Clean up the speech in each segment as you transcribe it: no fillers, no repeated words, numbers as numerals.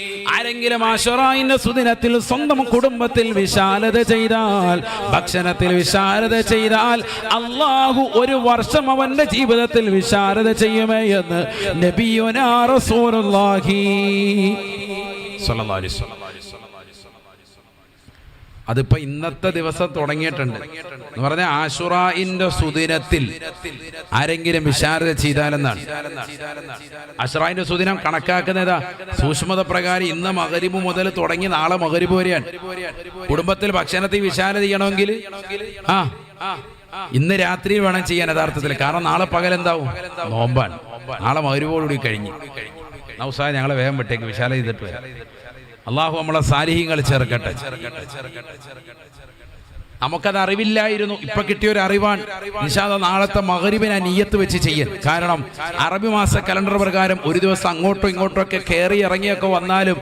ആരെങ്കിലും ആശുറായിന്റെ സുദിനത്തിൽ സ്വന്തം കുടുംബത്തിൽ വിശാലത ചെയ്താൽ, ഭക്ഷണത്തിൽ വിശാലത ചെയ്താൽ, അല്ലാഹു ഒരു വർഷം അവന്റെ ജീവിതത്തിൽ വിശാലത ചെയ്യുമേ എന്ന് നബിയുനാ റസൂലുള്ളാഹി സ്വല്ലല്ലാഹു അലൈഹി വസല്ലം. അതിപ്പോ ഇന്നത്തെ ദിവസം തുടങ്ങിയിട്ടുണ്ട് എന്ന് പറഞ്ഞാൽ ആശുറായിന്റെ സുദിനത്തിൽ ആരെങ്കിലും വിശാലത ചെയ്താലെന്നാണ്. ആശുറായിന്റെ സുദിനം കണക്കാക്കുന്നതാ സൂക്ഷ്മത പ്രകാരം ഇന്ന് മഗ്‌രിബ് മുതൽ തുടങ്ങി നാളെ മഗ്‌രിബ് വരെയാണ്. കുടുംബത്തിൽ ഭക്ഷണത്തിൽ വിശാലത ചെയ്യണമെങ്കിൽ ഇന്ന് രാത്രി വേണം ചെയ്യാൻ യഥാർത്ഥത്തിൽ. കാരണം നാളെ പകൽ എന്താവും, നോമ്പാണ്. നാളെ മഗ്‌രിബോടുകൂടി കഴിഞ്ഞു. നൗസാ ഞങ്ങളെ വേഗം വിട്ടേക്ക്, വിശാലത ചെയ്തിട്ട് വരാം. അള്ളാഹു നമ്മളെ സാലിഹീങ്ങൾ ചേർക്കട്ടെ. നമുക്കത് അറിവില്ലായിരുന്നു, ഇപ്പൊ കിട്ടിയ ഒരു അറിവാണ്. ഇൻഷാ അല്ലാഹ് നാളത്തെ മഗ്‌രിബിനെ നിയ്യത്ത് വെച്ച് ചെയ്യൽ. കാരണം അറബി മാസ കലണ്ടർ പ്രകാരം ഒരു ദിവസം അങ്ങോട്ടോ ഇങ്ങോട്ടോ ഒക്കെ കയറി ഇറങ്ങിയൊക്കെ വന്നാലും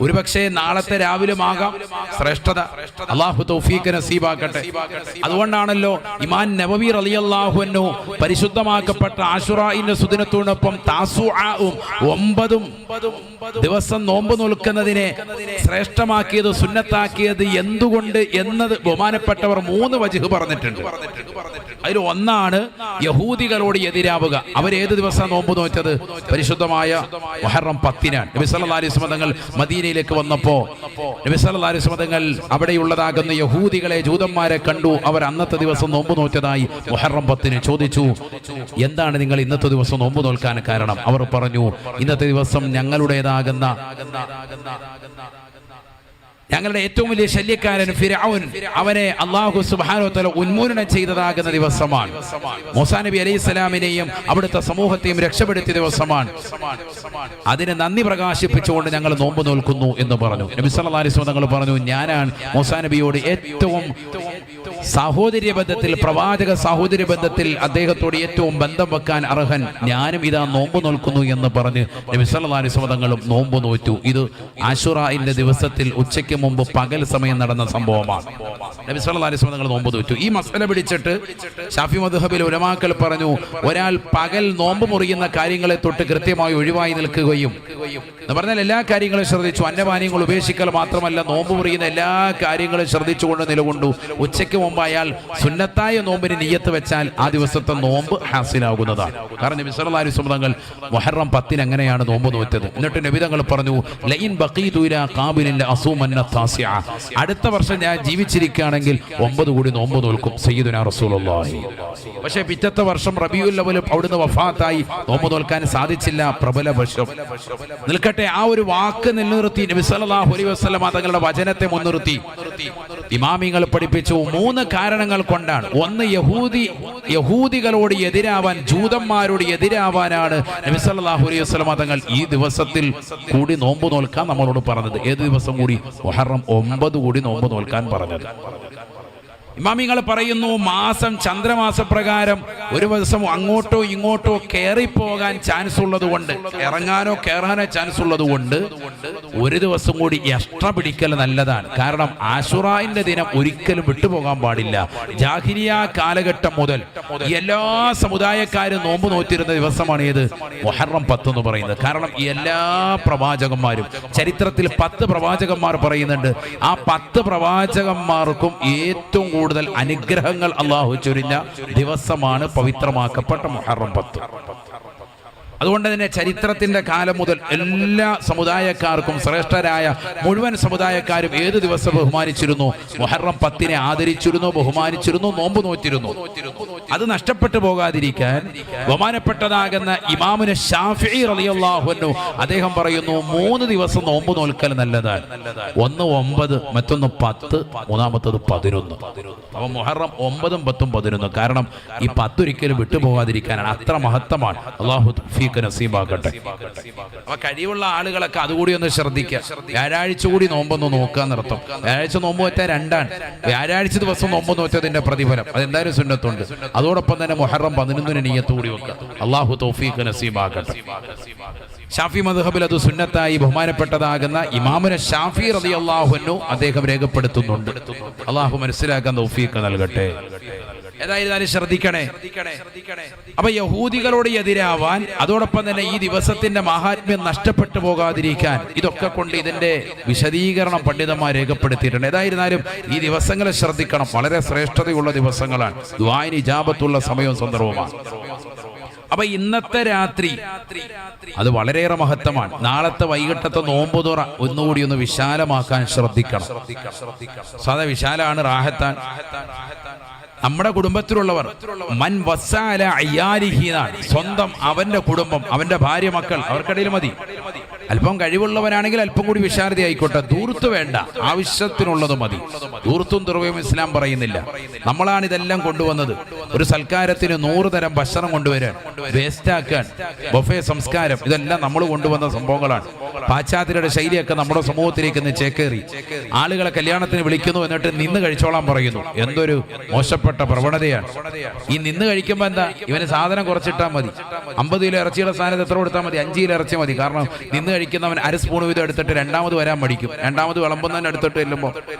ഒരുപക്ഷെ നാളത്തെ രാവിലും ആകാം ശ്രേഷ്ഠത. അള്ളാഹു തൗഫീഖ് നസീബാക്കട്ടെ. അതുകൊണ്ടാണല്ലോ ഇമാം നബവി റളിയല്ലാഹു അൻഹു പരിശുദ്ധമാക്കപ്പെട്ട ആശുറായിന്റെ സുദിനത്തോടൊപ്പം താസുആഉം 9 ദിവസം നോമ്പ് നോൽക്കുന്നതിനെ ശ്രേഷ്ഠമാക്കിയത്, സുന്നത്താക്കിയത് എന്തുകൊണ്ട് എന്നത് ബഹുമാനപ്പെട്ടവർ 3 വജ്ഹ് പറഞ്ഞിട്ടുണ്ട്. അതിൽ ഒന്നാണ് യഹൂദികളോട് എതിരാവുക. അവരേത് ദിവസം നോമ്പ് നോറ്റത്? പരിശുദ്ധമായ മുഹറം 10-നാണ്. നബി സല്ലല്ലാഹു അലൈഹി വസല്ലം തങ്ങൾ മദീനയിലേക്ക് വന്നപ്പോ നബി സല്ലല്ലാഹു അലൈഹി വസല്ലം തങ്ങൾ അവിടെയുള്ളതാകുന്ന യഹൂദികളെ, ജൂതന്മാരെ കണ്ടു. അവർ അന്നത്തെ ദിവസം നോമ്പ് നോറ്റതായി മുഹറം 10-ന് ചോദിച്ചു, എന്താണ് നിങ്ങൾ ഇന്നത്തെ ദിവസം നോമ്പ് നോൽക്കാൻ കാരണം? അവർ പറഞ്ഞു, ഇന്നത്തെ ദിവസം ഞങ്ങളുടേതാകുന്ന ഞങ്ങളുടെ ഏറ്റവും വലിയ ശല്യക്കാരൻ ഫിർഔൻ, അവനെ അല്ലാഹു സുബ്ഹാനഹു വ തആല ഉന്മൂലനം ചെയ്തതാകുന്ന ദിവസമാണ്. മൂസാ നബി അലൈഹിസ്സലാമിനെയും അവിടുത്തെ സമൂഹത്തെയും രക്ഷപ്പെടുത്തിയ ദിവസമാണ്. അതിന് നന്ദി പ്രകാശിപ്പിച്ചുകൊണ്ട് ഞങ്ങൾ നോമ്പ് നോൽക്കുന്നു എന്ന് പറഞ്ഞു. നബി സല്ലല്ലാഹു അലൈഹി വസല്ലം തങ്ങൾ പറഞ്ഞു, ഞാനാണ് മൂസാ നബിയോട് ഏറ്റവും സാഹോദര്യ ബന്ധത്തിൽ, പ്രവാചക സാഹോദര്യ ബന്ധത്തിൽ അദ്ദേഹത്തോട് ഏറ്റവും ബന്ധം വെക്കാൻ അർഹൻ. ഞാനും ഇതാ നോമ്പ് നോൽക്കുന്നു എന്ന് പറഞ്ഞ് നബി സല്ലല്ലാഹു അലൈഹി വസല്ലം തങ്ങളും നോമ്പ് നോറ്റു. ഇത് ആശുറായിന്റെ ദിവസത്തിൽ ഉച്ചയ്ക്ക് മുമ്പ് പകൽ സമയം നടന്ന സംഭവമാണ്. നബി സല്ലല്ലാഹു അലൈഹി വസല്ലം തങ്ങൾ നോമ്പ് നോറ്റു. ഈ മസല പിടിച്ചിട്ട് ശാഫി മദ്ഹബിൽ ഉലമാക്കൾ പറഞ്ഞു, ഒരാൾ പകൽ നോമ്പ് മുറിയുന്ന കാര്യങ്ങളെ തൊട്ട് കൃത്യമായി ഒഴിവായി നിൽക്കുകയും എന്ന് പറഞ്ഞാൽ എല്ലാ കാര്യങ്ങളും ശ്രദ്ധിച്ചു, അന്നപാനീയങ്ങൾ ഉപേക്ഷിക്കൽ മാത്രമല്ല, നോമ്പ് മുറിയുന്ന എല്ലാ കാര്യങ്ങളും ശ്രദ്ധിച്ചുകൊണ്ട് നിലകൊണ്ടു. ഉച്ചയ്ക്ക് മുമ്പ് അയാൾ സുന്നത്തായ നോമ്പിന് നിയ്യത്ത് വെച്ചാൽ ആ ദിവസത്തെ നോമ്പ് ഹാസിലാകുന്നതാണ്. കാരണം നബി സല്ലല്ലാഹു അലൈഹി വസല്ലം തങ്ങൾ മുഹറം 10-ന് അങ്ങനെയാണ് നോമ്പ് നോറ്റത്. എന്നിട്ട് നബി തങ്ങൾ പറഞ്ഞു, ലഇൻ ബഖീതു ഇലാ ഖാബിലിൻ ലഅസൂമന്ന താസിഅ, അടുത്ത വർഷം ഞാൻ ജീവിച്ചിരിക്കുകയാണെങ്കിൽ 9 കൂടി നോമ്പ് നോൽക്കും സയ്യിദുനാ റസൂലുള്ളാഹി. പക്ഷേ പിറ്റത്തെ വർഷം റബീഉൽ അവ്വൽ അവിടുന്ന് വഫാത്തായി, നോമ്പ് നോൽക്കാൻ സാധിച്ചില്ല. പ്രബല പക്ഷം നിൽക്കട്ടെ. ആ ഒരു വാക്ക് നിലനിർത്തി നബി സല്ലല്ലാഹു അലൈഹി വസല്ലം തങ്ങളുടെ വചനത്തെ മുൻനിർത്തി ഇമാമിങ്ങൾ പഠിപ്പിച്ചു 3 കാരണങ്ങൾ കൊണ്ടാണ്. ഒന്ന്, യഹൂദികളോട് എതിരാവാൻ, ജൂതന്മാരോട് എതിരാവാനാണ് നബി സല്ലല്ലാഹു അലൈഹി വസല്ലം തങ്ങൾ ഈ ദിവസത്തിൽ കൂടി നോമ്പ് നോൽക്കാൻ നമ്മളോട് പറഞ്ഞത്. ഏത് ദിവസം കൂടി? മുഹറം 9 കൂടി നോമ്പ് നോൽക്കാൻ പറഞ്ഞത്. ഇമാമിങ്ങൾ പറയുന്നു, മാസം ചന്ദ്രമാസ പ്രകാരം ഒരു ദിവസം അങ്ങോട്ടോ ഇങ്ങോട്ടോ കയറിപ്പോകാൻ ചാൻസ് ഉള്ളത് കൊണ്ട്, ഇറങ്ങാനോ കയറാനോ ചാൻസ് ഉള്ളത് കൊണ്ട് ഒരു ദിവസം കൂടി എക്സ്ട്രാ പിടിക്കൽ നല്ലതാണ്. കാരണം ആശുറായിന്റെ ദിനം ഒരിക്കലും വിട്ടുപോകാൻ പാടില്ല. ജാഹിലിയ കാലഘട്ടം മുതൽ എല്ലാ സമുദായക്കാരും നോമ്പ് നോറ്റിരുന്ന ദിവസമാണ് ഏത്? മുഹറം 10 എന്ന് പറയുന്നത്. കാരണം എല്ലാ പ്രവാചകന്മാരും, ചരിത്രത്തിൽ 10 പ്രവാചകന്മാർ പറയുന്നുണ്ട്, ആ 10 പ്രവാചകന്മാർക്കും ഏറ്റവും കൂടുതൽ അനുഗ്രഹങ്ങൾ അല്ലാഹു ചൊരിഞ്ഞ ദിവസമാണ് പവിത്രമാക്കപ്പെട്ട മുഹറം 10. അതുകൊണ്ട് തന്നെ ചരിത്രത്തിന്റെ കാലം മുതൽ എല്ലാ സമുദായക്കാർക്കും, ശ്രേഷ്ഠരായ മുഴുവൻ സമുദായക്കാരും ഏത് ദിവസം ബഹുമാനിച്ചിരുന്നു? മുഹറം 10-നെ ആദരിച്ചിരുന്നു, ബഹുമാനിച്ചിരുന്നു, നോമ്പ് നോറ്റിരുന്നു. അത് നഷ്ടപ്പെട്ടു പോകാതിരിക്കാൻ ബഹുമാനപ്പെട്ടതാകുന്ന ഇമാമുന ശാഫിഈ റളിയല്ലാഹു അൻഹു അദ്ദേഹം പറയുന്നു, 3 ദിവസം നോമ്പ് നോൽക്കൽ നല്ലതാണ്. ഒന്ന് 9, മറ്റൊന്ന് 10, മൂന്നാമത്തത് 11. അപ്പൊ മുഹറം 9, 10, 11. കാരണം ഈ 10 ഒരിക്കലും വിട്ടുപോകാതിരിക്കാനാണ്. അത്ര മഹത്തമാണ്. അല്ലാഹു നസീബാക്കട്ടെ. അപ്പൊ കഴിവുള്ള ആളുകളൊക്കെ അതുകൂടി ഒന്ന് ശ്രദ്ധിക്കുക. വ്യാഴാഴ്ച കൂടി നോമ്പൊന്ന് നോക്കുക എന്നർത്ഥം. വ്യാഴാഴ്ച നോമ്പ് നോറ്റാൽ 2ആണ്. വ്യാഴാഴ്ച ദിവസം നോമ്പ് നോറ്റതിന്റെ പ്രതിഫലം അതെന്തായാലും സുന്നത്തുണ്ട്. അതോടൊപ്പം തന്നെ മുഹറം 11-ന് നിയ്യത്ത് കൂടി വെക്കുക. അല്ലാഹു തൗഫീഖ് നസീബാക്കട്ടെ. ഷാഫി മദ്ഹബിൽ അത് സുന്നത്തായി ബഹുമാനപ്പെട്ടതാകുന്ന ഇമാമുന ഷാഫി റളിയല്ലാഹു അൻഹു അദ്ദേഹം രേഖപ്പെടുത്തുന്നുണ്ട്. അല്ലാഹു മനസ്സിലാക്കാൻ തൗഫീഖ് നൽകട്ടെ. ഏതായിരുന്നാലും ശ്രദ്ധിക്കണേ. അപ്പൊ യഹൂദികളോട് എതിരാവാൻ, അതോടൊപ്പം തന്നെ ഈ ദിവസത്തിന്റെ മഹാത്മ്യം നഷ്ടപ്പെട്ടു പോകാതിരിക്കാൻ, ഇതൊക്കെ കൊണ്ട് ഇതിന്റെ വിശദീകരണം പണ്ഡിതന്മാർ രേഖപ്പെടുത്തിയിട്ടുണ്ട്. ഏതായിരുന്നാലും ഈ ദിവസങ്ങളെ ശ്രദ്ധിക്കണം. വളരെ ശ്രേഷ്ഠതയുള്ള ദിവസങ്ങളാണ്. ദുആഇന് ഇജാബത്തുള്ള സമയവും സന്ദർഭവുമാണ്. അപ്പൊ ഇന്നത്തെ രാത്രി അത് വളരെയേറെ മഹത്വമാണ്. നാളത്തെ വൈകിട്ടത്തെ നോമ്പ് തുറ ഒന്നുകൂടി ഒന്ന് വിശാലമാക്കാൻ ശ്രദ്ധിക്കണം. സാധാ വിശാലാണ്, റാഹത്താൻ. നമ്മുടെ കുടുംബത്തിലുള്ളവർ മൻ വസ്സാല അയ്യാരിഹി, സ്വന്തം അവന്റെ കുടുംബം, അവന്റെ ഭാര്യ, മക്കൾ, അവർക്കിടയിൽ മതി. അല്പം കഴിവുള്ളവനാണെങ്കിൽ അല്പം കൂടി വിശാലത ആയിക്കോട്ടെ, ദൂർത്ത് വേണ്ട, ആവശ്യത്തിനുള്ളത് മതി. ദൂർത്തും തുറവയും ഇസ്ലാം പറയുന്നില്ല. നമ്മളാണ് ഇതെല്ലാം കൊണ്ടുവന്നത്. ഒരു സൽക്കാരത്തിന് 100 തരം ഭക്ഷണം കൊണ്ടുവരാൻ, വേസ്റ്റാക്കാൻ, ബൊഫേ സംസ്കാരം, ഇതെല്ലാം നമ്മൾ കൊണ്ടുവന്ന സംഭവങ്ങളാണ്. പാശ്ചാത്യരുടെ ശൈലിയൊക്കെ നമ്മുടെ സമൂഹത്തിലേക്ക് ഇന്ന് ചേക്കേറി. ആളുകളെ കല്യാണത്തിന് വിളിക്കുന്നു, എന്നിട്ട് നിന്ന് കഴിച്ചോളാൻ പറയുന്നു. എന്തൊരു മോശപ്പെട്ട പ്രവണതയാണ്. ഈ നിന്ന് കഴിക്കുമ്പോ എന്താ, ഇവന് സാധനം കുറച്ചിട്ടാൽ മതി. 50 കിലോ ഇറച്ചിയുടെ സ്ഥാനത്ത് എത്ര കൊടുത്താൽ മതി? 5 കിലോ ഇറച്ചി മതി. കാരണം നിന്ന് കഴിക്കുന്നവൻ 1 സ്പൂൺ വീതം എടുത്തിട്ട് രണ്ടാമത് വരാൻ മടിക്കും. രണ്ടാമത് വിളമ്പുന്നതിന് എടുത്തിട്ട് ചെല്ലുമ്പോൾ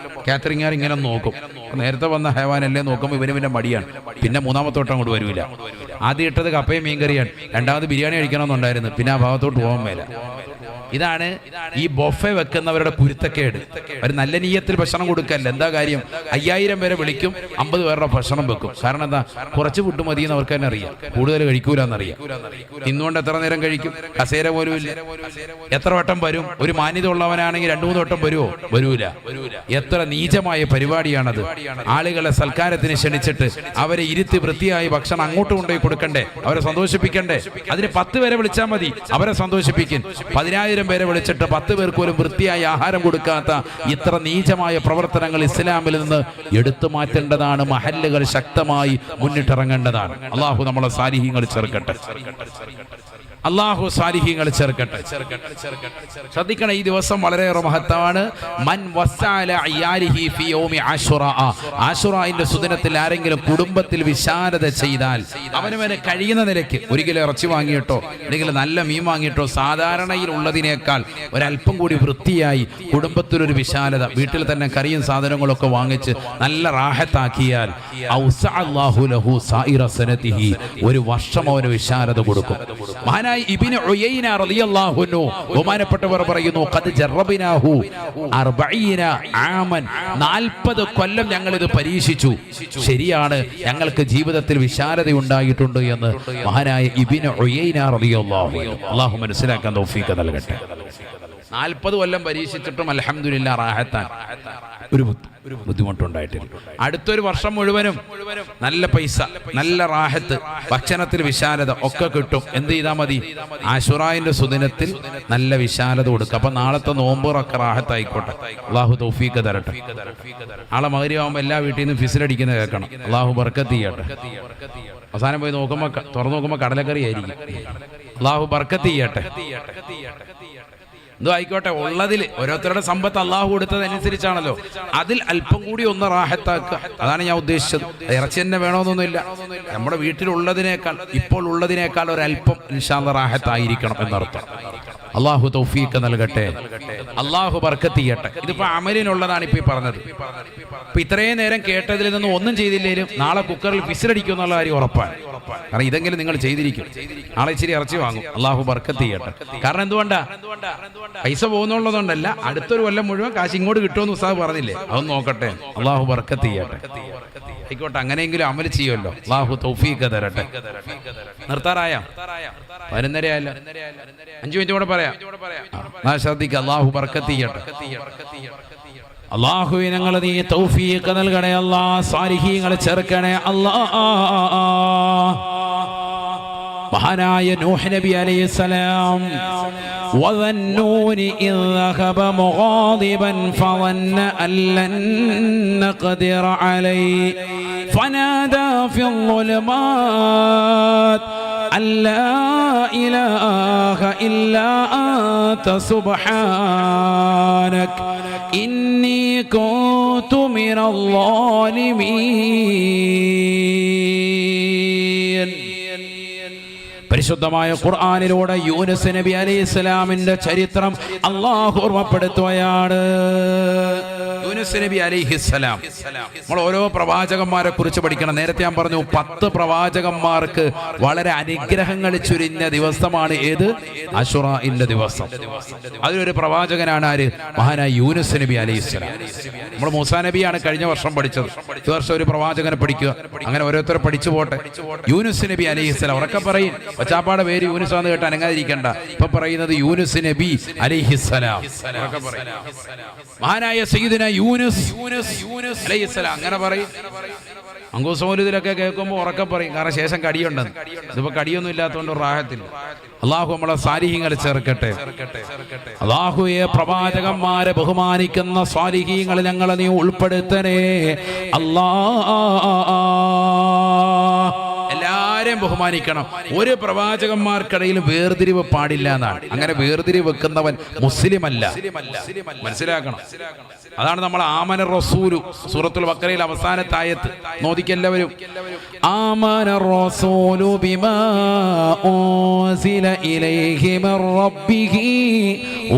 കാറ്ററിംഗുകാർ ഇങ്ങനെ നോക്കും. നേരത്തെ വന്ന ഹൈവാനല്ലേ നോക്കുമ്പോൾ ഇവന് മടിയാണ്. പിന്നെ 3ാമത്തെ തൊട്ട് അങ്ങോട്ട് വരൂല. ആദ്യം ഇട്ടത് കപ്പയും മീൻകറിയാണ്, രണ്ടാമത് ബിരിയാണി കഴിക്കണമെന്നുണ്ടായിരുന്നു, പിന്നെ ആ ഭാഗത്തോട്ട് പോകാൻ മേല. ഇതാണ് ഈ ബൊഫെ വെക്കുന്നവരുടെ കുരുത്തക്കേട്. ഒരു നല്ല നീയത്തിൽ ഭക്ഷണം കൊടുക്കല്ല. എന്താ കാര്യം? 5000 പേരെ വിളിക്കും, 50 പേരുടെ ഭക്ഷണം വെക്കും. കാരണം എന്താ? കുറച്ച് ഫുഡ് മതിയെന്ന് അവർക്ക് തന്നെ അറിയാം, കൂടുതൽ കഴിക്കൂലെന്നറിയാം. ഇന്നുകൊണ്ട് എത്ര നേരം കഴിക്കും? കസേര പോലും ഇല്ല. എത്ര വട്ടം വരും? ഒരു മാന്യത ഉള്ളവനാണെങ്കിൽ 2-3 വട്ടം വരുമോ? വരൂല. എത്ര നീചമായ പരിപാടിയാണത്. ആളുകളെ സൽക്കാരത്തിന് ക്ഷണിച്ചിട്ട് അവരെ ഇരുത്തി വൃത്തിയായി ഭക്ഷണം അങ്ങോട്ട് കൊണ്ടുപോയി കൊടുക്കണ്ടേ, അവരെ സന്തോഷിപ്പിക്കണ്ടേ? അതിന് 10 പേരെ വിളിച്ചാൽ മതി, അവരെ സന്തോഷിപ്പിക്കും. 10,000 പേരെ വിളിച്ചിട്ട് 10 പേർക്ക് പോലും വൃത്തിയായി ആഹാരം കൊടുക്കാത്ത ഇത്ര നീചമായ പ്രവർത്തനങ്ങൾ ഇസ്ലാമിൽ നിന്ന് എടുത്തു മാറ്റേണ്ടതാണ്. മഹല്ലുകൾ ശക്തമായി മുന്നിട്ടിറങ്ങേണ്ടതാണ്. അള്ളാഹു നമ്മളെ സാലിഹീങ്ങൾ ചേർക്കട്ടെ. അള്ളാഹു സാലിഹീങ്ങൾ ചേർക്കട്ടെ. ശ്രദ്ധിക്കണം, ഈ ദിവസം വളരെയേറെ മഹത്വമാണ്. മൻ വസ്സാല അയ്യാരിഹി ഫി യൗമി ആശുറാ, ആശുറാന്റെ സുദിനത്തിൽ ആരെങ്കിലും കുടുംബത്തിൽ വിശാലത ചെയ്താൽ, അവനവന് കഴിയുന്ന നിലയ്ക്ക് 1 കിലോ ഇറച്ചി വാങ്ങിയിട്ടോ അല്ലെങ്കിൽ നല്ല മീൻ വാങ്ങിയിട്ടോ സാധാരണയിൽ ഉള്ളതിനേക്കാൾ ഒരല്പം കൂടി വൃത്തിയായി കുടുംബത്തിലൊരു വിശാലത, വീട്ടിൽ തന്നെ കറിയും സാധനങ്ങളൊക്കെ വാങ്ങിച്ച് നല്ല റാഹത്താക്കിയാൽ ഔസഅല്ലാഹു ലഹു സായിറ സനതിഹി, ഒരു വർഷം അവന് വിശാലത കൊടുക്കും. ഇബ്നു ഉയൈന റളിയല്ലാഹു അൻഹു ബഹുമാനപ്പെട്ടവർ പറയുന്നു, ഖദ് ജറബനാഹു 40 ആമൻ, 40 കൊല്ലം ഞങ്ങൾ ഇത് പരീക്ഷിച്ചു. ശരിയാണ്, ഞങ്ങൾക്ക് ജീവിതത്തിൽ വിശാലത ഉണ്ടായിട്ടുണ്ട് എന്ന് മഹാനായ ഇബ്നു ഉയൈന റളിയല്ലാഹു അൻഹു. അല്ലാഹു മനസ്സിലാക്കാൻ തൗഫീഖ് നൽകട്ടെ. 40 കൊല്ലം പരീക്ഷിച്ചിട്ടും അൽഹംദുലില്ലാ റാഹത്താൻ, ഒരു ബുദ്ധിമുട്ടുണ്ടായിട്ടില്ല. അടുത്തൊരു വർഷം മുഴുവനും നല്ല പൈസ, നല്ല റാഹത്ത്, ഭക്ഷണത്തിൽ വിശാലത ഒക്കെ കിട്ടും. എന്ത് ചെയ്താൽ മതി? ആശുറാന്റെ സുദിനത്തിൽ നല്ല വിശാലത കൊടുക്കുക. അപ്പൊ നാളത്തെ നോമ്പുറൊക്കെ റാഹത്തായിക്കോട്ടെ. അള്ളാഹു തൗഫീഖ് തരട്ടെ. നാളെ മഗ്‌രിബാകുമ്പോൾ എല്ലാ വീട്ടിൽ നിന്നും ഫിസിലടിക്കുന്നത് കേൾക്കണം. അള്ളാഹു ബർക്കത്ത് ചെയ്യട്ടെ. അവസാനം പോയി നോക്കുമ്പോൾ തുറന്നു നോക്കുമ്പോൾ കടലക്കറി ആയിരിക്കും. അള്ളാഹു ബർക്കത്ത് ചെയ്യട്ടെ. എന്തോ ആയിക്കോട്ടെ, ഉള്ളതിൽ ഓരോരുത്തരുടെ സമ്പത്ത് അള്ളാഹു കൊടുത്തതനുസരിച്ചാണല്ലോ. അതിൽ അല്പം കൂടി ഒന്ന് റാഹത്താക്കുക, അതാണ് ഞാൻ ഉദ്ദേശിച്ചത്. ഇറച്ചി തന്നെ വേണമെന്നൊന്നുമില്ല. നമ്മുടെ വീട്ടിലുള്ളതിനേക്കാൾ, ഇപ്പോൾ ഉള്ളതിനേക്കാൾ ഒരല്പം ഇൻഷാ അല്ലാഹ് റാഹത്തായിരിക്കണം എന്നർത്ഥം. അള്ളാഹു തൗഫീഖ് നൽകട്ടെ. അള്ളാഹു ബർക്കത്ത് ചെയ്യട്ടെ. ഇതിപ്പോ അമലിനുള്ളതാണ് ഇപ്പൊ ഈ പറഞ്ഞത്. ഇപ്പൊ ഇത്രയും നേരം കേട്ടതിൽ നിന്നും ഒന്നും ചെയ്തില്ലേലും നാളെ കുക്കറിൽ ഫിസിലടിക്കും എന്നുള്ള കാര്യം ഉറപ്പാണ്. കാരണം ഇതെങ്കിലും നിങ്ങൾ ചെയ്തിരിക്കും. നാളെ ഇച്ചിരി ഇറച്ചി വാങ്ങും. അള്ളാഹു ബർക്കത്ത് ചെയ്യട്ടെ. കാരണം എന്തുകൊണ്ടാ? പൈസ പോകുന്നുള്ളതുകൊണ്ടല്ല, അടുത്തൊരു കൊല്ലം മുഴുവൻ കാശ് ഇങ്ങോട്ട് കിട്ടുമെന്ന് ഉസ്താദ് പറഞ്ഞില്ലേ, അതൊന്നും നോക്കട്ടെ. അള്ളാഹു ബർക്കത്ത് ചെയ്യട്ടെ. ആയിക്കോട്ടെ, അങ്ങനെയെങ്കിലും അമൽ ചെയ്യുമല്ലോ. അള്ളാഹു തൗഫീഖ് തരട്ടെ. നിർത്താറായ 11:30 5 മിനിറ്റ് കൂടെ പറയാം. ശ്രദ്ധിക്കുക. അള്ളാഹു ബർക്കത്ത് ചെയ്യട്ടെ. അള്ളാഹു ഞങ്ങൾ നീ തൗഫീഖ് നൽകണേ. അല്ലാഹ് സാലിഹീങ്ങളെ ചേർക്കണേ. അല്ലാഹ് മഹാനായ നൂഹ് നബി അലൈഹിസ്സലാം وَظَنُّونِ إِذْ ذَهَبَ مُغَاضِبًا فَظَنَّ أَن لَّن نَّقْدِرَ عَلَيْهِ فَنَادَىٰ فِي الظُّلُمَاتِ أَن لَّا إِلَٰهَ إِلَّا أَنتَ سُبْحَانَكَ إِنِّي كُنتُ مِنَ الظَّالِمِينَ. പരിശുദ്ധമായ ഖുർആനിലൂടെ യൂനുസ് നബി അലൈഹിസ്സലാമിന്റെ ചരിത്രം അല്ലാഹു ഓർമ്മപ്പെടുത്തുകയാണ്. യൂനുസ് നബി അലൈഹിസ്സലാം, നമ്മൾ ഓരോ പ്രവാചകന്മാരെ കുറിച്ച് പഠിക്കണം. നേരത്തെ ഞാൻ പറഞ്ഞു 10 പ്രവാചകന്മാർക്ക് വളരെ അനുഗ്രഹങ്ങൾ ചുരിഞ്ഞ ദിവസമാണ് ഏത്? അശുറാഇന്റെ ദിവസം. അതിലൊരു പ്രവാചകനാണ് ആര്? മഹാനായ യൂനുസ് നബി അലൈഹിസ്സലാം. നമ്മൾ മൂസാ നബിയാണ് കഴിഞ്ഞ വർഷം പഠിച്ചത്. ഈ വർഷം ഒരു പ്രവാചകനെ പഠിക്കുക. അങ്ങനെ ഓരോരുത്തരെ പഠിച്ചു പോട്ടെ. യൂനുസ് നബി അലൈഹിസ്സലാം, ഉറക്കെ പറയും. ഒച്ചാപ്പാടെ പേര് യൂനുസ് ആണെന്ന് കേട്ട് അനങ്ങാതിരിക്കണ്ട. ഇപ്പൊ പറയുന്നത് യൂനുസ് നബി അലൈഹിസ്സലാം. മഹാനായ സയ്യിദുനാ യൂനുസ് അലൈഹിസ്സലാം. അങ്ങനെ പറയും. അങ്കൂസമൂലത്തിലൊക്കെ കേൾക്കുമ്പോൾ ഉറക്കെ പറയും, കാരണം ശേഷം കടിയുണ്ടെന്ന്. ഇതിപ്പോ കടിയൊന്നും ഇല്ലാത്തതുകൊണ്ട് റാഹത്തിൽ. അള്ളാഹു നമ്മളെ സാലിഹീങ്ങളെ ചേർക്കട്ടെ. അള്ളാഹുയെ പ്രവാചകന്മാരെ ബഹുമാനിക്കുന്ന സാലിഹീങ്ങളെ ഞങ്ങളെ നീ ഉൾപ്പെടുത്തണേ അല്ലാ. എല്ലാരെയും ബഹുമാനിക്കണം. ഒരു പ്രവാചകന്മാർക്കിടയിൽ വേർതിരിവ് പാടില്ല എന്നാണ്. അങ്ങനെ വേർതിരിവ് വെക്കുന്നവൻ മുസ്ലിം അല്ല, മനസ്സിലാക്കണം. അതാണ് നമ്മൾ ആമന റസൂലു സൂറത്തുൽ ബഖറയിൽ അവസാനത്തെ ആയത്ത് നോദിക്കെല്ലാവരും. ആമന റസൂലു ബിമാ ഉൻസില ഇലൈഹി മിർ റബ്ബിഹി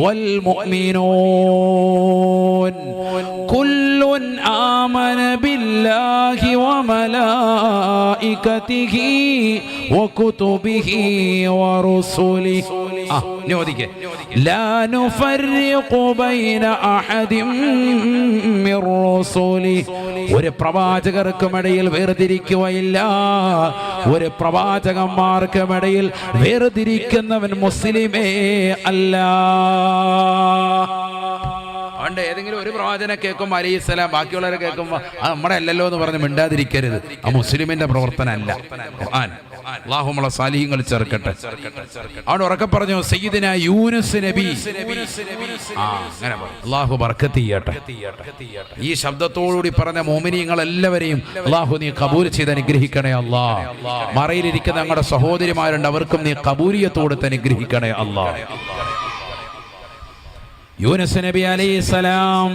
വൽ മുഅ്മിനൂൻ കുല്ലുൻ ആമന ബില്ലാഹി വമലായികതിഹി വകുതുബിഹി വറുസുലിഹി. നോദിക്കെ ലാ നുഫർരിഖു ബൈന അഹദിൻ മിർ റസൂലിഹി. ഒരു പ്രവാചകർക്കുമിടയിൽ വേർതിരിക്കുകയില്ല. ഒരു പ്രവാചകന്മാർക്കുമിടയിൽ വേർതിരിക്കുന്നവൻ മുസ്ലിമേ അല്ല. അതുകൊണ്ട് ഏതെങ്കിലും ഒരു പ്രവാചകനെ കേൾക്കുമ്പോൾ അലൈഹിസ്സലാം, ബാക്കിയുള്ളവരെ കേൾക്കുമ്പോൾ അത് നമ്മുടെ അല്ലല്ലോ എന്ന് പറഞ്ഞ് മിണ്ടാതിരിക്കരുത്. ആ മുസ്ലിമിന്റെ പ്രവർത്തനമല്ല. ഖുർആൻ അല്ലാഹു നമ്മളെ സാലിഹീങ്ങൾ ചേർക്കട്ടെ. അവിടെ ഉറക്കെ പറഞ്ഞു സയ്യിദുനാ യൂനുസ് നബി. അങ്ങനെ അല്ലാഹു ബർക്കത്ത് ചെയ്യട്ടെ. ഈ ശബ്ദത്തോടുകൂടി പറഞ്ഞ മുഅ്മിനീങ്ങൾ എല്ലാവരെയും അല്ലാഹു നീ കബൂൽ ചെയ്ത് അനുഗ്രഹിക്കണേ അല്ലാ. മറയിലിരിക്കുന്ന ഞങ്ങളുടെ സഹോദരിമാരുണ്ട്, അവർക്കും നീ കബൂലിയത്ത് കൊടുത്ത് അനുഗ്രഹിക്കണേ അല്ലാ. യൂനുസ് നബി അലൈഹിസ്സലാം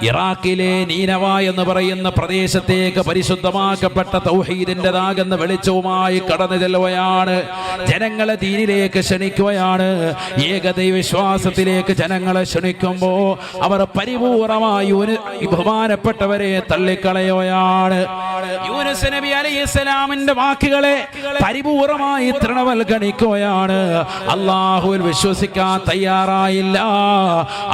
ഇറാഖിലെ നീനവ എന്ന് പറയുന്ന പ്രദേശത്തേക്ക് പരിശുദ്ധമാക്കപ്പെട്ട തൗഹീദിൻ്റെതാകുന്ന വെളിച്ചവുമായി കടന്നു ചെല്ലുകയാണ്. ജനങ്ങളെ ദീനിലേക്ക് ക്ഷണിക്കുകയാണ്. ഏകദൈവ വിശ്വാസത്തിലേക്ക് ജനങ്ങളെ ക്ഷണിക്കുമ്പോൾ അവർ പരിപൂർണമായി ബഹുമാനപ്പെട്ടവരെ തള്ളിക്കളയുകയാണ്. യൂനുസ് നബി അലൈഹിസ്സലാമിന്റെ വാക്കുകളെ പരിപൂർണമായി തൃണവൽഗണിക്കുകയാണ്. അല്ലാഹുവിൽ വിശ്വസിക്കാൻ തയ്യാറായില്ല.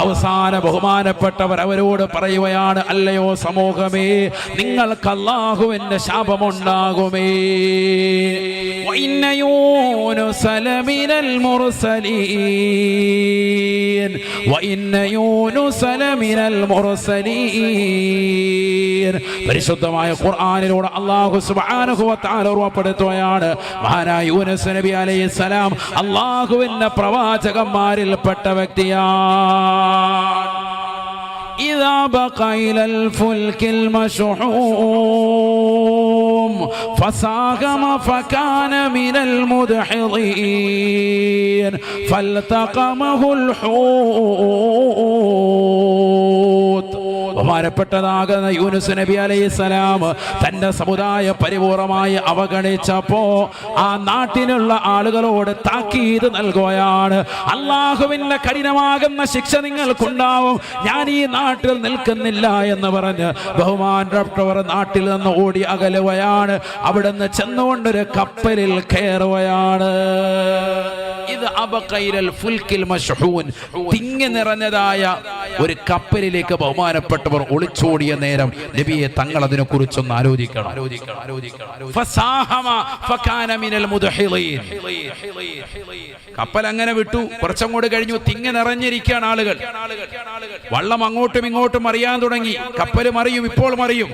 അവസാന ബഹുമാനപ്പെട്ടവർ അവരോട് പറയുകയാണ്, അല്ലയോ സമൂഹമേ, നിങ്ങൾക്ക് അല്ലാഹുവിന്റെ ശാപമുണ്ടാകുമേ. വഇന്ന യൂനുസ ലമിനൽ മുർസലീൻ വഇന്ന യൂനുസ ലമിനൽ മുർസലീൻ. പരിശുദ്ധമായ ഖുർആനിലൂടെ അല്ലാഹു സുബ്ഹാനഹു വ തആല ഓർമ്മപ്പെടുത്തുകയാണ്, മഹാനായ യൂനുസ് നബി അലൈഹിസ്സലാം അല്ലാഹുവിന്റെ പ്രവാചകന്മാരിൽപ്പെട്ട വ്യക്തിയാണ്. إذا بقى إلى الفلك المشحون فساهم فكان من المدحضين فالتقمه الحوت. ബഹുമാനപ്പെട്ടതാകുന്ന യൂനുസ് നബി അലൈഹിസ്സലാം തന്റെ സമുദായ പരിപൂർണമായി അവഗണിച്ചപ്പോ ആ നാട്ടിലുള്ള ആളുകളോട് താക്കീത് നൽകുകയാണ്. അള്ളാഹുവിന്റെ കഠിനമാകുന്ന ശിക്ഷ നിങ്ങൾക്കുണ്ടാവും, ഞാൻ ഈ നാട്ടിൽ നിൽക്കുന്നില്ല എന്ന് പറഞ്ഞ് ബഹുമാനപ്പെട്ടവർ നാട്ടിൽ നിന്ന് ഓടി അകലുകയാണ്. അവിടുന്ന് ചെന്നുകൊണ്ടൊരു കപ്പലിൽ കയറുകയാണ്. ഇത് അബഖൈലൽ ഫുൽക്കിൽ മശ്ഹൂൻ, തിങ്ങി നിറഞ്ഞതായ ഒരു കപ്പലിലേക്ക് ബഹുമാനപ്പെട്ടവർ ഒളിച്ചോടിയ നേരം നബിയെ തങ്ങൾ അതിനെ കുറിച്ചൊന്ന് ആലോചിക്കണം. ഫസാഹമ ഫകാന മിനൽ മുദ്ഹിളീൻ. കപ്പൽ അങ്ങനെ വിട്ടു. കുറച്ചങ്ങോട്ട് കഴിഞ്ഞു, തിങ്ങി നിറഞ്ഞിരിക്കുകയാണ് ആളുകൾ. വള്ളം അങ്ങോട്ടും ഇങ്ങോട്ടും മറിയാൻ തുടങ്ങി. കപ്പൽ മറിയും, ഇപ്പോൾ മറിയും.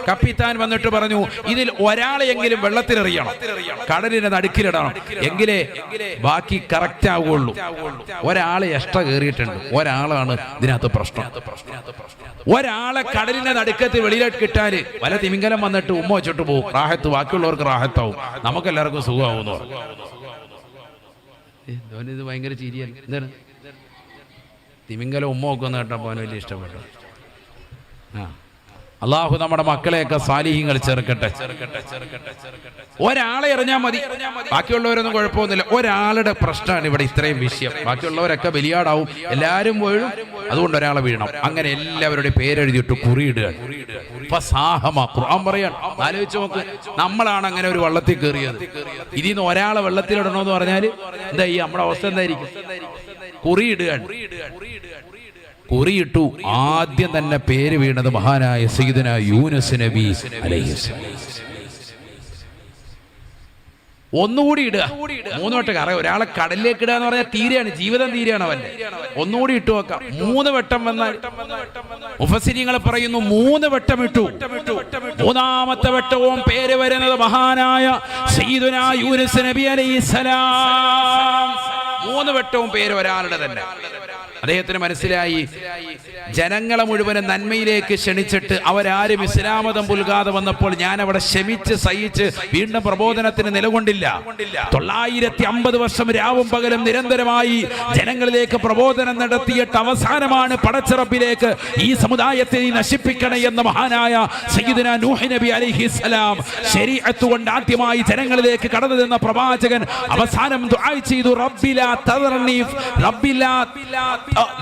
കപ്പിത്താൻ വന്നിട്ട് പറഞ്ഞു, ഇതിൽ ഒരാളെയെങ്കിലും വെള്ളത്തിലെറിയണം, കടലിനെ നടുക്കിലിടണം, എങ്കിലേ ബാക്കി കറക്റ്റ് ആവുകയുള്ളൂ. ഒരാളെ എക്സ്ട്രാ കയറിയിട്ടുണ്ട്, ഒരാളാണ് ഇതിനകത്ത് പ്രശ്നം. ഒരാളെ കടലിന്റെ നടുക്കത്ത് വെളിയിലേക്ക് കിട്ടാല് വല തിമിംഗലം വന്നിട്ട് ഉമ്മ വെച്ചിട്ട് പോകും. റാഹത്ത്, ബാക്കിയുള്ളവർക്ക് റാഹത്താവും, നമുക്ക് എല്ലാവർക്കും സുഖമാവുന്നു. ഇത് ഭയങ്കര ചിരിയല്ല. എന്താണ് തിമിംഗലം ഉമ്മ വെക്കുന്ന കേട്ടപ്പോൾ അവന് വലിയ ഇഷ്ടപ്പെട്ടു. അള്ളാഹു നമ്മുടെ മക്കളെയൊക്കെ സാലിഹ്യങ്ങൾ ചേർക്കട്ടെ. ഒരാളെ എറിഞ്ഞാൽ മതി, ബാക്കിയുള്ളവരൊന്നും കുഴപ്പമൊന്നുമില്ല. ഒരാളുടെ പ്രശ്നമാണ് ഇവിടെ ഇത്രയും വിഷയം. ബാക്കിയുള്ളവരൊക്കെ ബലിയാടാവും, എല്ലാവരും വീഴും, അതുകൊണ്ട് ഒരാളെ വീഴണം. അങ്ങനെ എല്ലാവരുടെയും പേരെഴുതിയിട്ട് കുറിയിടുകയാണ്. ഖുർആൻ പറയാണ്, ആലോചിച്ച് നോക്ക്, നമ്മളാണ് അങ്ങനെ ഒരു വള്ളത്തിൽ കയറിയത്. ഇതിന്ന് ഒരാളെ വെള്ളത്തിലിടണമെന്ന് പറഞ്ഞാൽ എന്താ ഈ നമ്മുടെ അവസ്ഥ എന്തായിരിക്കും? കുറിയിടുകയാണ്. കുറിയിട്ടു. ആദ്യം തന്നെ പേര് വീണത് മഹാനായ സയ്യിദുന യൂനുസ് നബി അലൈഹിസ്സലാം. ഒന്നുകൂടി ഇടുക, 3 വട്ടം. കാരണം ഒരാളെ കടലിലേക്ക് ഇടുക എന്ന് പറഞ്ഞാൽ തീരെയാണ്, ജീവിതം തീരെയാണ് അവന്റെ. ഒന്നുകൂടി ഇട്ടു വെക്കാം. 3 വട്ടം വന്നാൽ മുഫസ്സിരീങ്ങൾ പറയുന്നു 3 വട്ടം ഇട്ടു. 3ാമത്തെ വട്ടവും പേര് വരുന്നത് മഹാനായ സയ്യിദുനാ യൂനുസ് നബി അലൈഹിസ്സലാം. 3 വട്ടവും പേര് ഒരാളുടെ തന്നെ. അദ്ദേഹത്തിന് മനസ്സിലായി, ജനങ്ങളെ മുഴുവനും നന്മയിലേക്ക് ക്ഷണിച്ചിട്ട് അവരാരും ഇസ്ലാമതം പുൽകാതെ വന്നപ്പോൾ ഞാൻ അവിടെ ക്ഷമിച്ച് സഹിച്ച് വീണ്ടും പ്രബോധനത്തിന് നിലകൊണ്ടില്ല. 950 വർഷം രാവും പകലും നിരന്തരമായി ജനങ്ങളിലേക്ക് പ്രബോധനം നടത്തിയിട്ട് അവസാനമാണ് പടച്ചിറപ്പിലേക്ക് ഈ സമുദായത്തെ നശിപ്പിക്കണേ എന്ന മഹാനായ സയ്യിദുനാ നൂഹ് നബി അലൈഹിസ്സലാം ശരീഅത്ത് കൊണ്ട് ആദ്യമായി ജനങ്ങളിലേക്ക് കടന്നു ചെന്ന പ്രവാചകൻ അവസാനം ദുആ ചെയ്തു, റബ്ബിലാ തദർനി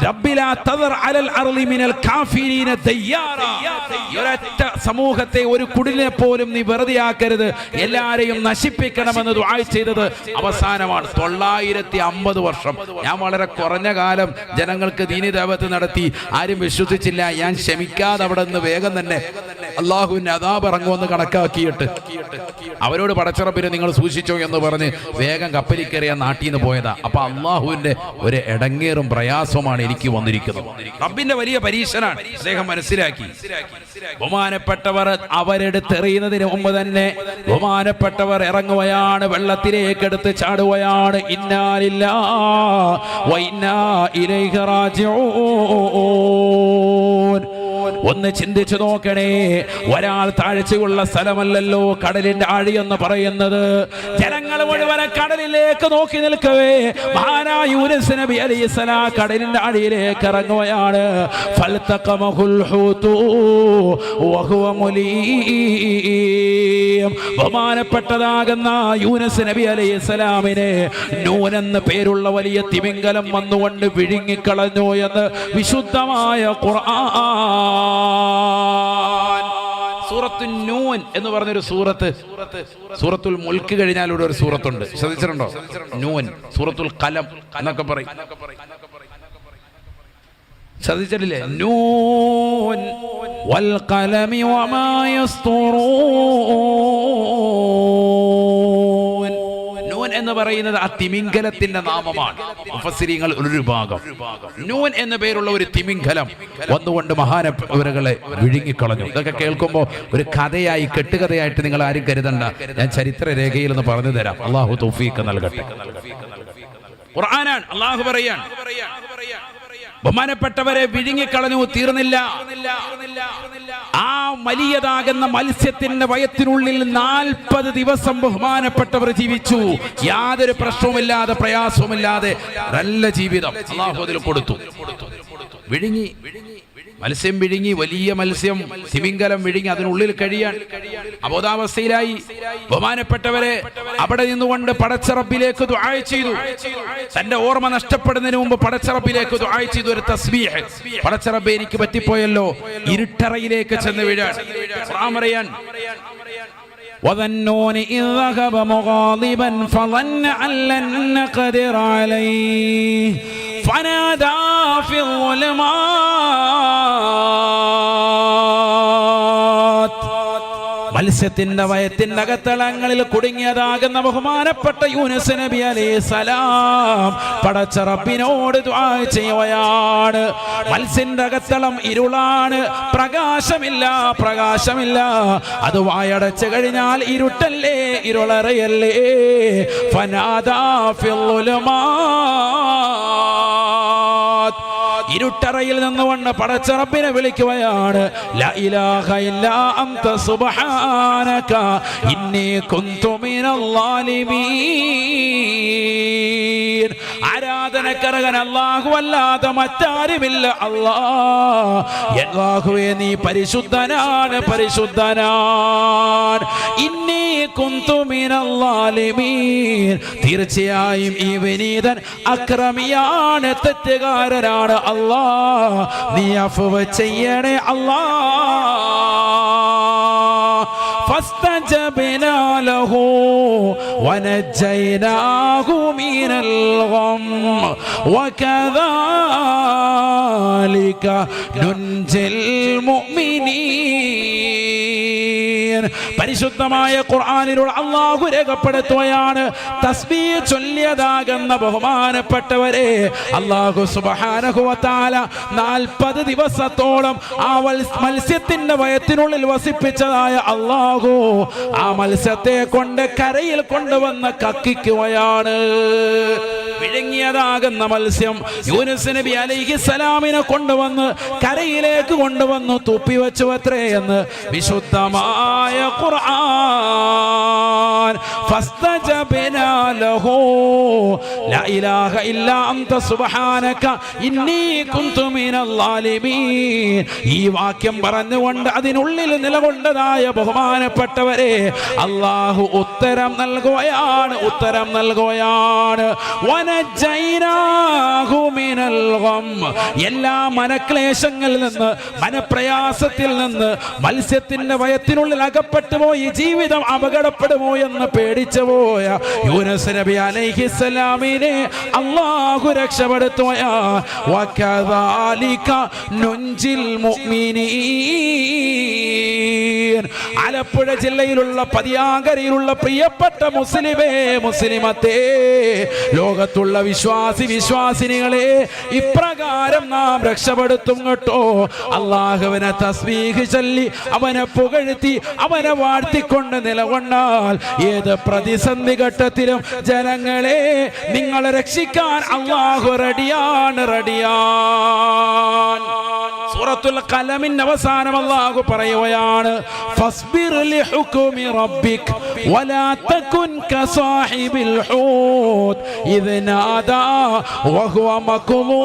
റബ്ബിലാ തദർ അലൽ അർളി മിനൽ കാഫിരീന ദയ്യാറാ. ഒരൊറ്റ സമൂഹത്തെ, ഒരു കുടിലിനെ പോലും നീ വെറുതെ ആക്കരുത്, എല്ലാരെയും നശിപ്പിക്കണമെന്ന് ദുആ ചെയ്തത് അവസാനമാണ്. 950 വർഷം. ഞാൻ വളരെ കുറഞ്ഞ കാലം ജനങ്ങൾക്ക് ദീനി ദഅവത്ത് നടത്തി, ആരും വിശ്വസിച്ചില്ല. ഞാൻ ക്ഷമിക്കാതെ അവിടെ നിന്ന് വേഗം തന്നെ അല്ലാഹുവിന്റെ അദാബ് ഇറങ്ങുമെന്ന് കണക്കാക്കിയിട്ട് അവരോട് പടച്ചിറപ്പിനെ നിങ്ങൾ സൂക്ഷിച്ചോ എന്ന് പറഞ്ഞ് വേഗം കപ്പലിൽ കയറിയ നാട്ടിൽ നിന്ന് പോയതാ. അപ്പൊ അള്ളാഹുവിന്റെ ഒരു ഇടങ്ങേറും പ്രയാസമാണ് എനിക്ക് വന്നിരിക്കുന്നത്. റബ്ബിന്റെ വലിയ പരീക്ഷനാണ്. അദ്ദേഹം മനസ്സിലാക്കി. ബഹുമാനപ്പെട്ടവർ അവരെടുത്തെറിയുന്നതിന് മുമ്പ് തന്നെ ബഹുമാനപ്പെട്ടവർ ഇറങ്ങുകയാണ്, വെള്ളത്തിലേക്ക് എടുത്ത് ചാടുകയാണ്. ഇന്നാ ലില്ലാഹി വ ഇന്നാ ഇലൈഹി റാജിഊൻ. ഒന്ന് ചിന്തിച്ചു നോക്കണേ, ഒരാൾ താഴ്ചയുള്ള സ്ഥലമല്ലല്ലോ കടലിന്റെ ആഴി എന്ന് പറയുന്നത്. ജനങ്ങൾ മുഴുവൻ കടലിലേക്ക് നോക്കി നിൽക്കവേ മഹാനായ യൂനുസ് നബി അലൈഹിസ്സലാം കടലിന്റെ ആഴിയിലേക്ക് ഇറങ്ങുകയാണ്. ഫൽതഖമഹുൽ ഹൂതു വഹുവ മുലീം. ബഹുമാനപ്പെട്ടതാകുന്ന യൂനുസ് നബി അലൈഹിസ്സലാമിനെ നൂൻ എന്ന പേരുള്ള വലിയ തിമിംഗലം വന്നുകൊണ്ട് വിഴുങ്ങിക്കളഞ്ഞു എന്ന് വിശുദ്ധമായ ഖുർആൻ. സൂറത്തുൻ നൂൻ എന്ന് പറഞ്ഞൊരു സൂറത്തുൽ മുൽക്ക് കഴിഞ്ഞാൽ ഇവിടെ ഒരു സൂറത്തുണ്ട്, ശ്രദ്ധിച്ചിട്ടുണ്ടോ? നൂൻ, സൂറത്തുൽ ഖലം എന്നൊക്കെ പറയും, ശ്രദ്ധിച്ചിട്ടില്ലേ? നൂൻ വൽ ഖലമി വമാ യസ്തുറൂൻ. നൂൻ എന്ന് പറയുന്നത് ആ തിമിംഗലത്തിന്റെ നാമമാണ്. മുഫസ്സിരീങ്ങൾ ഒരു ഭാഗം നൂൻ എന്ന പേരുള്ള ഒരു തിമിംഗലം വന്നുകൊണ്ട് മഹാനവരുകളെ വിഴുങ്ങിക്കളഞ്ഞു. ഇതൊക്കെ കേൾക്കുമ്പോൾ ഒരു കഥയായി, കെട്ടുകഥയായിട്ട് നിങ്ങൾ ആരും കരുതണ്ട. ഞാൻ ചരിത്ര രേഖയിൽ നിന്ന് പറഞ്ഞു തരാം. അള്ളാഹു തൗഫീഖ് നൽകട്ടെ. ഖുർആനാണ്. അള്ളാഹു പറയാണ്, ബഹുമാനപ്പെട്ടവരെ വിഴുങ്ങിക്കളഞ്ഞു. തീർന്നില്ല. ആ വലിയതാകുന്ന മത്സ്യത്തിന്റെ വയറ്റിനുള്ളിൽ 40 ദിവസം ബഹുമാനപ്പെട്ടവർ ജീവിച്ചു. യാതൊരു പ്രശ്നവുമില്ലാതെ, പ്രയാസവുമില്ലാതെ നല്ല ജീവിതം അല്ലാഹു അതിൽ കൊടുത്തു. വിഴുങ്ങി, മത്സ്യം വിഴുങ്ങി, വലിയ മത്സ്യം തിമിംഗലം വിഴുങ്ങി അതിനുള്ളിൽ കഴിയാൻ അബോധാവസ്ഥയിലായി. ബഹുമാനപ്പെട്ടവരെ അവിടെ നിന്നുകൊണ്ട് പടച്ചറബിലേക്ക് ദുആ ചെയ്തു. തന്റെ ഓർമ്മ നഷ്ടപ്പെടുന്നതിന് മുമ്പ് പടച്ചറബിലേക്ക് ദുആ ചെയ്തു. ഒരു തസ്ബീഹ്, പടച്ചറബ് എനിക്ക് പറ്റിപ്പോയല്ലോ. ഇരുട്ടറയിലേക്ക് ചെന്ന് വീഴാൻ ഖുർആൻ പറയാൻ, وَظَنُّونِ إِذْ ذَهَبَ مُغَاضِبًا فَظَنَّ أَن لَّن نَّقْدِرَ عَلَيْهِ فَنَادَى فِي الظُّلُمَاتِ. മത്സ്യത്തിന്റെ വയറ്റിന്റെ അകത്തളങ്ങളിൽ കുടുങ്ങിയതാകുന്ന ബഹുമാനപ്പെട്ട യൂനുസ് നബി അലൈഹിസ്സലാം പടച്ച റബ്ബിനോട് ദുആ ചെയ്യുകയാണ്. മത്സ്യന്റെ അകത്തളം ഇരുളാണ്, പ്രകാശമില്ല. അത് വായടച്ചു കഴിഞ്ഞാൽ ഇരുട്ടല്ലേ, ഇരുളറയല്ലേ. ഫനാദാ ഫിൽ ളുലുമാത്. ഇരുട്ടറയിൽ നിന്നുകൊണ്ട് പടച്ച റബ്ബിനെ വിളിക്കുകയാണ്. ലാ ഇലാഹ ഇല്ലാ അൻത സുബ്ഹാനക ഇന്നി കുന്തു മിനൽ ളാലിമീൻ. ആരാ ആരാധനക്കർഹൻ അല്ലാഹു അല്ലാതെ മറ്റാരുമില്ല. അല്ലാഹുവേ നീ പരിശുദ്ധനാണ്, പരിശുദ്ധനാണ്. ഇന്നി കുന്തു മിനൽ ളാലിമീൻ, തീർച്ചയായും ഈ വിനീതൻ അക്രമിയാണ്, തെറ്റുകാരനാണ്. അല്ലാഹ് നീ അഫ്വ് ചെയ്യണേ അല്ലാഹ്. فاستجبنا له ونجيناه من الغم وكذلك ننجي المؤمنين. പരിശുദ്ധമായ ഖുർആനിലൂടെ അല്ലാഹു രേഖപ്പെടുത്തുകയാണ്, തസ്ബീഹ് ചൊല്ലിയതാകുന്ന ബഹുമാനപ്പെട്ടവരെ, അല്ലാഹു സുബ്ഹാനഹു വ തആല 40 ദിവസത്തോളം ആ മത്സ്യത്തിന്റെ വയറ്റിനുള്ളിൽ വസിപ്പിച്ചതായ അല്ലാഹു ആ മത്സ്യത്തെ കൊണ്ട് കരയിൽ കൊണ്ടുവന്ന് കക്കിക്കുകയാണ്. വിഴുങ്ങിയതാകുന്ന മത്സ്യം യൂനുസ് നബി അലൈഹിസ്സലാമിനെ കൊണ്ടുവന്ന് കരയിലേക്ക് കൊണ്ടുവന്നു തുപ്പിവെച്ചു അത്രേ എന്ന് വിശുദ്ധമായ ഖുർആൻ. ഫസ്തജബ്നാ ലഹു ലാ ഇലാഹ ഇല്ലാ അൻത സുബ്ഹാനക ഇന്നി കുന്തു മിനൽ ളാലിമീൻ. ഈ വാക്യം പറഞ്ഞുകൊണ്ട് അതിനുള്ളിൽ നിലകൊണ്ടതായ ബഹുമാനപ്പെട്ടവരെ, അല്ലാഹു ഉത്തരം നൽകുകയാണ്, ഉത്തരം നൽകുകയാണ്. വനജൈനാഹു മിനൽ ഗം, എല്ലാ മനക്ലേശങ്ങളിൽ നിന്ന്, മനപ്രയാസത്തിൽ നിന്ന്, മത്സ്യത്തിന്റെ വയറ്റിനുള്ളിൽ അകപ്പെട്ടു പോയി ജീവിതം അപകടപ്പെടുമോ എന്ന് പേടിച്ചു പോയ യൂനുസ് നബി അലൈഹിസ്സലാമിനെ അല്ലാഹു രക്ഷപ്പെടുത്തുകയാ. വകദാലിക നുൻജിൽ മുഅ്മിനീൻ. ആലപ്പുഴ ജില്ലയിലുള്ള പതിയാങ്കരയിലുള്ള പ്രിയപ്പെട്ട മുസ്ലിമേ, മുസ്ലിമത്തേ, ലോകത്തുള്ള വിശ്വാസിനികളെ, ഇപ്രകാരം നാം രക്ഷപ്പെടുത്തും കേട്ടോ. അല്ലാഹുവിനെ തസ്ബീഹ് ചൊല്ലി അവനെ പുകഴ്ത്തി അവനെ വാഴ്ത്തിക്കൊണ്ട് നിലകൊണ്ടാൽ ഏത് പ്രതിസന്ധി ഘട്ടത്തിലും ജനങ്ങളെ നിങ്ങളെ രക്ഷിക്കാൻ അല്ലാഹു റെഡിയാണ്, റെഡിയാണ്. സൂറത്തുൽ ഖലമിന്റെ അവസാനം അല്ലാഹു പറയുകയാണ്, ഫസ്ബിർ ലിഹുക്മി റബ്ബിക് വലാ തകുൻ കസാഹിബിൽ ഹൂത് ഇദ് നാദാ വഹുവ മക്മൂം.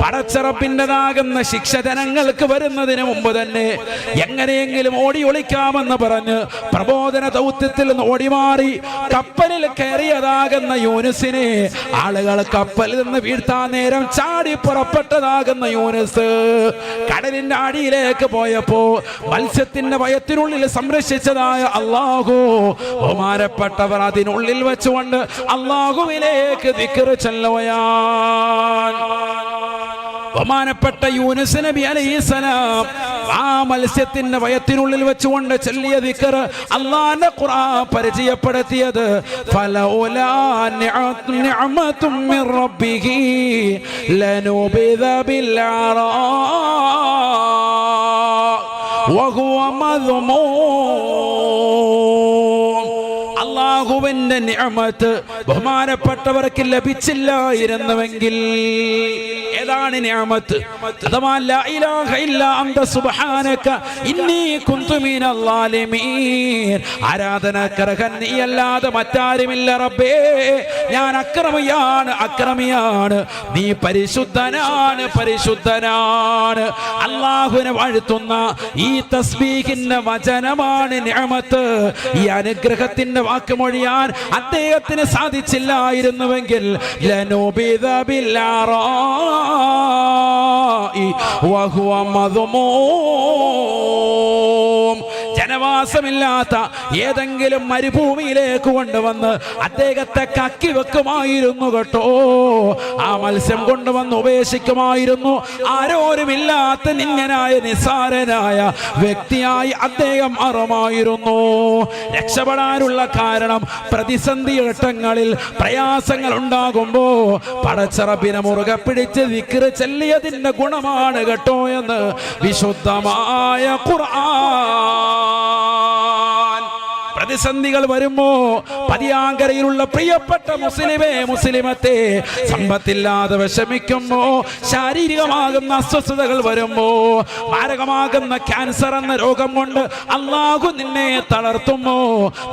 പടച്ചറപ്പിൻ്റെതാകുന്ന ശിക്ഷ ജനങ്ങൾക്ക് വരുന്നതിന് മുമ്പ് തന്നെ എങ്ങനെയെങ്കിലും ഓടി ഒളിക്കാമെന്ന് പറഞ്ഞ് പ്രബോധന ദൗത്യത്തിൽ നിന്ന് ഓടിമാറി കപ്പലിൽ കയറിയതാകുന്ന യൂനുസിനെ ആളുകൾ കപ്പലിൽ നിന്ന് വീഴ്ത്താൻ നേരം ചാടി പുറപ്പെട്ടതാകുന്ന യൂനുസ് കടലിന്റെ അടിയിലേക്ക് പോയപ്പോ മത്സ്യത്തിന്റെ വയറ്റിനുള്ളിൽ സംരക്ഷിച്ചതായ അല്ലാഹു ബഹുമാനപ്പെട്ടവർ അതിനുള്ളിൽ വെച്ചുകൊണ്ട് അല്ലാഹുവിലേക്ക് ദിക്ർ ചൊല്ലുകയാണ്. ബഹുമാനപ്പെട്ട യൂനുസ് നബി അലൈഹിസ്സലാം ആ മത്സ്യത്തിന്റെ വയറ്റിനുള്ളിൽ വെച്ചുകൊണ്ട് ചൊല്ലിയ ദിക്ർ അല്ലാഹുവിന്റെ ഖുർആൻ പരിചയപ്പെടുത്തിയത് ഫലൗലാ നിഅമതും മിർ റബ്ബിഹി ലനുബിദ ബിൽ അറാ വഹുവ മദ്മൂം. അല്ലാഹുവിന്റെ നിഅമത്ത് ബഹുമാനപ്പെട്ടവർക്ക് ലഭിച്ചില്ലായിരുന്നുവെങ്കിൽ, ഏതാണ് നിഅമത്ത്? അഥവാ ലാ ഇലാഹ ഇല്ലാ അൻത സുബ്ഹാനക ഇന്നി കുന്തു മിനൽ ളാലിമീൻ, ആരാധനക്കർഹൻ നീയല്ലാതെ മറ്റാരുമില്ല റബ്ബേ, ഞാൻ അക്രമിയാണ്, അക്രമിയാണ്, നീ പരിശുദ്ധനാണ്, പരിശുദ്ധനാണ്. അല്ലാഹുവിനെ വാഴ്ത്തുന്ന ഈ തസ്ബീഹിന്റെ വചനമാണ് നിഅമത്ത്. ഈ അനുഗ്രഹത്തിന്റെ വാക്ക് മൊഴിയാൻ അദ്ദേഹത്തിന് സാധിച്ചില്ലായിരുന്നുവെങ്കിൽ ലനുബിദ ബിൽ അറാ വഹുവ മദ്മൂം, ജനവാസമില്ലാത്ത ഏതെങ്കിലും മരുഭൂമിയിലേക്ക് കൊണ്ടുവന്ന് അദ്ദേഹത്തെ കക്കി വെക്കുമായിരുന്നു കേട്ടോ. ആ മത്സ്യം കൊണ്ടുവന്ന് ഉപേക്ഷിക്കുമായിരുന്നു. ആരോരുമില്ലാത്ത നിന്യനായ നിസ്സാരനായ വ്യക്തിയായി അദ്ദേഹം മാറുമായിരുന്നു. രക്ഷപ്പെടാനുള്ള കാരണം പ്രതിസന്ധി ഘട്ടങ്ങളിൽ പ്രയാസങ്ങൾ ഉണ്ടാകുമ്പോ പടച്ചറബിനെ മുറുകെ പിടിച്ച് ദിക്ർ ചൊല്ലിയതിന്റെ ഗുണമാണ് കേട്ടോ എന്ന് വിശുദ്ധമായ ഖുർആൻ. പ്രതിസന്ധികൾ വരുമ്പോ പതിയാങ്കരയിലുള്ള പ്രിയപ്പെട്ട മുസ്ലിമേ മുസ്ലിമത്തെ, സമ്പത്തില്ലാതെ വിഷമിക്കുമ്പോ, ശാരീരികമാകുന്ന അസ്വസ്ഥതകൾ വരുമ്പോ, മാരകമാകുന്ന ക്യാൻസർ എന്ന രോഗം കൊണ്ട് അല്ലാഹു നിന്നെ തളർത്തുമ്പോ,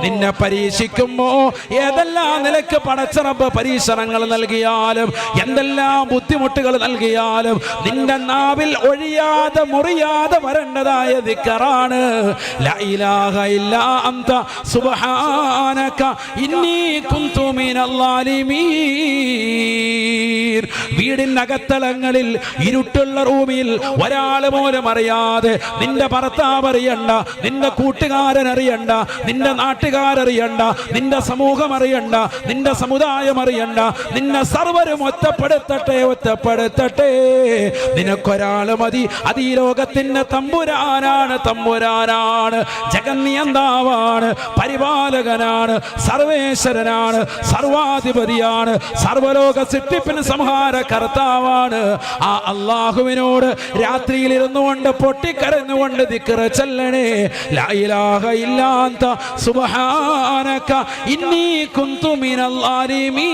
നിന്നെ പരീക്ഷിക്കുമ്പോ, ഏതെല്ലാം നിലക്ക് പടച്ച റബ്ബ് പരീക്ഷണങ്ങൾ നൽകിയാലും, എന്തെല്ലാം ബുദ്ധിമുട്ടുകൾ നൽകിയാലും, നിന്റെ നാവിൽ ഒഴിയാതെ മുറിയാതെ വരേണ്ടതായ ദിക്റാണ് ലാ ഇലാഹ ഇല്ലാ അന്ത സുബ്ഹാനക ഇന്നി കുന്തു മിനൽ ളാലിമീൻ. വീടിനകത്തളങ്ങളിൽ ഇരുട്ടുള്ള റൂമിൽ ഒരാൾ പോലും അറിയാതെ, നിന്റെ ഭർത്താവ് അറിയണ്ട, നിന്റെ കൂട്ടുകാരൻ അറിയണ്ട, നിന്റെ നാട്ടുകാരറിയണ്ട, നിന്റെ സമൂഹം അറിയണ്ട, നിന്റെ സമുദായം അറിയണ്ട, നിന്നെ സർവരും ഒറ്റപ്പെടുത്തട്ടെ. നിനക്കൊരാൾ മതി. അത് ഈ ലോകത്തിന്റെ തമ്പുരാനാണ്, ജഗന്നിയന്താവാണ്, പരിപാലകനാണ്, സർവേശ്വരനാണ്, സർവാധിപതിയാണ്, സർവലോക സൃഷ്ടിപ്പിന് സംഹാര കർത്താവാണ്. ആ അല്ലാഹുവിനോട് രാത്രിയിൽ ഇരുന്നുകൊണ്ട് പൊട്ടിക്കരഞ്ഞുകൊണ്ട് ദിക്ർ ചൊല്ലണേ. ലാ ഇലാഹ ഇല്ലാ അന്ത സുബ്ഹാനക ഇന്നി കുന്തു മിനൽ ളാലിമീൻ.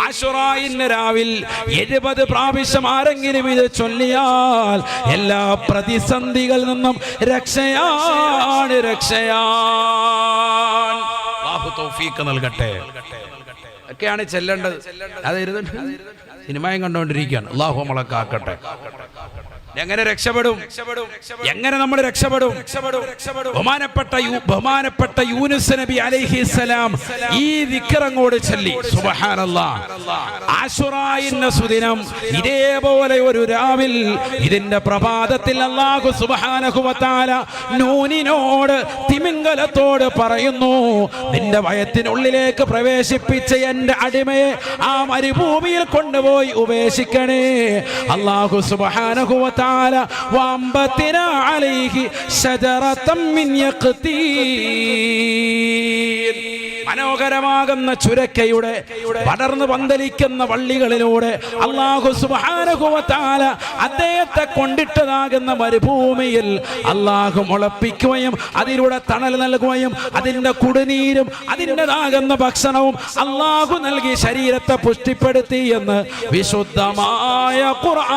ആശുറായിന്റെ രാവിൽ 70 പ്രാവശ്യം ആരെങ്കിലും ഇത് ചൊല്ലിയാൽ എല്ലാ പ്രതിസന്ധികളിൽ നിന്നും രക്ഷയാണ്. അല്ലാഹു തൗഫീഖ് നൽകട്ടെ. ഒക്കെയാണ് ചെല്ലേണ്ടത്. അതായിരുന്നു സിനിമയും കണ്ടുകൊണ്ടിരിക്കുകയാണ്. അല്ലാഹു നമ്മളെ കാക്കട്ടെ. എങ്ങനെ രക്ഷപ്പെടും? എങ്ങനെ നമ്മൾ രക്ഷപ്പെടും? ബഹുമാനപ്പെട്ട യൂനുസ് നബി അലൈഹിസ്സലാം ഈ ദിക്ർ അങ്ങോട്ട് ചൊല്ലി. സുബ്ഹാനല്ലാഹ്. ആശുറായിന്റെ സുദിനം ഇതേപോലെ ഒരു രാവിൽ, ഇതിന്റെ പ്രഭാതത്തിൽ അല്ലാഹു സുബ്ഹാനഹു വ തആല നൂനിനോട്, തിമിംഗലത്തോട് പറയുന്നു, നിന്റെ വയറ്റിനുള്ളിലേക്ക് പ്രവേശിപ്പിച്ച എന്റെ അടിമയെ ആ മരുഭൂമിയിൽ കൊണ്ടുപോയി ഉപേക്ഷിക്കണേ. അല്ലാഹു സുബ്ഹാനഹു വ തആല വഅംബതിനാ അലൈഹി ശജറതൻ മിൻ യഖ്തീൻ. മനോഹരമാകുന്ന ചുരക്കയുടെ പടർന്നു പന്തലിക്കുന്ന വള്ളികളിലൂടെ അല്ലാഹു സുബ്ഹാനഹു വ തആല അദ്ദേഹത്തെ കൊണ്ടിട്ടതാകുന്ന മരുഭൂമിയിൽ അല്ലാഹു മുളപ്പിക്കുകയും അതിലൂടെ തണൽ നൽകുകയും അതിന്റെ കുടിനീരും അതിൻ്റെതാകുന്ന ഭക്ഷണവും അല്ലാഹു നൽകി ശരീരത്തെ പുഷ്ടിപ്പെടുത്തി എന്ന് വിശുദ്ധമായ ഖുർആൻ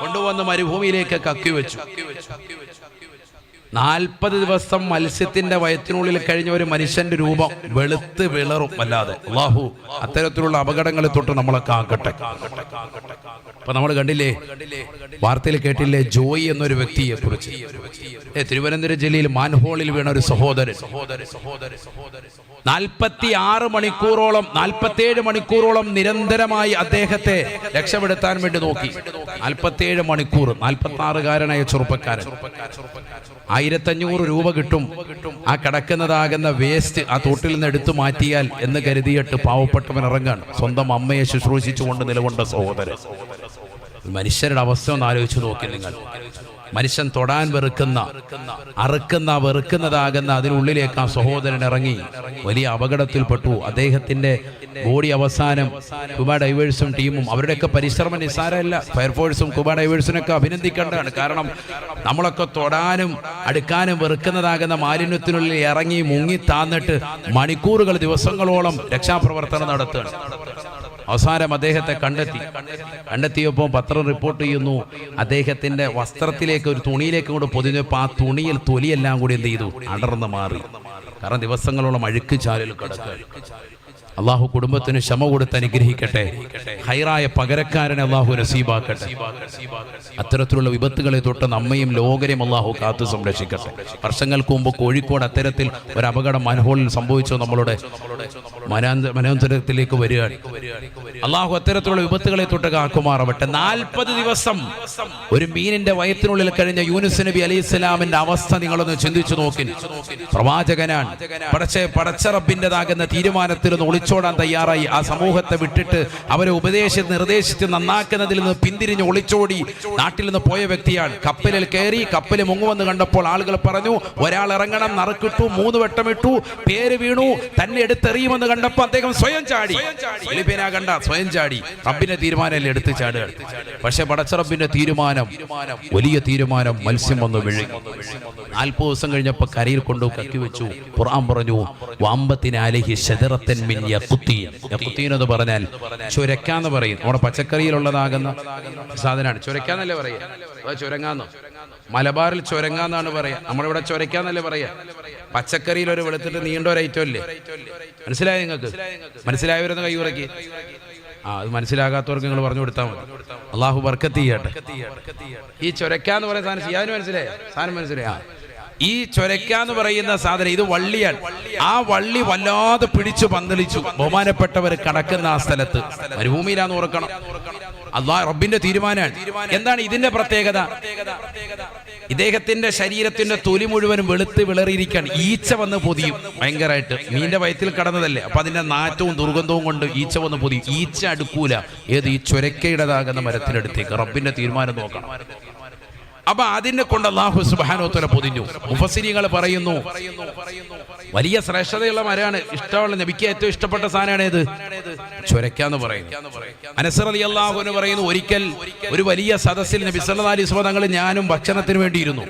കൊണ്ടുവന്ന് മരുഭൂമിയിലേക്ക് കക്കി വെച്ചു. 40 ദിവസം മത്സ്യത്തിന്റെ വയറ്റിനുള്ളിൽ കഴിഞ്ഞ ഒരു മനുഷ്യന്റെ രൂപം വെളുത്ത് വിളറും വല്ലാതെ. അല്ലാഹു അത്തരത്തിലുള്ള അപകടങ്ങളെ തൊട്ട് നമ്മളെ കാക്കട്ടെ. അപ്പൊ നമ്മൾ കണ്ടില്ലേ, വാർത്തയിൽ കേട്ടില്ലേ, ജോയി എന്നൊരു വ്യക്തിയെ കുറിച്ച്. തിരുവനന്തപുരം ജില്ലയിൽ മാൻഹോളിൽ വീണ ഒരു സഹോദരൻ 47 മണിക്കൂറോളം നിരന്തരമായി അദ്ദേഹത്തെ രക്ഷപ്പെടുത്താൻ വേണ്ടി നോക്കി. 47 മണിക്കൂർ. 46-കാരനായ ചെറുപ്പക്കാരൻ. 1500 രൂപ കിട്ടും ആ കിടക്കുന്നതാകുന്ന വേസ്റ്റ് ആ തോട്ടിൽ നിന്ന് എടുത്തു മാറ്റിയാൽ എന്ന് കരുതിയിട്ട് പാവപ്പെട്ടവൻ ഇറങ്ങാൻ. സ്വന്തം അമ്മയെ ശുശ്രൂഷിച്ചുകൊണ്ട് നിലകൊണ്ട സഹോദരൻ. മനുഷ്യരുടെ അവസ്ഥ ഒന്ന് ആലോചിച്ച് നോക്കി നിങ്ങൾ. മനുഷ്യൻ തൊടാൻ വെറുക്കുന്നതാകുന്ന അതിനുള്ളിലേക്ക് ആ സഹോദരൻ ഇറങ്ങി വലിയ അപകടത്തിൽപ്പെട്ടു. അദ്ദേഹത്തിന്റെ ബോഡി അവസാനം കുബ ഡൈവേഴ്സും ടീമും അവരുടെയൊക്കെ പരിശ്രമം നിസ്സാരമല്ല. ഫയർഫോഴ്സും കുബ ഡൈവേഴ്സിനൊക്കെ അഭിനന്ദിക്കേണ്ടതാണ്. കാരണം നമ്മളൊക്കെ തൊടാനും അടുക്കാനും വെറുക്കുന്നതാകുന്ന മാലിന്യത്തിനുള്ളിൽ ഇറങ്ങി മുങ്ങി താന്നിട്ട് മണിക്കൂറുകൾ ദിവസങ്ങളോളം രക്ഷാപ്രവർത്തനം നടത്തുകയാണ്. അവസാനം അദ്ദേഹത്തെ കണ്ടെത്തിയപ്പോൾ പത്രം റിപ്പോർട്ട് ചെയ്യുന്നു, അദ്ദേഹത്തിന്റെ വസ്ത്രത്തിലേക്ക് ഒരു തുണിയിലേക്ക് കൂടെ പൊതിഞ്ഞപ്പോൾ ആ തുണിയിൽ തൊലിയെല്ലാം കൂടി എന്ത് ചെയ്തു, അടർന്ന് മാറി. കാരണം ദിവസങ്ങളോളം അഴുക്ക് ചാലിൽ കിടക്കുക. അള്ളാഹു കുടുംബത്തിന് ക്ഷമ കൊടുത്ത് അനുഗ്രഹിക്കട്ടെ. ഹൈറായ പകരക്കാരനെ അള്ളാഹു നസീബാക്കട്ടെ. അത്തരത്തിലുള്ള വിപത്തുകളെ തൊട്ട് നമ്മയും ലോകരെയും അള്ളാഹു കാത്തു സംരക്ഷിക്കട്ടെ. വർഷങ്ങൾക്ക് മുമ്പ് കോഴിക്കോട് അത്തരത്തിൽ ഒരു അപകടം മാൻഹോളിൽ സംഭവിച്ചു. നമ്മളുടെ മനോന്തരത്തിലേക്ക് വരികയാണ്. അള്ളാഹു അത്തരത്തിലുള്ള വിപത്തുകളെ തൊട്ട് കാക്കുമാറാവട്ടെ. 40 ദിവസം ഒരു മീനിന്റെ വയറ്റിനുള്ളിൽ കഴിഞ്ഞ യൂനുസ് നബി അലൈഹിസ്സലാമിന്റെ അവസ്ഥ നിങ്ങളൊന്ന് ചിന്തിച്ചു നോക്കി. പ്രവാചകനാണ്. പടച്ച റബ്ബിൻ്റെതാകുന്ന തീരുമാനത്തിൽ നിന്ന് ഒളിച്ചോടാൻ തയ്യാറായി. ആ സമൂഹത്തെ വിട്ടിട്ട് അവരെ നിർദ്ദേശിച്ച് നന്നാക്കുന്നതിൽ നിന്ന് പിന്തിരിഞ്ഞ് ഒളിച്ചോടി നാട്ടിൽ നിന്ന് പോയ വ്യക്തിയാണ്. കപ്പലിൽ കയറി കപ്പൽ മുങ്ങുമെന്ന് കണ്ടപ്പോൾ ആളുകൾ പറഞ്ഞു ഒരാൾ ഇറങ്ങണം, നറുക്കിട്ടു, 3 വട്ടമിട്ടു, പേര് വീണു, തന്നെ എടുത്തെറിയുമെന്ന് കണ്ടപ്പോൾ അദ്ദേഹം സ്വയം ചാടി. ഫിലിപ്പീനാ കണ്ട സ്വയം ചാടി. റബ്ബിന്റെ തീരുമാനമല്ലേ എടുത്ത് ചാടുക. പക്ഷെ പടച്ച റബ്ബിന്റെ തീരുമാനം വലിയ തീരുമാനം. മത്സ്യം വന്നു വിഴുങ്ങി. 40 ദിവസം കഴിഞ്ഞപ്പോൾ കരയിൽ കൊണ്ടു കക്കി വെച്ചു. ഖുർആൻ പറഞ്ഞു വഅംബത്തിന അലൈഹി ശജറത്തൻ മിൻ യഖ്തീൻ. യഖ്തീൻ എന്ന് പറഞ്ഞാൽ ചുരക്കാന്ന് പറയും. നമ്മുടെ പച്ചക്കറിയിലുള്ളതാകുന്ന സാധനമാണ്. ചുരക്കാന്നല്ലേ പറയാ? ചുരങ്ങാന്നോ? മലബാറിൽ ചുരങ്ങാന്നാണ് പറയാ. നമ്മളിവിടെ ചുരക്കാന്നല്ലേ പറയാ. പച്ചക്കറിയിൽ ഒരു വെളുത്തിട്ട് നീണ്ട ഒരു ഐറ്റം അല്ലേ? മനസ്സിലായോ നിങ്ങൾക്ക്? മനസ്സിലായവരൊന്ന് കൈ ഉറക്കി. അത് മനസ്സിലാകാത്തവർക്ക് നിങ്ങൾ പറഞ്ഞു കൊടുത്താൽ മതി. അള്ളാഹു ബർക്കത്ത് ചെയ്യട്ടെ. ഈ ചൊരക്കാന്ന് പറയുന്ന സാധനം ചെയ്യാൻ മനസ്സിലായ സാധനം മനസ്സിലായ ഈ ചൊരക്കാന്ന് പറയുന്ന സാധനം ഇത് വള്ളിയാണ്. ആ വള്ളി വല്ലാതെ പിടിച്ചു പന്തലിച്ചു. ബഹുമാനപ്പെട്ടവർ കടക്കുന്ന ആ സ്ഥലത്ത് മരുഭൂമിയിലാന്ന് ഓർക്കണം. അള്ളാഹ് റബ്ബിന്റെ തീരുമാനമാണ്. എന്താണ് ഇതിന്റെ പ്രത്യേകത? ഇദ്ദേഹത്തിന്റെ ശരീരത്തിന്റെ തൊലി മുഴുവനും വെളുത്ത് വിളറിയിരിക്കുകയാണ്. ഈച്ച വന്ന് പൊതിയും ഭയങ്കരമായിട്ട്. മീന്റെ വയറ്റിൽ കടന്നതല്ലേ, അപ്പൊ അതിന്റെ നാറ്റവും ദുർഗന്ധവും കൊണ്ട് ഈച്ച വന്ന് പൊതിയും. ഈച്ച അടുക്കൂല ഏത് ഈ ചൊരക്കയുടേതാകുന്ന മരത്തിനടുത്തേക്ക്. റബ്ബിന്റെ തീരുമാനം നോക്കണം. അപ്പൊ അതിനെ കൊണ്ട് അല്ലാഹു സുബ്ഹാനഹു വ തആല പൊതിഞ്ഞു. മുഫസ്സിരീങ്ങൾ പറയുന്നു വലിയ ശ്രേഷ്ഠതയുള്ള മരമാണ്. ഇഷ്ടമുള്ള നബിക്ക് ഏറ്റവും ഇഷ്ടപ്പെട്ട സാധനമാണ് ഏത്? ചൊരക്കാന്ന് പറയുന്നു. അനസ് റളിയല്ലാഹു അൻഹു പറയുന്നു ഒരിക്കൽ ഒരു വലിയ സദസ്സിൽ നബി സല്ലല്ലാഹു അലൈഹി വസല്ലം തങ്ങൾ ഞാനും ഭക്ഷണത്തിന് വേണ്ടി ഇരുന്നു.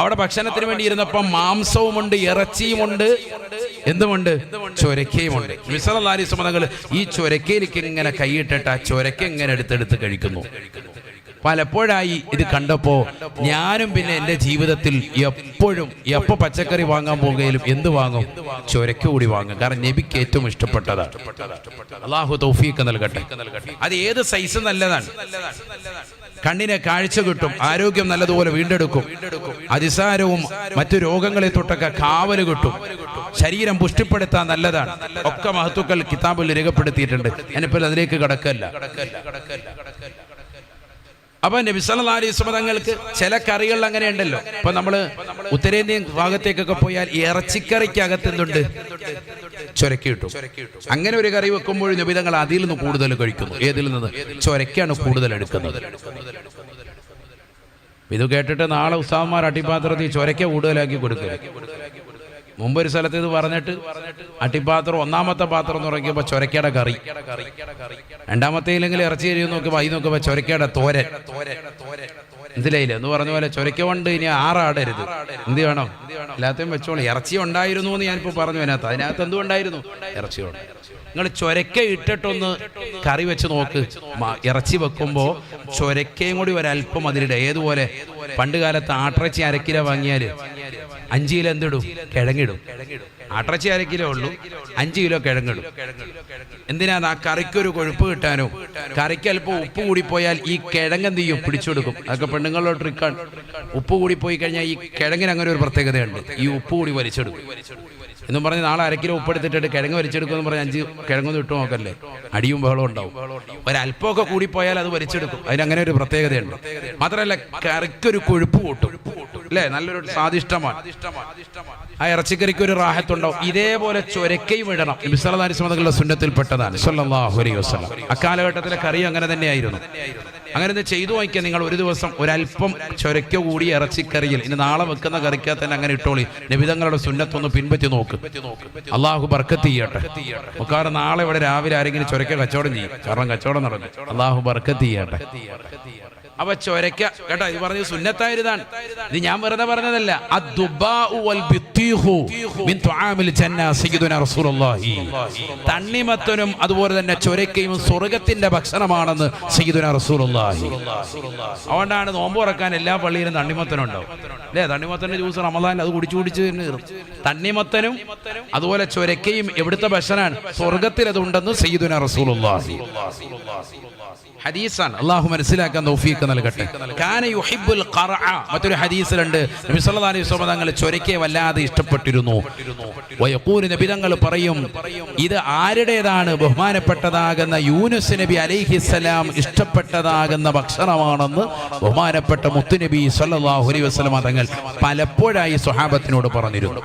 അവിടെ ഭക്ഷണത്തിന് വേണ്ടി ഇരുന്നപ്പോൾ മാംസവുമുണ്ട്, ഇറച്ചിയുമുണ്ട്, എന്തുമുണ്ട്? ചൊരക്കയുമുണ്ട്. നബി സല്ലല്ലാഹു അലൈഹി വസല്ലം തങ്ങൾ ഈ ചൊരക്കയിലേക്ക് ഇങ്ങനെ കൈയിട്ടിട്ട് ആ ചൊരക്ക ഇങ്ങനെ എടുത്തെടുത്ത് കഴിക്കുന്നു. പലപ്പോഴായി ഇത് കണ്ടപ്പോ ഞാനും പിന്നെ എൻ്റെ ജീവിതത്തിൽ എപ്പോ പച്ചക്കറി വാങ്ങാൻ പോകുകയിലും എന്ത് വാങ്ങും? ചൊരക്ക കൂടി വാങ്ങും. കാരണം നബിക്ക് ഏറ്റവും ഇഷ്ടപ്പെട്ടതാണ്. അല്ലാഹു തൗഫീഖ് നൽകട്ടെ. അത് ഏത് സൈസ് നല്ലതാണ്. കണ്ണിനെ കാഴ്ച കിട്ടും, ആരോഗ്യം നല്ലതുപോലെ വീണ്ടെടുക്കും, അതിസാരവും മറ്റു രോഗങ്ങളെ തൊട്ടൊക്കെ കാവല് കിട്ടും, ശരീരം പുഷ്ടിപ്പെടുത്താൻ നല്ലതാണ്. ഒക്കെ മഹത്തുക്കൾ കിതാബിൽ രേഖപ്പെടുത്തിയിട്ടുണ്ട്. ഞാനിപ്പോൾ അതിലേക്ക് കടക്കല്ല. അപ്പൊ നബി സല്ലല്ലാഹു അലൈഹി വസല്ലം തങ്ങൾക്ക് ചില കറികൾ അങ്ങനെ ഉണ്ടല്ലോ. ഇപ്പൊ നമ്മള് ഉത്തരേന്ത്യൻ ഭാഗത്തേക്കൊക്കെ പോയാൽ ഇറച്ചിക്കറിക്കകത്ത് എന്തുണ്ട്? ചൊരക്ക കിട്ടും. അങ്ങനെ ഒരു കറി വെക്കുമ്പോൾ നബി തങ്ങൾ അതിൽ നിന്ന് കൂടുതൽ കഴിക്കുന്നു. ഏതിൽ നിന്ന്? ചൊരക്കാണ് കൂടുതൽ എടുക്കുന്നത്. ഇത് കേട്ടിട്ട് നാളെ ഉസ്താദ്മാർ അട്ടിപ്പാത്രത്തിൽ ചൊരക്ക കൂടുതലാക്കി കൊടുക്കുക. മുമ്പൊരു സ്ഥലത്ത് ഇത് പറഞ്ഞിട്ട് അട്ടിപ്പാത്രം ഒന്നാമത്തെ പാത്രം എന്ന് പറയുമ്പോൾ ചൊരക്കയുടെ കറി, രണ്ടാമത്തെ ഇല്ലെങ്കിൽ ഇറച്ചി എരിയും നോക്കുമ്പോൾ അതിൽ നോക്കുമ്പോൾ ചൊരക്കയുടെ തോരൻ. മനസ്സിലായില്ലേ? എന്ന് പറഞ്ഞ പോലെ ചൊരക്ക കൊണ്ട് ഇനി ആറാടരുത്. എന്ത് വേണം? എല്ലാத்தைയും വെച്ചോളൂ. ഇറച്ചി ഉണ്ടായിരുന്നു എന്ന് ഞാനിപ്പോൾ പറഞ്ഞു. അതിനകത്ത് എന്തുകൊണ്ടായിരുന്നു? ഇറച്ചി കൊണ്ട്. നിങ്ങൾ ചൊരക്ക ഇട്ടിട്ടൊന്ന് കറി വെച്ച് നോക്ക്. ഇറച്ചി വെക്കുമ്പോൾ ചൊരക്കയും കൂടി ഒരല്പം അതിലിട. ഏതുപോലെ പണ്ട് കാലത്ത് ആട്ടിറച്ചി 1/2 കിലോ വാങ്ങിയാൽ 5 കിലോ എന്തിടും? കിഴങ്ങിടും. ആട്ടിറച്ചി 1/2 കിലോ ഉള്ളൂ, 5 കിലോ കിഴങ്ങിടും. എന്തിനാണ്? ആ കറിക്കൊരു കൊഴുപ്പ് കിട്ടാനോ. കറിക്ക് അല്പം ഉപ്പ് കൂടിപ്പോയാൽ ഈ കിഴങ്ങ് എന്ത് ചെയ്യും? പിടിച്ചെടുക്കും. അതൊക്കെ പെണ്ണുങ്ങളുടെ ട്രിക്കാണ്. ഉപ്പ് കൂടിപ്പോയി കഴിഞ്ഞാൽ ഈ കിഴങ്ങിന് അങ്ങനെ ഒരു പ്രത്യേകതയുണ്ട്. ഈ ഉപ്പ് കൂടി വലിച്ചെടുക്കും എന്നും പറഞ്ഞ് നാളെ 1/2 കിലോ ഉപ്പെടുത്തിട്ട് കിഴങ്ങ് വലിച്ചെടുക്കുമെന്ന് പറഞ്ഞ് 5 കിഴങ്ങൊന്നും ഇട്ടു നോക്കല്ലേ, അടിയും ബഹളവും ഉണ്ടാവും. ഒരല്പമൊക്കെ കൂടിപ്പോയാൽ അത് വലിച്ചെടുക്കും. അതിനങ്ങനെ ഒരു പ്രത്യേകതയുണ്ട്. മാത്രമല്ല കറിക്കൊരു കൊഴുപ്പ് കൂട്ടും അല്ലേ? നല്ലൊരു സ്വാദിഷ്ടമാണ്. ആ ഇറച്ചിക്കറിക്ക് ഒരു റാഹത്തുണ്ടാവും. ഇതേപോലെ ചൊരക്കയും ഇടണം. നബി സല്ലല്ലാഹു അലൈഹി വസല്ലം സുന്നത്തിൽപ്പെട്ടതാണ് സല്ലല്ലാഹു അലൈഹി വസല്ലം. അക്കാലഘട്ടത്തിലെ കറി അങ്ങനെ തന്നെയായിരുന്നു. അങ്ങനെ ചെയ്തു നോക്കിയാൽ നിങ്ങൾ ഒരു ദിവസം ഒരല്പം ചൊരക്ക കൂടി ഇറച്ചിക്കറിയിൽ, ഇനി നാളെ വെക്കുന്ന കറിക്കകത്ത് തന്നെ അങ്ങനെ ഇട്ടോളി. നബിതങ്ങളുടെ സുന്നത്തൊന്ന് പിൻപറ്റി നോക്ക്. അള്ളാഹു ബർക്കത്ത് ചെയ്യട്ടെ. കാരണം നാളെ ഇവിടെ രാവിലെ ആരെങ്കിലും ചൊരക്ക കച്ചവടം ചെയ്യും. കാരണം കച്ചവടം നടക്കും. അള്ളാഹു ബർക്കത്ത് ചെയ്യട്ടെ. അപ്പൊ ചൊരക്ക കേട്ടോ, ഇത് പറഞ്ഞത് സുന്നത്തായതാണ്. ഇത് ഞാൻ വെറുതെ പറഞ്ഞതല്ല. തണ്ണിമത്തനും അതുപോലെ തന്നെ ചൊരക്കയും സ്വർഗത്തിന്റെ ഭക്ഷണമാണെന്ന് സയ്യിദുനാ റസൂലുള്ളാഹി. അതുകൊണ്ടാണ് നോമ്പ് തുറക്കാൻ എല്ലാ പള്ളിയിലും തണ്ണിമത്തനുണ്ടാവും അല്ലേ? തണ്ണിമത്തന്റെ ജ്യൂസ് റമദാൻ അത് കുടിച്ചു തന്നെ കയറും. തണ്ണിമത്തനും അതുപോലെ ചൊരക്കയും എവിടുത്തെ ഭക്ഷണമാണ്? സ്വർഗത്തിൽ അതുണ്ടെന്ന് സയ്യിദുനാ റസൂലുള്ളാഹി. ഹദീസാണ്. അള്ളാഹു മനസ്സിലാക്കാൻ തൗഫീഖ് നൽകട്ടെ. കാന യുഹിബ്ബുൽ ഖർഅ. മറ്റൊരു ഹദീസിലുണ്ട് നബി സല്ലല്ലാഹു അലൈഹി വസല്ലം തങ്ങൾ ചൊരക്കയെ വല്ലാതെ ഇഷ്ടപ്പെട്ടിരുന്നു. വയഖൂൽ നബി തങ്ങൾ പറയും, ഇത് ആരുടേതാണ്? ബഹുമാനപ്പെട്ടതാകുന്ന യൂനുസ് നബി അലൈഹിസ്സലാം ഇഷ്ടപ്പെട്ടതാകുന്ന ഭക്ഷണമാണെന്ന് ബഹുമാനപ്പെട്ട മുത്തുനബി സല്ലല്ലാഹു അലൈഹി വസല്ലം തങ്ങൾ പലപ്പോഴായി സ്വഹാബത്തിനോട് പറഞ്ഞിരുന്നു.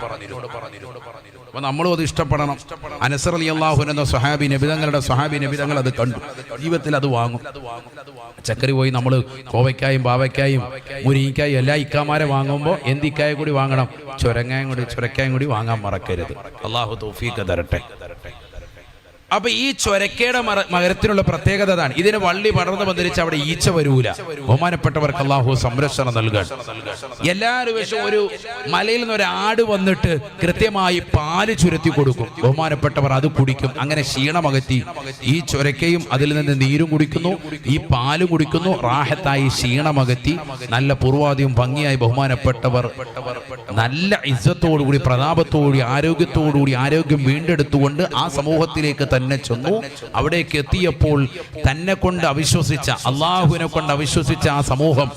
അപ്പൊ നമ്മളും അത് ഇഷ്ടപ്പെടണം. അനസ് റളിയല്ലാഹു അൻഹു എന്ന സ്വഹാബി നബിതങ്ങൾ അത് കണ്ടു, ജീവിതത്തിൽ അത് വാങ്ങും. ചക്കരി പോയി നമ്മൾ കോവയ്ക്കായും പാവയ്ക്കായും മുരിങ്ങക്കായും എല്ലാ ഇക്കാമാരെ വാങ്ങുമ്പോൾ എന്തിക്കായ കൂടി വാങ്ങണം, ചുരക്കായും കൂടി വാങ്ങാൻ മറക്കരുത്. അള്ളാഹു തൗഫീഖ് തരട്ടെ. അപ്പൊ ഈ ചൊരക്കയുടെ മകരത്തിനുള്ള പ്രത്യേകത അതാണ്. ഇതിന് വള്ളി പടർന്ന് പന്തലിച്ച് അവിടെ ഈച്ച വരൂല. ബഹുമാനപ്പെട്ടവർക്ക് അള്ളാഹു സംരക്ഷണം നൽകാൻ. എല്ലാ ദിവസവും ഒരു മലയിൽ നിന്ന് ഒരു ആട് വന്നിട്ട് കൃത്യമായി പാല് ചുരത്തി കൊടുക്കും. ബഹുമാനപ്പെട്ടവർ അത് കുടിക്കും. അങ്ങനെ ക്ഷീണമകറ്റി ഈ ചൊരക്കയും അതിൽ നിന്ന് നീരും കുടിക്കുന്നു, ഈ പാലും കുടിക്കുന്നു. റാഹത്തായി ക്ഷീണമകറ്റി നല്ല പൂർവാദിയും ഭംഗിയായി ബഹുമാനപ്പെട്ടവർ നല്ല ഇസ്സത്തോടുകൂടി പ്രതാപത്തോടുകൂടി ആരോഗ്യത്തോടുകൂടി ആരോഗ്യം വീണ്ടെടുത്തുകൊണ്ട് ആ സമൂഹത്തിലേക്ക് തന്നെ ചെന്നു. അവിടേക്ക് എത്തിയപ്പോൾ തന്നെ കൊണ്ട് അവിശ്വസിച്ച, അള്ളാഹുവിനെ കൊണ്ട് അവിശ്വസിച്ച ആ സമൂഹം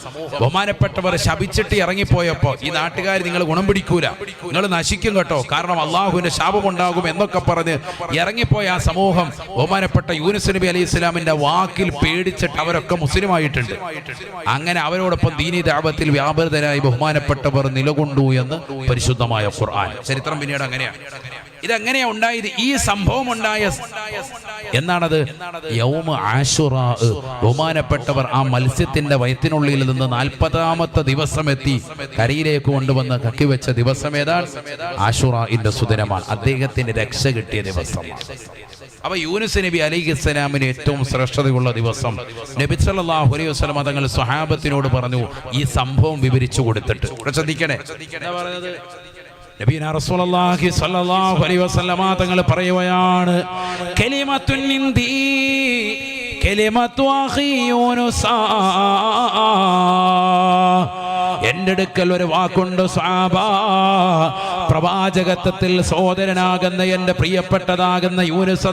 ബഹുമാനപ്പെട്ടവർ ശപിച്ചിട്ട് ഇറങ്ങിപ്പോയപ്പോ ഈ നാട്ടുകാർ നിങ്ങൾ ഗുണം പിടിക്കൂല, നിങ്ങൾ നശിക്കും കേട്ടോ, കാരണം അള്ളാഹുവിന്റെ ശാപമുണ്ടാകും എന്നൊക്കെ പറഞ്ഞ് ഇറങ്ങിപ്പോയ ആ സമൂഹം ബഹുമാനപ്പെട്ട യൂനുസ് നബി അലൈഹി ഇസ്ലാമിന്റെ വാക്കിൽ പേടിച്ചിട്ട് അവരൊക്കെ മുസ്ലിമായിട്ടുണ്ട്. അങ്ങനെ അവരോടൊപ്പം ദീനി ദഅവത്തിൽ വ്യാപൃതരായി ബഹുമാനപ്പെട്ടവർ നിലകൊണ്ടു എന്ന് പരിശുദ്ധമായ ഖുർആൻ. ചരിത്രം പിന്നീട് അങ്ങനെയാണ്. ഇതെങ്ങനെയാ ഉണ്ടായത്? ഈ സംഭവം ഉണ്ടായ എന്നാണത് യൗമ ആശുറാ. ബഹുമാനപ്പെട്ടവർ ആ മത്സ്യത്തിന്റെ വയറ്റിനുള്ളിൽ നിന്ന് 40ാമത്തെ ദിവസം എത്തി കരയിലേക്ക് കൊണ്ടുവന്ന് കക്കിവെച്ച ദിവസം ഏതാണ്? ആശുറാഇന്റെ സുദിനമാണ്. അദ്ദേഹത്തിന് രക്ഷ കിട്ടിയ ദിവസമാണ്. അപ്പൊ യൂനുസ് നബി അലൈഹിസ്സലാമിന് ഏറ്റവും ശ്രേഷ്ഠതയുള്ള ദിവസം നബി സല്ലല്ലാഹു അലൈഹി വസല്ലം തങ്ങൾ സ്വഹാബത്തിനോട് പറഞ്ഞു ഈ സംഭവം വിവരിച്ചു കൊടുത്തിട്ട്. ശ്രദ്ധിക്കണേ, എന്താ പറയുന്നത്? നബിയുനാ റസൂലുള്ളാഹി സ്വല്ലല്ലാഹു അലൈഹി വസല്ലം തങ്ങൾ പറയുകയാണ്, കലിമത്തുൻ മിൻദി കലിമത്തു അഖീ യൂനുസ. എന്റെ അടുക്കൽ ഒരു വാക്കുണ്ട് സ്വഹാബാ, പ്രവാചകത്വത്തിൽ സഹോദരനാകുന്ന എന്റെ പ്രിയപ്പെട്ടതാകുന്ന യൂനുസ്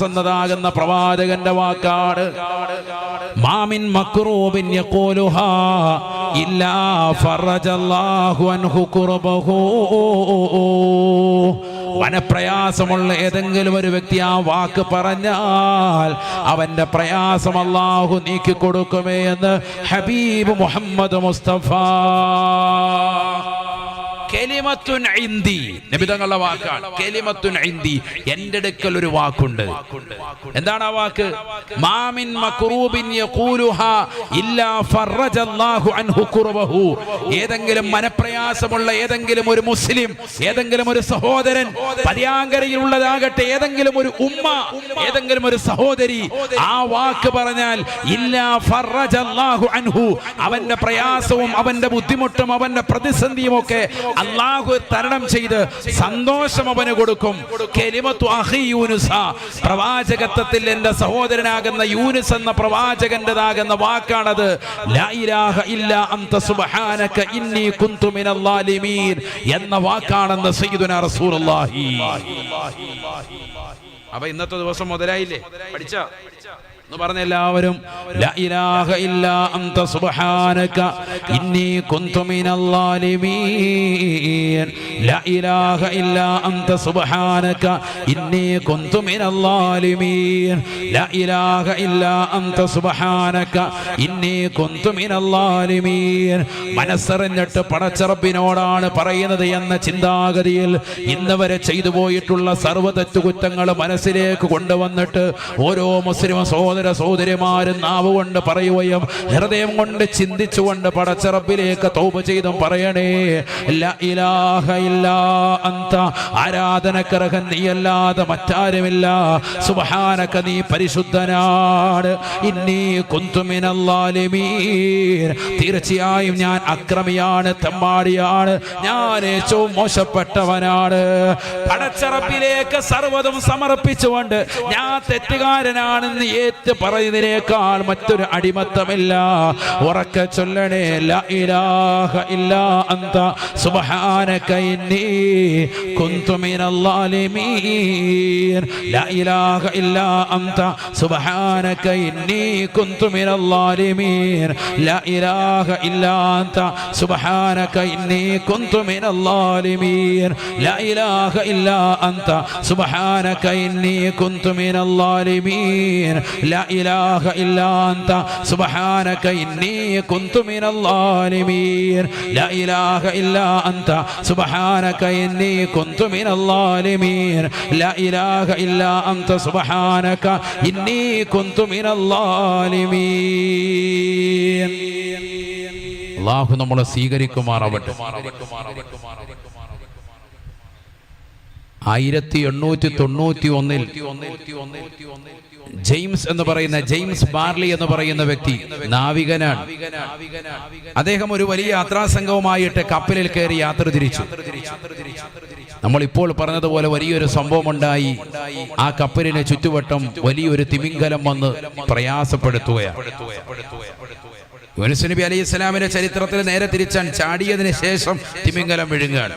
എന്നതാകുന്ന പ്രവാചകന്റെ വാക്കാണ്. മാമിൻ മക്റൂബിൻ യഖൂലുഹാ ഇല്ലാ ഫറജല്ലാഹു അൻഹു കുർബഹു. വനപ്രയാസമുള്ള ഏതെങ്കിലും ഒരു വ്യക്തി ആ വാക്ക് പറഞ്ഞാൽ അവന്റെ പ്രയാസം അല്ലാഹു നീക്കി കൊടുക്കുമേ എന്ന് ഹബീബ് മുഹമ്മദ് മുസ്തഫ. കലിമത്തുൻ ഇൻദി, നബി തങ്ങളുടെ വാക്കാണ്. കലിമത്തുൻ ഇൻദി, എൻ്റെ അടുക്കൽ ഒരു വാക്കുണ്ട്. എന്താണ് ആ വാക്ക്? മാമിൻ മക്റൂബിൻ യഖൂലുഹാ ഇല്ലാ ഫറജല്ലാഹു അൻഹു കുർബഹു. ഏതെങ്കിലും മനപ്രയാസമുള്ള ഏതെങ്കിലും ഒരു മുസ്ലിം, ഏതെങ്കിലും ഒരു സഹോദരൻ, പര്യാങ്കരയിലുള്ളതാകട്ടെ ഏതെങ്കിലും ഒരു ഉമ്മ, ഏതെങ്കിലും ഒരു സഹോദരി ആ വാക്ക് പറഞ്ഞാൽ ഇല്ലാ ഫറജല്ലാഹു അൻഹു, അവന്റെ പ്രയാസവും അവന്റെ ബുദ്ധിമുട്ടും അവന്റെ പ്രതിസന്ധിയും ഒക്കെ അല്ലാഹു തരണം ചെയ്ത് സന്തോഷം അവന് കൊടുക്കും. കലിമത്തു അഖീ യൂനുസ, പ്രവാചകത്വത്തിൽ എന്റെ സഹോദരനാകുന്ന യൂനുസ് എന്ന പ്രവാചകന്റേതാകുന്ന വാക്കാണത്. ലാ ഇലാഹ ഇല്ലാ അൻത സുബ്ഹാനക ഇന്നി കുന്തു മിനൽ ളാലിമീൻ എന്ന വാക്കാണെന്ന് സയ്യിദുനാ റസൂലുള്ളാഹി. അപ്പൊ ഇന്നത്തെ ദിവസം മുതലായില്ലേ? പഠിച്ച എന്ന് പറഞ്ഞ എല്ലാവരും ലാ ഇലാഹ ഇല്ലാ അൻത സുബ്ഹാനക ഇന്നി കുന്തു മിനൽ ളാലിമീൻ. ലാ ഇലാഹ ഇല്ലാ അൻത സുബ്ഹാനക ഇന്നി കുന്തു മിനൽ ളാലിമീൻ. ലാ ഇലാഹ ഇല്ലാ അൻത സുബ്ഹാനക ഇന്നി കുന്തു മിനൽ ളാലിമീൻ. മനസ്സറിഞ്ഞിട്ട് പടച്ചറബിനോടാണ് പറയുന്നത് എന്ന ചിന്താഗതിയിൽ ഇന്ന് വരെ ചെയ്തു പോയിട്ടുള്ള സർവ്വ തെറ്റുകുറ്റങ്ങൾ മനസ്സിലേക്ക് കൊണ്ടുവന്നിട്ട് ഓരോ മുസ്ലിം സഹോദരിമാരും നാവ് കൊണ്ട് പറയുകയും ഹൃദയം കൊണ്ട് ചിന്തിച്ചുകൊണ്ട് പടച്ചറബിലേക്ക് തൗബ ചെയ്തും പറയണേ, ലാ ഇലാഹ ഇല്ലാ അൻത, ആരാധനക്കർഹൻ നീയല്ലാതെ മറ്റാരുമില്ല. സുബ്ഹാനക, നീ പരിശുദ്ധനാണ്. ഇന്നി കുന്തു മിനൽ ളാലിമീൻ, തീർച്ചയായും ഞാൻ അക്രമിയാണ്, തെമ്മാടിയാണ്, ഞാൻ ഏറ്റവും മോശപ്പെട്ടവനാണ്. പടച്ചറബിലേക്ക് സർവ്വതും സമർപ്പിച്ചുകൊണ്ട് ഞാൻ തെറ്റുകാരനാണെന്ന് പറയുന്നതിനേക്കാൾ മറ്റൊരു അടിമത്തമില്ല. ഉറക്കെ ചൊല്ലണേ, ലാ ഇലാഹ ഇല്ലാ അൻത സുബ്ഹാനക ഇന്നി കുന്തു മിനൽ ളാലിമീൻ. ലാ ഇലാഹ ഇല്ലാ അൻത സുബ്ഹാനക ഇന്നി കുന്തു മിനൽ ളാലിമീൻ. ലാ ഇലാഹ ഇല്ലാ അൻത സുബ്ഹാനക ഇന്നി കുന്തു മിനൽ ളാലിമീൻ. ലാ ഇലാഹ ഇല്ലാ അൻത സുബ്ഹാനക ഇന്നി കുന്തു മിനൽ ളാലിമീൻ. ലാ ഇലാഹ ഇല്ലാ അൻത സുബ്ഹാനക ഇന്നി കുന്തു മിനൽ ളാലിമീൻ ലാ ഇലാഹ ഇല്ലാ അൻത സുബ്ഹാനക ഇന്നി കുന്തു മിനൽ ളാലിമീൻ ലാ ഇലാഹ ഇല്ലാ അൻത സുബ്ഹാനക ഇന്നി കുന്തു മിനൽ ളാലിമീൻ. അല്ലാഹു നമ്മളെ സ്വീകരിക്കുമാറാവട്ടെ. 1891 ജെയിംസ് എന്ന് പറയുന്ന ജെയിംസ് ബാർലി എന്ന് പറയുന്ന വ്യക്തി നാവികനാണ്. അദ്ദേഹം ഒരു വലിയ യാത്രാ സംഘവുമായിട്ട് കപ്പലിൽ കയറി യാത്ര തിരിച്ചു. നമ്മൾ ഇപ്പോൾ പറഞ്ഞതുപോലെ വലിയൊരു സംഭവം ഉണ്ടായി. ആ കപ്പലിന് ചുറ്റുവട്ടം വലിയൊരു തിമിംഗലം വന്ന് പ്രയാസപ്പെടുത്തുകയാണ്. യൂനുസ് നബി അലൈഹി സ്വലാമിന്റെ ചരിത്രത്തിൽ നേരെ തിരിച്ചാൻ ചാടിയതിന് ശേഷം തിമിംഗലം വിഴുങ്ങുകയാണ്.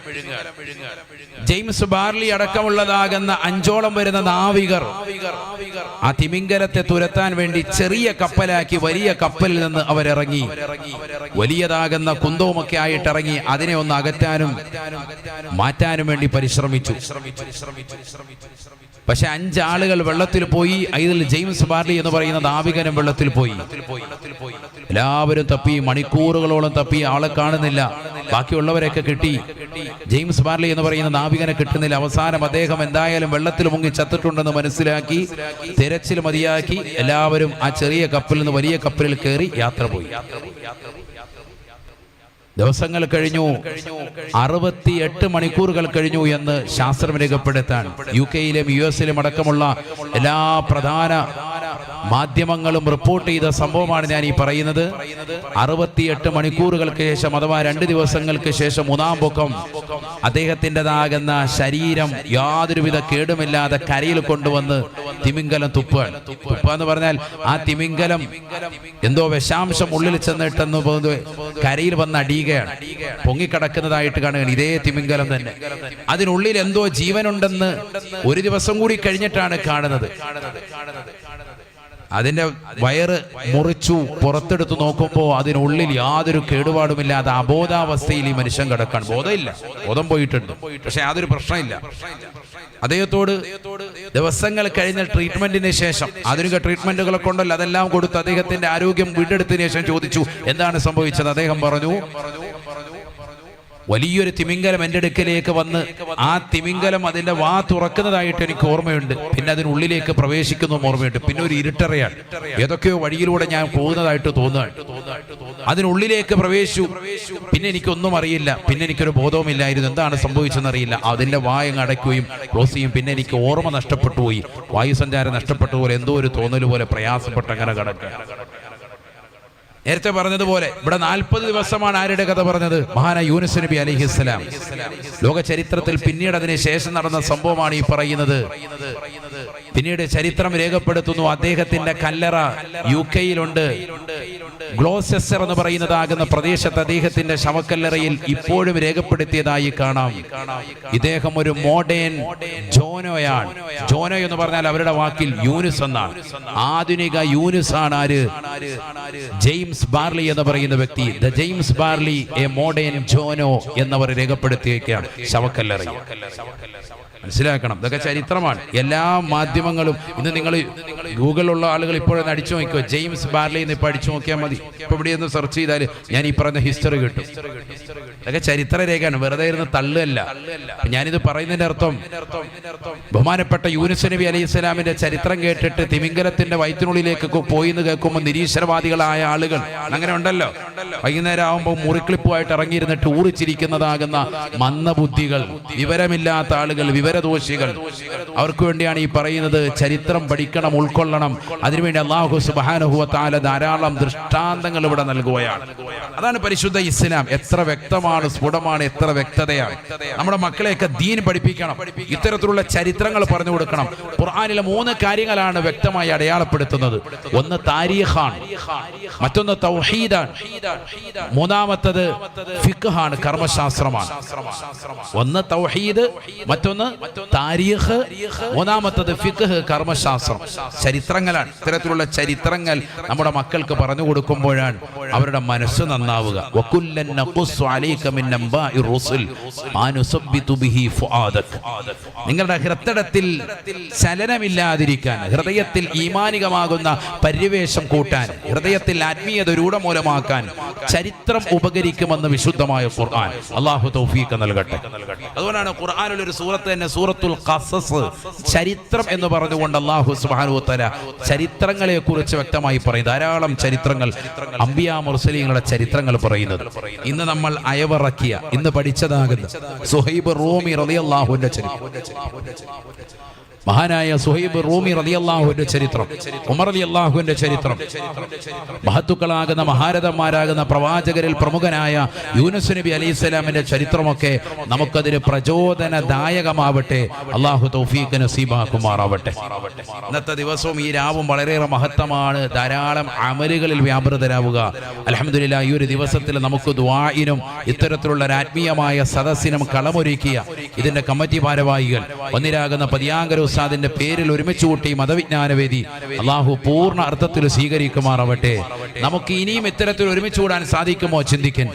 ജെയിംസ് ബാർലി അടക്കമുള്ളതാകുന്ന 5ഓളം വരുന്ന നാവികർ ആ തിമിംഗലത്തെ തുരത്താൻ വേണ്ടി ചെറിയ കപ്പലാക്കി വലിയ കപ്പലിൽ നിന്ന് അവരിറങ്ങി. വലിയതാകുന്ന കുന്തവുമൊക്കെ ആയിട്ട് ഇറങ്ങി അതിനെ ഒന്ന് അകറ്റാനും മാറ്റാനും വേണ്ടി പരിശ്രമിച്ചു. പക്ഷെ 5 ആളുകൾ വെള്ളത്തിൽ പോയി. ഇതിൽ ജെയിംസ് ബാർലി എന്ന് പറയുന്ന നാവികനും വെള്ളത്തിൽ പോയി. എല്ലാവരും തപ്പി, മണിക്കൂറുകളോളം തപ്പി, ആളെ കാണുന്നില്ല. ബാക്കിയുള്ളവരെയൊക്കെ കിട്ടി, ജെയിംസ് ബാർലി എന്ന് പറയുന്ന നാവികനെ കിട്ടുന്നില്ല. അവസാനം അദ്ദേഹം എന്തായാലും വെള്ളത്തിൽ മുങ്ങി ചത്തിട്ടുണ്ടെന്ന് മനസ്സിലാക്കി തിരച്ചിൽ മതിയാക്കി എല്ലാവരും ആ ചെറിയ കപ്പലിൽ നിന്ന് വലിയ കപ്പലിൽ കയറി യാത്ര പോയി. ദിവസങ്ങൾ കഴിഞ്ഞു, 68 മണിക്കൂറുകൾ കഴിഞ്ഞു എന്ന് ശാസ്ത്രം രേഖപ്പെടുത്താൻ UK-യിലും US-ലും അടക്കമുള്ള എല്ലാ പ്രധാന മാധ്യമങ്ങളും റിപ്പോർട്ട് ചെയ്ത സംഭവമാണ് ഞാൻ ഈ പറയുന്നത്. 68 മണിക്കൂറുകൾക്ക് ശേഷം അഥവാ 2 ദിവസങ്ങൾക്ക് ശേഷം 3-ാം പൊക്കം അദ്ദേഹത്തിൻ്റെതാകുന്ന ശരീരം യാതൊരുവിധ കേടുമില്ലാതെ കരയിൽ കൊണ്ടുവന്ന് തിമിംഗലം തുപ്പാന്ന് പറഞ്ഞാൽ ആ തിമിംഗലം എന്തോ വിഷാംശം ഉള്ളിൽ ചെന്നിട്ടെന്ന് കരയിൽ വന്ന് അടിയുകയാണ്. പൊങ്ങിക്കിടക്കുന്നതായിട്ട് കാണുകയാണ്. ഇതേ തിമിംഗലം തന്നെ. അതിനുള്ളിൽ എന്തോ ജീവനുണ്ടെന്ന് ഒരു ദിവസം കൂടി കഴിഞ്ഞിട്ടാണ് കാണുന്നത്. അതിന്റെ വയറ് മുറിച്ചു പുറത്തെടുത്ത് നോക്കുമ്പോൾ അതിനുള്ളിൽ യാതൊരു കേടുപാടുമില്ലാതെ അബോധാവസ്ഥയിൽ ഈ മനുഷ്യൻ കിടക്കാൻ. ബോധമില്ല, ബോധം പോയിട്ടുണ്ട്, പക്ഷെ യാതൊരു പ്രശ്നമില്ല. അദ്ദേഹത്തോട് ദിവസങ്ങൾ കഴിഞ്ഞ ട്രീറ്റ്മെന്റിന് ശേഷം, ആധുനിക ട്രീറ്റ്മെന്റുകളൊക്കെ ഉണ്ടല്ലോ, അതെല്ലാം കൊടുത്ത് അദ്ദേഹത്തിന്റെ ആരോഗ്യം വീണ്ടെടുത്തതിന് ശേഷം ചോദിച്ചു എന്താണ് സംഭവിച്ചത്. അദ്ദേഹം പറഞ്ഞു, വലിയൊരു തിമിംഗലം എൻ്റെ അടുക്കലേക്ക് വന്ന് ആ തിമിംഗലം അതിന്റെ വാ തുറക്കുന്നതായിട്ട് എനിക്ക് ഓർമ്മയുണ്ട്. പിന്നെ അതിനുള്ളിലേക്ക് പ്രവേശിക്കുന്നതും ഓർമ്മയുണ്ട്. പിന്നെ ഒരു ഇരുട്ടറയാണ്, ഏതൊക്കെയോ വഴിയിലൂടെ ഞാൻ പോകുന്നതായിട്ട് തോന്നുകയാണ്. അതിനുള്ളിലേക്ക് പ്രവേശിച്ചു. പിന്നെ എനിക്കൊന്നും അറിയില്ല, പിന്നെ എനിക്കൊരു ബോധവുമില്ലായിരുന്നു, എന്താണ് സംഭവിച്ചെന്ന് അറിയില്ല. അതിന്റെ വായങ്ങ് അടയ്ക്കുകയും ക്ലോസ് ചെയ്യും. പിന്നെ എനിക്ക് ഓർമ്മ നഷ്ടപ്പെട്ടു പോയി, വായുസഞ്ചാരം നഷ്ടപ്പെട്ട പോലെ എന്തോ ഒരു തോന്നൽ പോലെ പ്രയാസപ്പെട്ട് അങ്ങനെ കിടക്കുക. നേരത്തെ പറഞ്ഞതുപോലെ ഇവിടെ 40 ദിവസമാണ് ആരുടെ കഥ പറഞ്ഞത്? മഹാനായ യൂനുസ് നബി അലൈഹിസ്സലാം. ലോക ചരിത്രത്തിൽ പിന്നീട് അതിന് ശേഷം നടന്ന സംഭവമാണ് ഈ പറയുന്നത്. പിന്നീട് ചരിത്രം രേഖപ്പെടുത്തുന്നു, അദ്ദേഹത്തിന്റെ കല്ലറ UK-യിലുണ്ട്. ഗ്ലോസെസ്റ്റർ എന്ന് പറയുന്നതാകുന്ന പ്രദേശത്ത് അദ്ദേഹത്തിന്റെ ശവക്കല്ലറയിൽ ഇപ്പോഴും രേഖപ്പെടുത്തിയതായി കാണാം. ഇദ്ദേഹം ഒരു മോഡേൺ ജോനോയാണ്. ജോനോ എന്ന് പറഞ്ഞാൽ അവരുടെ വാക്കിൽ യൂനുസ് എന്നാണ്. ആധുനിക യൂനുസ് ആണ് ആര്? ജെയിംസ് ബാർലി എന്ന് പറയുന്ന വ്യക്തി. The James Bartley a modern Jonah എന്നവർ രേഖപ്പെടുത്തിയൊക്കെയാണ് ശവക്കല്ലറയിൽ. മനസ്സിലാക്കണം, ഇതൊക്കെ ചരിത്രമാണ്. എല്ലാ മാധ്യമങ്ങളും ഇന്ന് നിങ്ങൾ ഗൂഗിളിലുള്ള ആളുകൾ ഇപ്പോഴൊന്ന് അടിച്ചു നോക്കിയോ, ജെയിംസ് ബാർലി എന്ന് ഇപ്പൊ അടിച്ചു നോക്കിയാൽ മതി. ഇപ്പൊ ഇവിടെ ഒന്ന് സെർച്ച് ചെയ്താൽ ഞാൻ ഈ പറഞ്ഞ ഹിസ്റ്ററി കിട്ടും. ഇതൊക്കെ ചരിത്ര രേഖയാണ്, വെറുതെ ഇരുന്ന് തള്ളല്ല. ഞാനിത് പറയുന്നതിന്റെ അർത്ഥം, ബഹുമാനപ്പെട്ട യൂനുസ് നബി അലൈഹി സ്വലാമിന്റെ ചരിത്രം കേട്ടിട്ട് തിമിംഗലത്തിന്റെ വയറ്റിനുള്ളിലേക്ക് പോയി എന്ന് കേൾക്കുമ്പോൾ നിരീശ്വരവാദികളായ ആളുകൾ അങ്ങനെ ഉണ്ടല്ലോ, വൈകുന്നേരം ആകുമ്പോൾ മുറിക്ലിപ്പുമായിട്ട് ഇറങ്ങിയിരുന്നിട്ട് ഊറിച്ചിരിക്കുന്നതാകുന്ന മന്ദബുദ്ധികൾ, വിവരമില്ലാത്ത ആളുകൾ, വിവരദോഷികൾ. അവർക്ക് വേണ്ടിയാണ് ഈ പറയുന്നത്. ചരിത്രം പഠിക്കണം, ഉൾക്കൊള്ളണം. അതിനുവേണ്ടി അല്ലാഹു സുബ്ഹാനഹു വ തആല ധാരാളം ദൃഷ്ടാന്തങ്ങൾ ഇവിടെ നൽകുകയാണ്. അതാണ് പരിശുദ്ധ ഇസ്ലാം. എത്ര വ്യക്തമാണ്, സ്ഫുടമാണ്, എത്ര വ്യക്തതയാണ്. നമ്മുടെ മക്കളെയൊക്കെ ദീൻ പഠിപ്പിക്കണം, ഇത്തരത്തിലുള്ള ചരിത്രങ്ങൾ പറഞ്ഞു കൊടുക്കണം. ഖുർആനിലെ 3 കാര്യങ്ങളാണ് വ്യക്തമായി അടയാളപ്പെടുത്തുന്നത്. ഒന്ന് താരീഖാണ്, മറ്റൊന്ന് തൗഹീദാണ്, മൂന്നാമത്തത് ഫിഖ്ഹാണ്, കർമ്മശാസ്ത്രമാണ്. ഒന്ന് തൗഹീദ്, മറ്റൊന്ന് താരീഖ്, മൂന്നാമത്തത് ഫിഖ്, കർമ്മശാസ്ത്രം, ചരിത്രങ്ങളാണ്. ഇത്തരത്തിലുള്ള ചരിത്രങ്ങൾ നമ്മുടെ മക്കൾക്ക് പറഞ്ഞു കൊടുക്കുമ്പോഴാണ് അവരുടെ മനസ്സ് നന്നാവുക. വകുല്ലൻ നഖുസ്സു അലൈക മിൻ അംബാഇർ റുസുൽ മാ നുസബ്ബിതു ബിഹി ഫുആദക. നിങ്ങളുടെ ഹൃദയത്തിൽ ചലനമില്ലാതിരിക്കാൻ, ഹൃദയത്തിൽ ഈമാനികമാകുന്ന പരിവേഷം കൂട്ടാൻ, ഹൃദയത്തിൽ ആത്മീയത രൂഢമൂലമാക്കാൻ ചരിത്രം ഉപകരിക്കുമെന്ന് വിശുദ്ധമായ ഖുർആൻ. അല്ലാഹു തൗഫീഖ് നൽകട്ടെ. അതുകൊണ്ടാണ് ഖുർആനിൽ ഒരു സൂറത്ത് തന്നെ സൂറത്തുൽ ഖസസ്, ചരിത്രം എന്ന് പറഞ്ഞുകൊണ്ട് അല്ലാഹു സുബ്ഹാനഹു വ തആല ചരിത്രങ്ങളെ കുറിച്ച് വ്യക്തമായി പറയും. ധാരാളം ചരിത്രങ്ങൾ, അംബിയാ മുർസലീങ്ങളുടെ ചരിത്രങ്ങൾ പറയുന്നത്. ഇന്ന് നമ്മൾ അയവിറക്കിയ, ഇന്ന് പഠിച്ചതാകുന്ന സുഹൈബ് റൂമി റളിയല്ലാഹുവിന്റെ ചരിത്രം, മഹാനായ സുഹൈബ് റൂമി റളിയല്ലാഹുവിന്റെ ചരിത്രം, ഉമർ റളിയല്ലാഹുവിന്റെ ചരിത്രം, മഹത്തുക്കളാകുന്ന മഹാരഥന്മാരാകുന്ന പ്രവാചകരിൽ പ്രമുഖനായ യൂനുസ് നബി അലൈഹിസ്സലാമിന്റെ ചരിത്രമൊക്കെ നമുക്കതിന് പ്രചോദനദായകമാവട്ടെ. അല്ലാഹു തൗഫീഖ് നസീബാക്കുമാറാവട്ടെ. ഇന്നത്തെ ദിവസവും ഈ രാവും വളരെയേറെ മഹത്തമാണ്. ധാരാളം അമലുകളിൽ വ്യാപൃതരാവുക. അൽഹംദുലില്ലാഹ്, ഈ ഒരു ദിവസത്തിൽ നമുക്ക് ദുആഇനും ഇത്തരത്തിലുള്ള ആത്മീയമായ സദസ്സിനും കളമൊരുക്കിയ ഇതിന്റെ കമ്മിറ്റി ഭാരവാഹികൾ, ഒന്നിരാകുന്ന പതിയാങ്കര ഉസ്താദിന്റെ പേരിൽ ഒരുമിച്ച് കൂട്ടി മതവിജ്ഞാനവേദി അല്ലാഹു പൂർണ്ണ അർത്ഥത്തിൽ സ്വീകരിക്കുമാറാവട്ടെ. നമുക്ക് ഇനിയും ഇത്തരത്തിൽ ഒരുമിച്ച് കൂടാൻ സാധിക്കുമോ ചിന്തിക്കാൻ.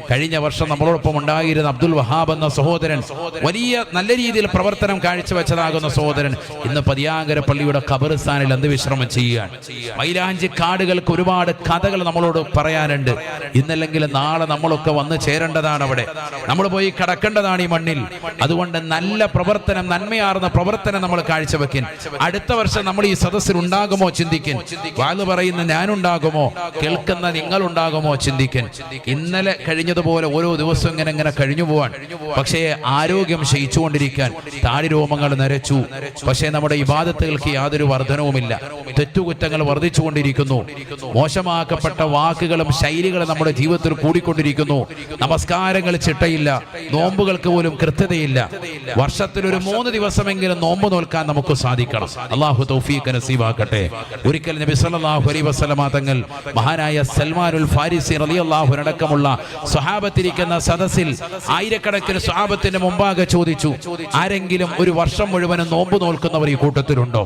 കഴിഞ്ഞ വർഷം നമ്മളോടൊപ്പം ഉണ്ടായിരുന്ന അബ്ദുൽ വഹാബ് എന്ന സഹോദരൻ, വലിയ നല്ല രീതിയിൽ പ്രവർത്തനം കാഴ്ചവെച്ചതാകുന്ന സഹോദരൻ, ഇന്ന് പതിയാങ്കര പള്ളിയുടെ ഖബർസ്ഥാനിൽ അന്ത്യവിശ്രമം ചെയ്യുകയാണ്. മൈലാഞ്ചി കാടുകൾക്ക് ഒരുപാട് കഥകൾ നമ്മളോട് പറയാനുണ്ട്. ഇന്നല്ലെങ്കിൽ നാളെ നമ്മളൊക്കെ വന്ന് ചേരേണ്ടതാണ് അവിടെ, നമ്മൾ പോയി കടക്കേണ്ടതാണ് ഈ മണ്ണിൽ. അതുകൊണ്ട് നല്ല പ്രവർത്തനം, നന്മയാർന്ന പ്രവർത്തനം നമ്മൾ കാഴ്ചവെക്കാൻ. അടുത്ത വർഷം നമ്മൾ ഈ സദസ്സിൽ ഉണ്ടാകുമോ ചിന്തിക്കാൻ. വാല് പറയുന്ന ഞാനുണ്ടാകുമോ, കേൾക്കുന്ന നിങ്ങൾ ഉണ്ടാകുമോ ചിന്തിക്കാൻ. ഇന്നലെ കഴിഞ്ഞതുപോലെ ഓരോ ദിവസവും ഇങ്ങനെ കഴിഞ്ഞു പോവാൻ. പക്ഷേ ആരോഗ്യം ക്ഷയിച്ചുകൊണ്ടിരിക്കാൻ, താടിരോമങ്ങൾ നരച്ചു. പക്ഷേ നമ്മുടെ ഇബാദത്തുകൾക്ക് യാതൊരു വർധനവുമില്ല. തെറ്റുകുറ്റങ്ങൾ വർദ്ധിച്ചുകൊണ്ടിരിക്കുന്നു. മോശമാക്കപ്പെട്ട വാക്കുകളും ശൈലികളും നമ്മുടെ ജീവിതത്തിൽ കൂടിക്കൊണ്ടിരിക്കുന്നു. നമസ്കാരങ്ങൾ ചിട്ടയില്ല, നോമ്പുകൾക്ക് പോലും കൃത്യതയില്ല. വർഷത്തിൽ ഒരു 3 ദിവസമെങ്കിലും നോമ്പ് നോൽക്കാൻ നമുക്ക് സാധിക്കണം. അല്ലാഹു തൗഫീഖ് നസീബാക്കട്ടെ. ഒരിക്കൽ നബി സല്ലല്ലാഹു അലൈഹി വസല്ലമ തങ്ങൾ മഹാനായ സൽമാനുൽ ഫാരിസി റളിയല്ലാഹു അടക്കമുള്ള സ്വഹാബത്തിരിക്കുന്ന സദസ്സിൽ ആയിരക്കണക്കിന് സ്വഹാബത്തിന്റെ മുമ്പാകെ ചോദിച്ചു, ആരെങ്കിലും ഒരു വർഷം മുഴുവനും നോമ്പ് നോൽക്കുന്നവർ ഈ കൂട്ടത്തിലുണ്ടോ?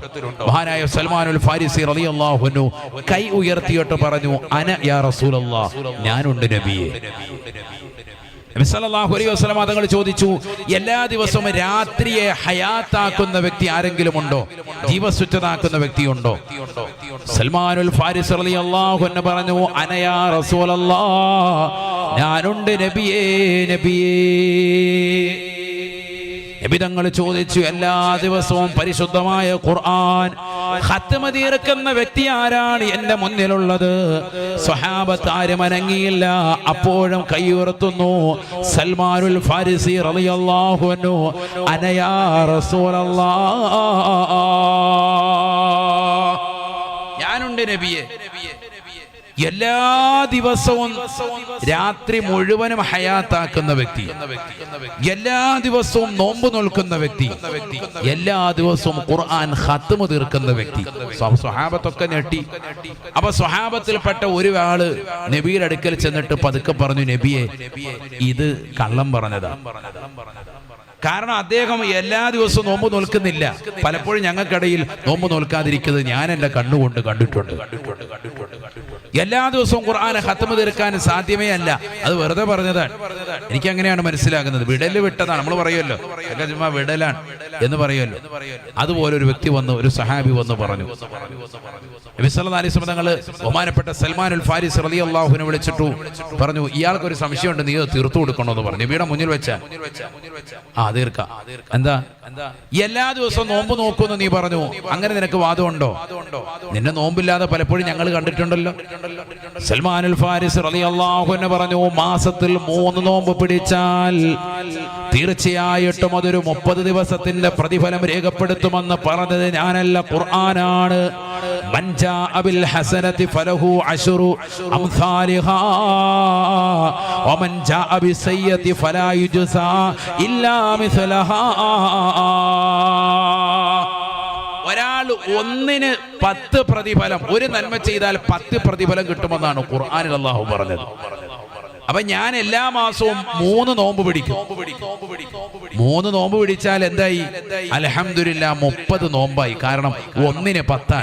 മഹാനായ സൽമാനുൽ ഫാരിസി റളിയല്ലാഹു അൻഹു കൈ ഉയർത്തിയിട്ട് പറഞ്ഞു, അന യാ റസൂലല്ലാഹ്, ഞാനുണ്ട് നബിയേ. നബി സല്ലല്ലാഹു അലൈഹി വസല്ലം തങ്ങൾ ചോദിച്ചു, എല്ലാ ദിവസവും രാത്രിയെ ഹയാത്താക്കുന്ന വ്യക്തി ആരെങ്കിലും ഉണ്ടോ? ജീവസുറ്റതാക്കുന്ന വ്യക്തിയുണ്ടോ? സൽമാനുൽ ഫാരിസി റളിയല്ലാഹു അൻഹു പറഞ്ഞു, അന യാ റസൂലല്ലാഹ്, ഞാനുണ്ട് നബിയേ, നബിയേ. നബി തങ്ങൾ ചോദിച്ചു, എല്ലാ ദിവസവും പരിശുദ്ധമായ ഖുർആൻ ഖത്മ തീർക്കുന്ന വ്യക്തി ആരാണ് എന്റെ മുന്നിലുള്ളത്? സ്വഹാബത്ത് ആരും അനങ്ങിയില്ല. അപ്പോഴും കൈ ഉയർത്തുന്നു സൽമാനുൽ ഫാരിസി റളിയല്ലാഹു അൻഹു, അന യാ റസൂലല്ലാഹ്, ഞാനുണ്ട് നബിയേ. എല്ലാ ദിവസവും രാത്രി മുഴുവനും ഹയാത്താക്കുന്ന വ്യക്തി, എല്ലാ ദിവസവും നോമ്പ് നോൽക്കുന്ന വ്യക്തി, എല്ലാ ദിവസവും ഖുർആൻ ഖത്മ തീർക്കുന്ന വ്യക്തി. സ്വഹാബത്തൊക്കെ ഞെട്ടി. അപ്പൊ സ്വഹാബത്തിൽപ്പെട്ട ഒരാള് നബിയുടെ അടുക്കൽ ചെന്നിട്ട് പതുക്കെ പറഞ്ഞു, നബിയെ, ഇത് കള്ളം പറഞ്ഞതാ. കാരണം അദ്ദേഹം എല്ലാ ദിവസവും നോമ്പ് നോൽക്കുന്നില്ല. പലപ്പോഴും ഞങ്ങൾക്കിടയിൽ നോമ്പ് നോൽക്കാതിരിക്കുന്നത് ഞാൻ എൻ്റെ കണ്ണുകൊണ്ട് കണ്ടിട്ടുണ്ട്. എല്ലാ ദിവസവും ഖുർആൻ ഖത്മ തീർക്കാൻ സാധ്യമേ അല്ല. അത് വെറുതെ പറഞ്ഞതാണ്. എനിക്ക് അങ്ങനെയാണ് മനസ്സിലാകുന്നത്. വിടല് വിട്ടതാണ്. നമ്മൾ പറയുമല്ലോ, ചുമ്മാ വിടലാണ് എന്ന് പറയുമല്ലോ. അതുപോലെ ഒരു വ്യക്തി വന്ന്, ഒരു സഹാബി വന്ന് പറഞ്ഞു, നബി സല്ലല്ലാഹു അലൈഹി വസല്ലം തങ്ങൾ ബഹുമാനപ്പെട്ട സൽമാനുൽ ഫാരിസി റളിയല്ലാഹു അൻഹു വിളിച്ചിട്ടു പറഞ്ഞു, ഇയാൾക്കൊരു സംശയമുണ്ട്, നീ തീർത്തു കൊടുക്കണമെന്ന് പറഞ്ഞു. നബിയുടെ മുന്നിൽ വെച്ചാൽ തീർക്കാം. എന്താ? എല്ലാ ദിവസവും നോമ്പ് നോക്കുമെന്ന് നീ പറഞ്ഞു, അങ്ങനെ നിനക്ക് വാദമുണ്ടോ? നിന്നെ നോമ്പില്ലാതെ പലപ്പോഴും ഞങ്ങൾ കണ്ടിട്ടുണ്ടല്ലോ. സൽമാനുൽ ഫാരിസി റളിയല്ലാഹു അൻഹു പറഞ്ഞു, മാസത്തിൽ 3 നോമ്പ് പിടിച്ചാൽ തീർച്ചയായിട്ടും അതൊരു 30 ദിവസത്തിന്റെ പ്രതിഫലം രേഖപ്പെടുത്തുമെന്ന് പറഞ്ഞത് ഞാനല്ല, ഖുർആനാണ്. മൻ ജാഅ ബിൽ ഹസനതി ഫലഹു അശ്റു അംസാലിഹാ വമൻ ജാഅ ബിസയ്യതി ഫലാ യുജ്സാ ഇല്ലാ മിസ്ലഹാ. ഒരാൾ ഒന്നിന് 10 പ്രതിഫലം, ഒരു നന്മ ചെയ്താൽ 10 പ്രതിഫലം കിട്ടുമെന്നാണ് ഖുർആനിൽ അല്ലാഹു പറഞ്ഞത്. അപ്പൊ ഞാൻ എല്ലാ മാസവും 3 നോമ്പ് പിടിക്കും. 3 നോമ്പ് പിടിച്ചാൽ എന്തായി? അൽഹംദുലില്ലാഹ് 30 നോമ്പായി. കാരണം 1-ന് 10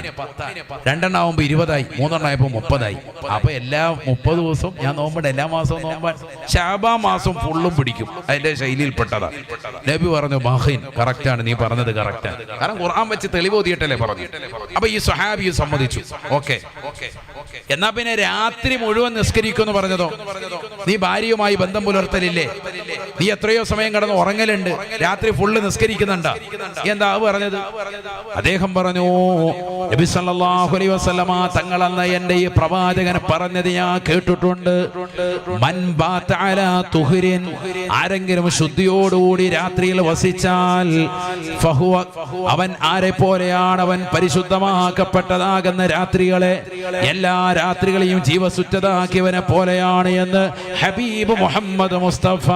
2 20 3 30. അപ്പൊ എല്ലാ 30 ദിവസവും ഞാൻ നോമ്പുണ്ട്. എല്ലാ മാസവും നോമ്പാൻ. ശഅബാൻ മാസം ഫുള്ളും പിടിക്കും. അതിന്റെ ശൈലിയിൽപ്പെട്ടതാണ്. നബി പറഞ്ഞു മഹീൻ കറക്റ്റാണ്, നീ പറഞ്ഞത് കറക്റ്റാണ്. കാരണം ഖുർആൻ വെച്ച് തെളിവോതിയിട്ടല്ലേ പറഞ്ഞു. അപ്പൊ ഈ സ്വഹാബി സമ്മതിച്ചു. ഓക്കെ, എന്നാ പിന്നെ രാത്രി മുഴുവൻ നിസ്കരിക്കുമെന്ന് പറഞ്ഞതോ? നീ ഭാര്യയുമായി ബന്ധം പുലർത്തലില്ലേ? നീ എത്രയോ സമയം കിടന്ന് ഉറങ്ങലുണ്ട്, രാത്രി ഫുള്ള് നിസ്കരിക്കുന്നുണ്ട്, എന്താ പറഞ്ഞത്? അദ്ദേഹം പറഞ്ഞു, നബി സല്ലല്ലാഹു അലൈഹി വസല്ലമ തങ്ങളെന്ന എന്റെ ഈ പ്രവാചകൻ പറഞ്ഞത് ഞാൻ കേട്ടിട്ടുണ്ട്. മൻ ബാത അലാ തുഹ്രിൻ, ആരെങ്കിലും ശുദ്ധിയോടുകൂടി രാത്രിയിൽ വസിച്ചാൽ ഫഹുവ, അവൻ ആരെ പോലെയാണ്? അവൻ പരിശുദ്ധമാക്കപ്പെട്ടതാകുന്ന രാത്രികളെ എല്ലാ രാത്രികളെയും ജീവസുറ്റതാക്കിയവനെ പോലെയാണ് എന്ന് ഹബീബ് മുഹമ്മദ് മുസ്തഫ.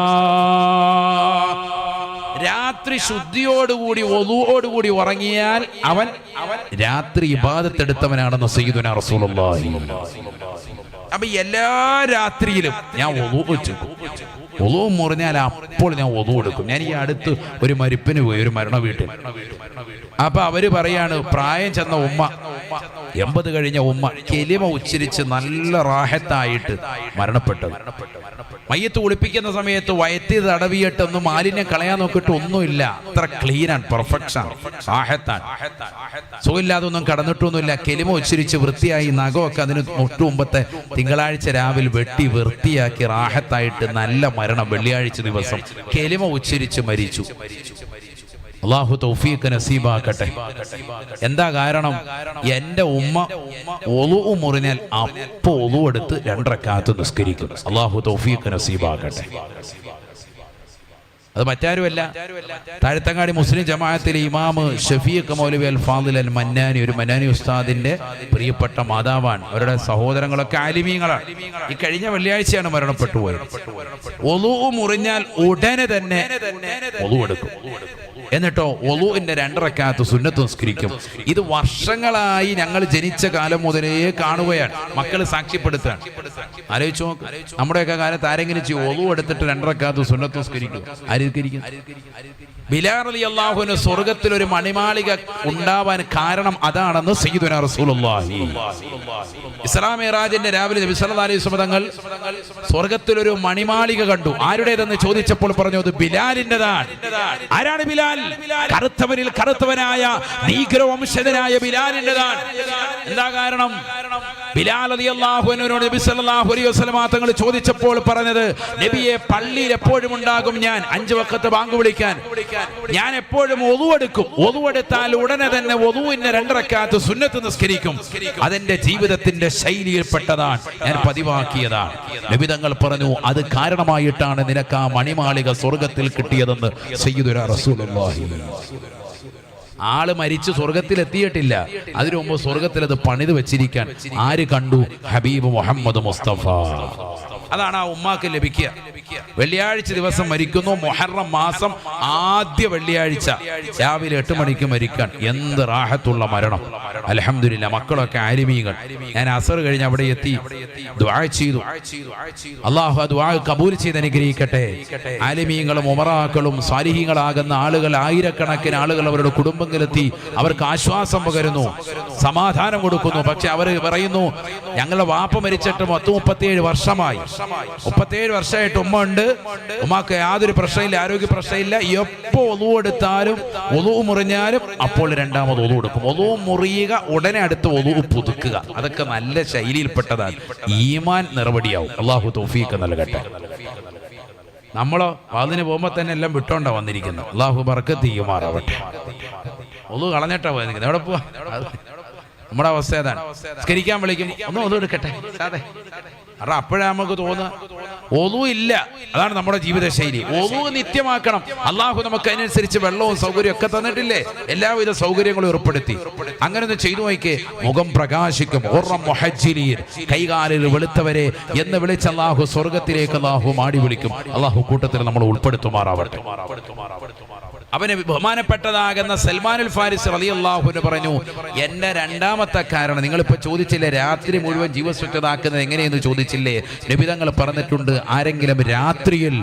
രാത്രി ശുദ്ധിയോടുകൂടി വളുവോടുകൂടി ഉറങ്ങിയാൽ അവൻ രാത്രി ഇബാദത്ത് എടുത്തവനാണെന്ന് സയ്യിദുനാ റസൂലുള്ളാഹി. അപ്പൊ എല്ലാ രാത്രിയിലും ഞാൻ വളു വെച്ചു. വളു മുറിഞ്ഞാൽ അപ്പോൾ ഞാൻ വളു എടുക്കും. ഞാൻ ഈ അടുത്ത് ഒരു മരിപ്പിന് പോയി, ഒരു മരണ വീട്ടിൽ. അപ്പൊ അവര് പറയാണ്, പ്രായം ചെന്ന ഉമ്മ, 80 കഴിഞ്ഞ ഉമ്മ, കെലിമ ഉച്ചരിച്ച് നല്ല റാഹത്തായിട്ട് മരണപ്പെട്ടത്. മയ്യത്ത് കുളിപ്പിക്കുന്ന സമയത്ത് വയറ്റി തടവിയിട്ടൊന്നും മാലിന്യം കളയാൻ നോക്കിയിട്ട് ഒന്നുമില്ല. അത്ര ക്ലീനാണ്, പെർഫെക്ഷൻ, റാഹത്താണ്. സുഖമില്ലാതെ ഒന്നും കടന്നിട്ടൊന്നുമില്ല. കെലിമ ഉച്ചരിച്ച് വൃത്തിയായി, നഖമൊക്കെ അതിന് മുമ്പത്തെ തിങ്കളാഴ്ച രാവിലെ വെട്ടി വൃത്തിയാക്കി റാഹത്തായിട്ട് നല്ല മരണം. വെള്ളിയാഴ്ച ദിവസം കെലിമ ഉച്ചരിച്ച് മരിച്ചു. അല്ലാഹു തൗഫീഖ് നസീബാക്കട്ടെ. എന്താ കാരണം? എന്റെ ഉമ്മ ഒളു മുറിഞ്ഞാൽ അപ്പോ ഒളു എടുത്ത് 2 റക്അത്ത് നിസ്കരിക്കും. അല്ലാഹു തൗഫീഖ് നസീബാക്കട്ടെ. അത് മറ്റാരുമല്ല, താഴത്തങ്ങാടി മുസ്ലിം ജമാഅത്തിലെ ഇമാമ് ഷഫീഖ് മൗലവി അൽ ഫാദിൽ അൽ മന്നാനി, ഒരു മന്നാനി ഉസ്താദിന്റെ പ്രിയപ്പെട്ട മാതാവാണ്. അവരുടെ സഹോദരങ്ങളൊക്കെ ആലിമീങ്ങളാണ്. ഈ കഴിഞ്ഞ വെള്ളിയാഴ്ചയാണ് മരണപ്പെട്ടു പോയത്. ഒളു മുറിഞ്ഞാൽ ഉടനെ തന്നെ ഒളു എടുക്കും. എന്നിട്ടോ വളുവിന്റെ 2 റക്അത്ത് സുന്നത്ത് നിസ്കരിക്കും. ഇത് വർഷങ്ങളായി ഞങ്ങൾ ജനിച്ച കാലം മുതലേ കാണുകയാണ്. മക്കള് സാക്ഷ്യപ്പെടുത്തുകയാണ്. ആലോചിച്ചു നോക്ക്, നമ്മുടെയൊക്കെ കാലത്ത് ആരെങ്കിലും വളു എടുത്തിട്ട് 2 റക്അത്ത് സുന്നത്ത് നിസ്കരിക്കും? ആയിരിക്കും? ബിലാൽ റളിയല്ലാഹു അൻഹു സ്വർഗ്ഗത്തിൽ ഒരു മണിമാളിക ഉണ്ടാവാൻ കാരണം അതാണെന്ന് സയ്യിദുനാ റസൂലുള്ളാഹി. ഇസ്രാ മിഅ്റാജിന്റെ രാവിലെ നബി സല്ലല്ലാഹു അലൈഹി വസല്ലം തങ്ങൾ സ്വർഗ്ഗത്തിൽ ഒരു മണിമാളിക കണ്ടു. ആരുടേതെന്ന് ചോദിച്ചപ്പോൾ പറഞ്ഞു, അത് ബിലാലിന്റേതാണ്. ആരാണ് ബിലാൽ? കറുത്തവനിൽ കറുത്തവനായ നീഗ്രോ വംശജനായ ബിലാലിന്റേതാണ്. എന്താ കാരണം? ബിലാൽ റളിയല്ലാഹു അൻഹുവിനോട് നബി സല്ലല്ലാഹു അലൈഹി വസല്ലം തങ്ങൾ ചോദിച്ചപ്പോൾ പറഞ്ഞത്, നബിയെ, പള്ളിയിൽ എപ്പോഴും ഉണ്ടാകും ഞാൻ 5 വഖത്ത് ബാങ്ക് വിളിക്കാൻ. ഞാൻ എപ്പോഴും വളു എടുക്കും. വളു എടുത്താൽ ഉടനെ തന്നെ വളുവിന്റെ 2 റക്അത്ത് സുന്നത്ത് നിസ്കരിക്കും. അതെന്റെ ജീവിതത്തിന്റെ ശൈലിയിൽപ്പെട്ടതാണ്, ഞാൻ പതിവാക്കിയതാണ്. നബി തങ്ങൾ പറഞ്ഞു, അത് കാരണമായിട്ടാണ് നിനക്ക് ആ മണിമാളിക സ്വർഗ്ഗത്തിൽ കിട്ടിയതെന്ന് സയ്യിദുനാ റസൂലുള്ളാഹി. ആള് മരിച്ച് സ്വർഗത്തിലെത്തിയിട്ടില്ല, അതിനു മുമ്പ് സ്വർഗത്തിൽ അത് പണിത് വെച്ചിരിക്കാൻ ആര് കണ്ടു? ഹബീബ് മുഹമ്മദ് മുസ്തഫ. അതാണ് ആ ഉമ്മാക്ക് ലഭിക്കുക. വെള്ളിയാഴ്ച ദിവസം മരിക്കുന്നു. മുഹറം മാസം ആദ്യ വെള്ളിയാഴ്ച രാവിലെ 8 മണിക്ക് മരിക്കാൻ. എന്ത് റാഹത്തുള്ള മരണം! അൽഹംദുലില്ലാ. മക്കളൊക്കെ ആലിമീങ്ങൾ. ഞാൻ അസർ കഴിഞ്ഞ് അവിടെ എത്തി ദുആ ചെയ്തു. അല്ലാഹു ആ ദുആ കബൂൽ ചെയ്ത് അനുഗ്രഹിക്കട്ടെ. ആലിമീങ്ങളും ഉമറാക്കളും സാലിഹീങ്ങളാകുന്ന ആളുകൾ, ആയിരക്കണക്കിന് ആളുകൾ അവരുടെ കുടുംബങ്ങളിലെത്തി അവർക്ക് ആശ്വാസം പകരുന്നു, സമാധാനം കൊടുക്കുന്നു. പക്ഷെ അവർ പറയുന്നു, ഞങ്ങളുടെ വാപ്പ മരിച്ചിട്ട് 37 വർഷമായി. 37 വർഷമായിട്ട് ഉമ്മ ഉണ്ട്. ഉമ്മാക്ക് യാതൊരു പ്രശ്നമില്ല, ആരോഗ്യ പ്രശ്നമില്ല. എപ്പോ ഒളു എടുത്താലും, ഒളു മുറിഞ്ഞാലും അപ്പോൾ 2ാമത് ഒളു എടുക്കും. ഒളു മുറിയുക, ഉടനെ അടുത്ത് ഒളു പുതുക്കുക. അതൊക്കെ നല്ല ശൈലിയിൽപ്പെട്ടതാണ്. ഈമാൻ നിറവടിയാവും. അല്ലാഹു തൗഫീഖ് നൽകട്ടെ. നമ്മളോ അതിന് പോകുമ്പോ തന്നെ എല്ലാം വിട്ടോണ്ടാ വന്നിരിക്കുന്നത്. അല്ലാഹു ബർക്കത്ത് ചെയ്യുമാറാവട്ടെ. ഒളു കളഞ്ഞിട്ടാ പോയിരിക്കുന്നത്. എവിടെ പോവാ? നമ്മുടെ അവസ്ഥ ഏതാണ്? സ്കരിക്കാൻ വിളിക്കും, ഒന്ന് ഒളു എടുക്കട്ടെ. അതെ, കാരണം അപ്പോഴാ നമുക്ക് തോന്നുക ഒളു ഇല്ല. അതാണ് നമ്മുടെ ജീവിത ശൈലി. ഒളു നിത്യമാക്കണം. അള്ളാഹു നമുക്ക് അതിനനുസരിച്ച് വെള്ളവും സൗകര്യവും ഒക്കെ തന്നിട്ടില്ലേ? എല്ലാവിധ സൗകര്യങ്ങളും ഏർപ്പെടുത്തി. അങ്ങനെ ഒന്ന് ചെയ്തു നോക്കിയേ, മുഖം പ്രകാശിക്കും. കൈകാലിൽ വെളുത്തവരെ എന്ന് വിളിച്ച് അള്ളാഹു സ്വർഗത്തിലേക്ക് അള്ളാഹു മാടി വിളിക്കും. അള്ളാഹു കൂട്ടത്തിൽ നമ്മൾ ഉൾപ്പെടുത്തുമാറാവട്ടെ. അവന് ബഹുമാനപ്പെട്ടതാകുന്ന സൽമാനുൽ ഫാരിസ് റളിയല്ലാഹു അൻഹു പറഞ്ഞു, എന്റെ രണ്ടാമത്തെ കാരണം നിങ്ങളിപ്പോൾ ചോദിച്ചില്ലേ രാത്രി മുഴുവൻ ജീവസ്വച്ഛതാക്കുന്നത് എങ്ങനെയെന്ന് ചോദിച്ചില്ലേ, നബി തങ്ങൾ പറഞ്ഞിട്ടുണ്ട്, ആരെങ്കിലും രാത്രിയിൽ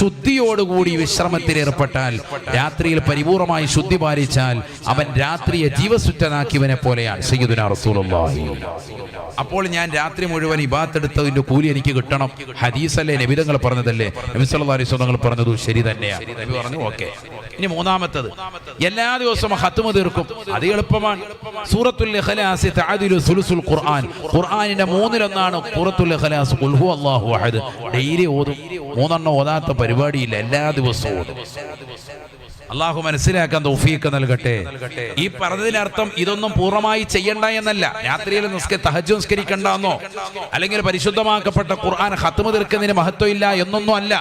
ശുദ്ധിയോടുകൂടി വിശ്രമത്തിൽ ഏർപ്പെട്ടാൽ, രാത്രിയിൽ പരിപൂർണമായി ശുദ്ധി പാലിച്ചാൽ അവൻ രാത്രിയെ ജീവസ്വച്ഛനാക്കിയവനെ പോലെയാണ് സയ്യിദുനാ റസൂലുള്ളാഹി. അപ്പോൾ ഞാൻ രാത്രി മുഴുവൻ ഇബാദത്തെടുത്തതിന്റെ കൂലി എനിക്ക് കിട്ടണം. ഹദീസല്ലേ, നബി തങ്ങൾ പറഞ്ഞതല്ലേ, നബി സല്ലല്ലാഹു അലൈഹി വസല്ലം പറഞ്ഞതു ശരി തന്നെയാണ്. നബി പറഞ്ഞു ഓക്കെ. ഇനി മൂന്നാമത്തത്, എല്ലാ ദിവസവും ഖത്മ തീർക്കും. അത് എളുപ്പമാണ്. സൂറത്തുൽ ഇഖ്ലാസ് തഅദിലു സുലുസുൽ ഖുർആൻ, ഖുർആനിന്റെ 1/3 സൂറത്തുൽ ഇഖ്ലാസ് ഖുൽ ഹുവല്ലാഹു അഹദ്. ഡെയിലി ഓതും. 3 ഓതാത്ത പരിപാടിയില്ല, എല്ലാ ദിവസവും ഓതും. അള്ളാഹു മനസ്സിലാക്കാൻ തൗഫീഖ് നൽകട്ടെ. ഈ പറഞ്ഞതിനർത്ഥം ഇതൊന്നും പൂർണ്ണമായി ചെയ്യണ്ട എന്നല്ല. രാത്രിയിൽ തഹജ്ജുദ് നിസ്കരിക്കണ്ടെന്നോ അല്ലെങ്കിൽ പരിശുദ്ധമാക്കപ്പെട്ട ഖുർആൻ ഖത്മ തീർക്കുന്നതിന് മഹത്വം ഇല്ല എന്നൊന്നും അല്ല.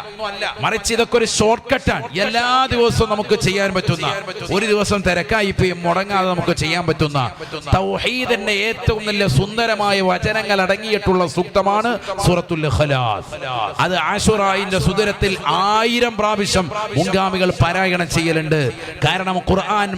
മറിച്ച് ഇതൊക്കെ ഒരു ഷോർട്ട് കട്ടാണ്. എല്ലാ ദിവസവും നമുക്ക് ചെയ്യാൻ പറ്റുന്ന, ഒരു ദിവസം തിരക്കായി മുടങ്ങാതെ നമുക്ക് ചെയ്യാൻ പറ്റുന്ന തൗഹീദിന്റെ ഏറ്റവും നല്ല സുന്ദരമായ വചനങ്ങൾ അടങ്ങിയിട്ടുള്ള സൂക്തമാണ് സൂറത്തുൽ ഇഖ്ലാസ്. അത് ആശുറായിന്റെ സുദിനത്തിൽ 1000 പ്രാവശ്യം മുൻഗാമികൾ പാരായണം ചെയ്യൽ. കാരണം ഖുർആൻ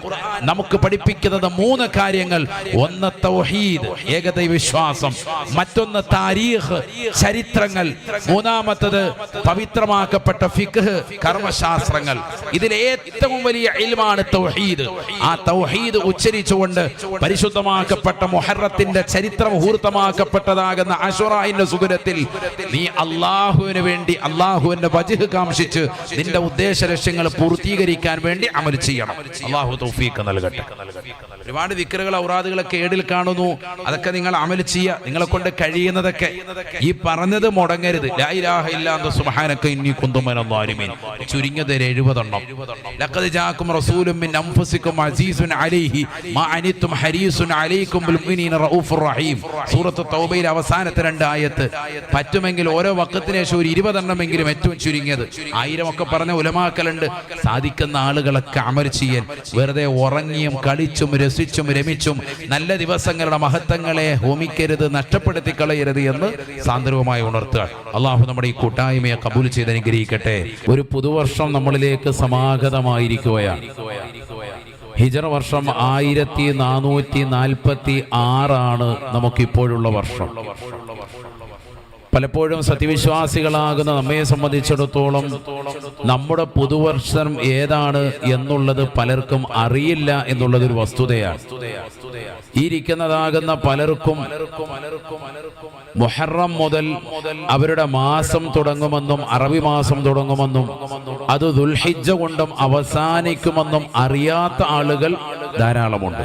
നമുക്ക് പഠിപ്പിക്കുന്നത് 3 കാര്യങ്ങൾ. ഒന്ന് തൗഹീദ്, ഏകദൈവ വിശ്വാസം. മറ്റൊന്ന് താരീഖ്, ചരിത്രങ്ങൾ. മൂന്നാമത്തത് പവിത്രമാക്കപ്പെട്ട ഫിഖ്, കർമ്മശാസ്ത്രങ്ങൾ. ഇതിൽ ഏറ്റവും വലിയ ഇൽമാണ് തൗഹീദ്. ആ തൗഹീദ് ഉച്ചരിച്ചുകൊണ്ട് പരിശുദ്ധമാക്കപ്പെട്ട മുഹറത്തിന്റെ ചരിത്രം മുഹൂർത്തമാക്കപ്പെട്ടതാകുന്ന അശുറായിന്റെ സുദിനത്തിൽ നീ അള്ളാഹുവിന് വേണ്ടി അള്ളാഹുവിന്റെ വജ്ഹ് കാംക്ഷിച്ച് നിന്റെ ഉദ്ദേശ ലക്ഷ്യങ്ങൾ പൂർത്തീകരിക്കാൻ വേണ്ടി അമൽ ചെയ്യണം. അല്ലാഹു തൗഫീഖ് നൽകട്ടെ. ഒരുപാട് ദിക്റുകൾ ഔറാദുകളൊക്കെ ഏടിൽ കാണുന്നു. അതൊക്കെ നിങ്ങൾ അമൽ ചെയ്യുക, നിങ്ങളെ കൊണ്ട് കഴിയുന്നതൊക്കെ. ഈ പറഞ്ഞത് മുടങ്ങരുത്. ലാ ഇലാഹ ഇല്ലാ അൻത സുബ്ഹാനക ഇന്നി കുന്തു മിനൽ ളാലിമീൻ. ചുരുങ്ങിയത് 70 എണ്ണം. ലഖദ് ജാഅകും റസൂലുൻ മിൻ അൻഫുസികും അസീസുൻ അലൈഹി മാ അനിത്തും ഹരീസുൻ അലൈക്കും ബിൽ മുഅ്മിനീന റഊഫുർ റഹീം. സൂറത്ത് തൗബയിലെ അവസാനത്തെ 2 ആയത്ത്. പറ്റുമെങ്കിൽ ഓരോ വഖത്തിന് ശേഷം ഒരു 20 എണ്ണമെങ്കിലും ഏറ്റവും ചുരുങ്ങിയത്. 1000 ഒക്കെ പറഞ്ഞ ഉലമാക്കളുണ്ട്. സാധിക്കുന്ന ആളുകളൊക്കെ അമൽ ചെയ്യാൻ, വെറുതെ ഉറങ്ങിയും കളിച്ചും രസിച്ചും രമിച്ചും നല്ല ദിവസങ്ങളുടെ മഹത്വങ്ങളെ ഹോമിക്കരുത്, നഷ്ടപ്പെടുത്തി കളയരുത് എന്ന് സാന്ദർഭമായി ഉണർത്തുക. അള്ളാഹു നമ്മുടെ ഈ കൂട്ടായ്മയെ കബൂൽ ചെയ്ത് അനുഗ്രഹിക്കട്ടെ. ഒരു പുതുവർഷം നമ്മളിലേക്ക് സമാഗതമായിരിക്കുകയാണ്. ഹിജറ വർഷം 1446 നമുക്കിപ്പോഴുള്ള വർഷം. പലപ്പോഴും സത്യവിശ്വാസികളാകുന്ന നമ്മെ സംബന്ധിച്ചിടത്തോളം നമ്മുടെ പുതുവർഷം ഏതാണ് എന്നുള്ളത് പലർക്കും അറിയില്ല എന്നുള്ളതൊരു വസ്തുതയാണ്. ഈ ഇരിക്കുന്നതാകുന്ന പലർക്കും മുഹറം മുതൽ അവരുടെ മാസം തുടങ്ങുമെന്നും അറബി മാസം തുടങ്ങുമെന്നും അത് ദുൽഹിജ്ജ കൊണ്ടും അവസാനിക്കുമെന്നും അറിയാത്ത ആളുകൾ ധാരാളമുണ്ട്.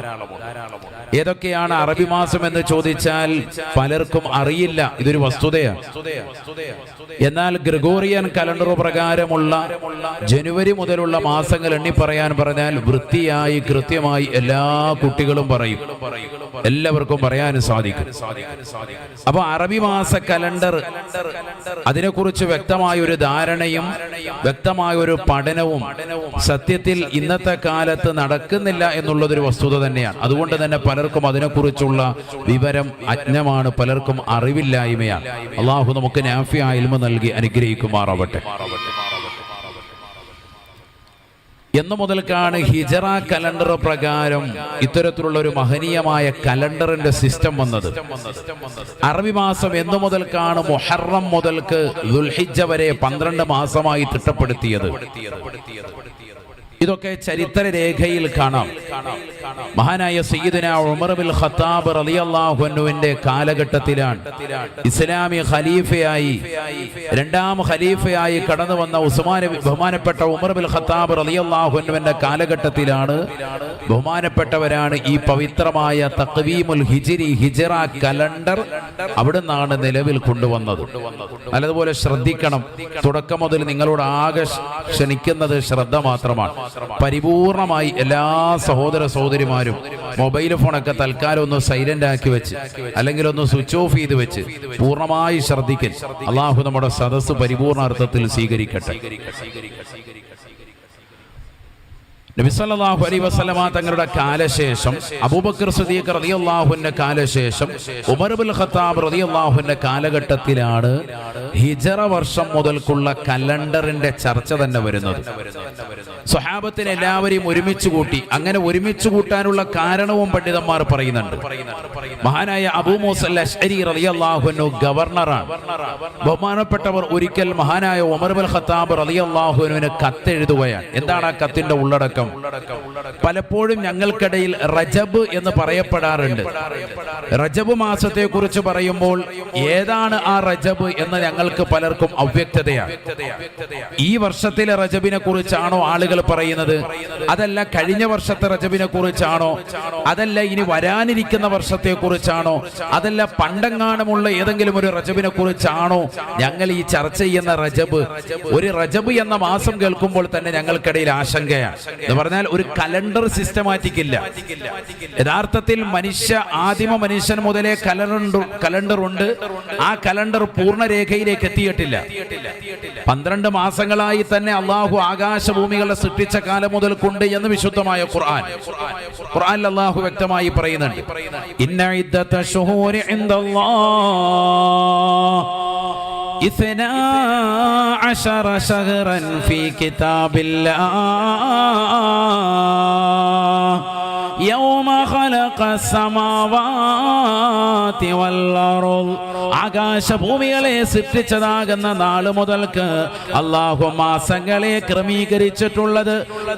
ഏതൊക്കെയാണ് അറബി മാസം എന്ന് ചോദിച്ചാൽ പലർക്കും അറിയില്ല. ഇതൊരു വസ്തുതയാണ്. എന്നാൽ ഗ്രിഗോറിയൻ കലണ്ടർ പ്രകാരമുള്ള ജനുവരി മുതലുള്ള മാസങ്ങൾ എണ്ണി പറയാൻ പറഞ്ഞാൽ വൃത്തിയായി കൃത്യമായി എല്ലാ കുട്ടികളും പറയും, എല്ലാവർക്കും പറയാനും സാധിക്കും. അപ്പൊ അറബി മാസ കലണ്ടർ, അതിനെക്കുറിച്ച് വ്യക്തമായ ഒരു ധാരണയും വ്യക്തമായ ഒരു പഠനവും സത്യത്തിൽ ഇന്നത്തെ കാലത്ത് നടക്കുന്നില്ല എന്നുള്ളതൊരു വസ്തുത തന്നെയാണ്. അതുകൊണ്ട് തന്നെ പലർക്കും അതിനെക്കുറിച്ചുള്ള വിവരം അജ്ഞമാണ്, പലർക്കും അറിവില്ലായ്മയാണ്. അള്ളാഹു നമുക്ക് നാഫിയായ ഇൽമ നൽകി അനുഗ്രഹിക്കുമാറാവട്ടെ. എന്നു മുതൽക്കാണ് ഹിജറ കലണ്ടർ പ്രകാരം ഇത്തരത്തിലുള്ള ഒരു മഹനീയമായ കലണ്ടറിന്റെ സിസ്റ്റം വന്നത്? അറബി മാസം എന്നു മുതൽക്കാണ് മുഹറം മുതൽക്ക് ദുൽഹിജ്ജ വരെ 12 മാസമായി തിട്ടപ്പെടുത്തിയത്? ഇതൊക്കെ ചരിത്ര രേഖയിൽ കാണാം. മഹാനായ സയ്യിദുനാ ഉമർ ബിൻ ഖത്താബ് റളിയല്ലാഹു അൻഹുവിന്റെ കാലഘട്ടത്തിലാണ് ഇസ്ലാമി ഖലീഫയായി, 2ാം ഖലീഫയായി കടന്നു വന്ന ബഹുമാനപ്പെട്ട ഉമർ ബിൻ ഖത്താബ് റളിയല്ലാഹു അൻഹുവിന്റെ കാലഘട്ടത്തിലാണ് ബഹുമാനപ്പെട്ടവരാണ് ഈ പവിത്രമായ തഖ്വീമുൽ ഹിജ്രി, ഹിജറ കലണ്ടർ അവിടുന്നാണ് നിലവിൽ കൊണ്ടുവന്നത്. നല്ലതുപോലെ ശ്രദ്ധിക്കണം. തുടക്കം മുതൽ നിങ്ങളോട് ആകെ ക്ഷണിക്കുന്നത് ശ്രദ്ധ മാത്രമാണ്. പരിപൂർണമായി എല്ലാ സഹോദര സഹോദരിമാരും മൊബൈൽ ഫോണൊക്കെ തൽക്കാലം ഒന്ന് സൈലന്റ് ആക്കി വെച്ച് അല്ലെങ്കിൽ ഒന്ന് സ്വിച്ച് ഓഫ് ചെയ്ത് വെച്ച് പൂർണ്ണമായി ശ്രദ്ധിക്കൽ. അള്ളാഹു നമ്മുടെ സദസ്സ് പരിപൂർണ അർത്ഥത്തിൽ സ്വീകരിക്കട്ടെ. നബി സല്ലല്ലാഹു അലൈഹി വസല്ലമ തങ്ങളുടെ കാലശേഷം അബൂബക്കർ സിദ്ദീഖ് റളിയല്ലാഹുവിന്റെ കാലശേഷം ഉമർ ഇബ്നുൽ ഖത്താബ് റളിയല്ലാഹുവിന്റെ കാലഘട്ടത്തിലാണ് ഹിജറ വർഷം മുതൽക്കുള്ള കലണ്ടറിന്റെ ചർച്ച തന്നെ വരുന്നത്. സ്വഹാബത്തിനെ എല്ലാവരെയും ഒരുമിച്ച് കൂട്ടി. അങ്ങനെ ഒരുമിച്ച് കൂട്ടാനുള്ള കാരണവും പണ്ഡിതന്മാർ പറയുന്നുണ്ട്. മഹാനായ അബൂ മൂസൽ അശ്അരി റളിയല്ലാഹു അൻഹു ഗവർണറാണ്. ബഹുമാനപ്പെട്ടവർ ഒരിക്കൽ മഹാനായ ഉമർ ഇബ്നുൽ ഖത്താബ് റളിയല്ലാഹു അൻഹുവിന് കത്തെഴുതുകയാണ്. എന്താണ് ആ കത്തിന്റെ ഉള്ളടക്കം? പലപ്പോഴും ഞങ്ങൾക്കിടയിൽ റജബ് എന്ന് പറയപ്പെടാറുണ്ട്. റജബ് മാസത്തെ കുറിച്ച് പറയുമ്പോൾ ഏതാണ് ആ റജബ് എന്ന് ഞങ്ങൾക്ക് പലർക്കും അവ്യക്തതയാണ്. ഈ വർഷത്തിലെ റജബിനെ കുറിച്ചാണോ ആളുകൾ പറയുന്നത്? അതല്ല കഴിഞ്ഞ വർഷത്തെ റജബിനെ കുറിച്ചാണോ? അതല്ല ഇനി വരാനിരിക്കുന്ന വർഷത്തെ കുറിച്ചാണോ? അതല്ല പണ്ടെങ്ങാനുമുള്ള ഏതെങ്കിലും ഒരു റജബിനെ കുറിച്ചാണോ ഞങ്ങൾ ഈ ചർച്ച ചെയ്യുന്ന റജബ്? ഒരു റജബ് എന്ന മാസം കേൾക്കുമ്പോൾ തന്നെ ഞങ്ങൾക്കിടയിൽ ആശങ്കയാണ്. എന്ന് പറഞ്ഞാൽ ഒരു കലണ്ടർ സിസ്റ്റമാറ്റിക് ഇല്ല. യഥാർത്ഥത്തിൽ ആദിമ മനുഷ്യൻ മുതലേ കലണ്ടർ ഉണ്ട്. ആ കലണ്ടർ പൂർണ്ണരേഖയിലേക്ക് എത്തിയിട്ടില്ല. 12 മാസങ്ങളായി തന്നെ അള്ളാഹു ആകാശഭൂമികളെ സൃഷ്ടിച്ച കാലം മുതൽക്കുണ്ട് എന്ന് വിശുദ്ധമായ ഖുർആനിൽ അള്ളാഹു വ്യക്തമായി പറയുന്നുണ്ട്. ഇന്ന ഇദ്ദത ശുഹൂരി ഇൻദല്ലാഹ് 12 ശഹ്റൻ ഫീ കിതാബില്ലാഹ് യൗമ ഖലഖസ് സമാവാതി വൽ അർദ്. ആകാശഭൂമികളെ സൃഷ്ടിച്ചതാകുന്ന നാൾ മുതൽക്ക് അല്ലാഹു മാസങ്ങളെ ക്രമീകരിച്ചിട്ടുള്ളത്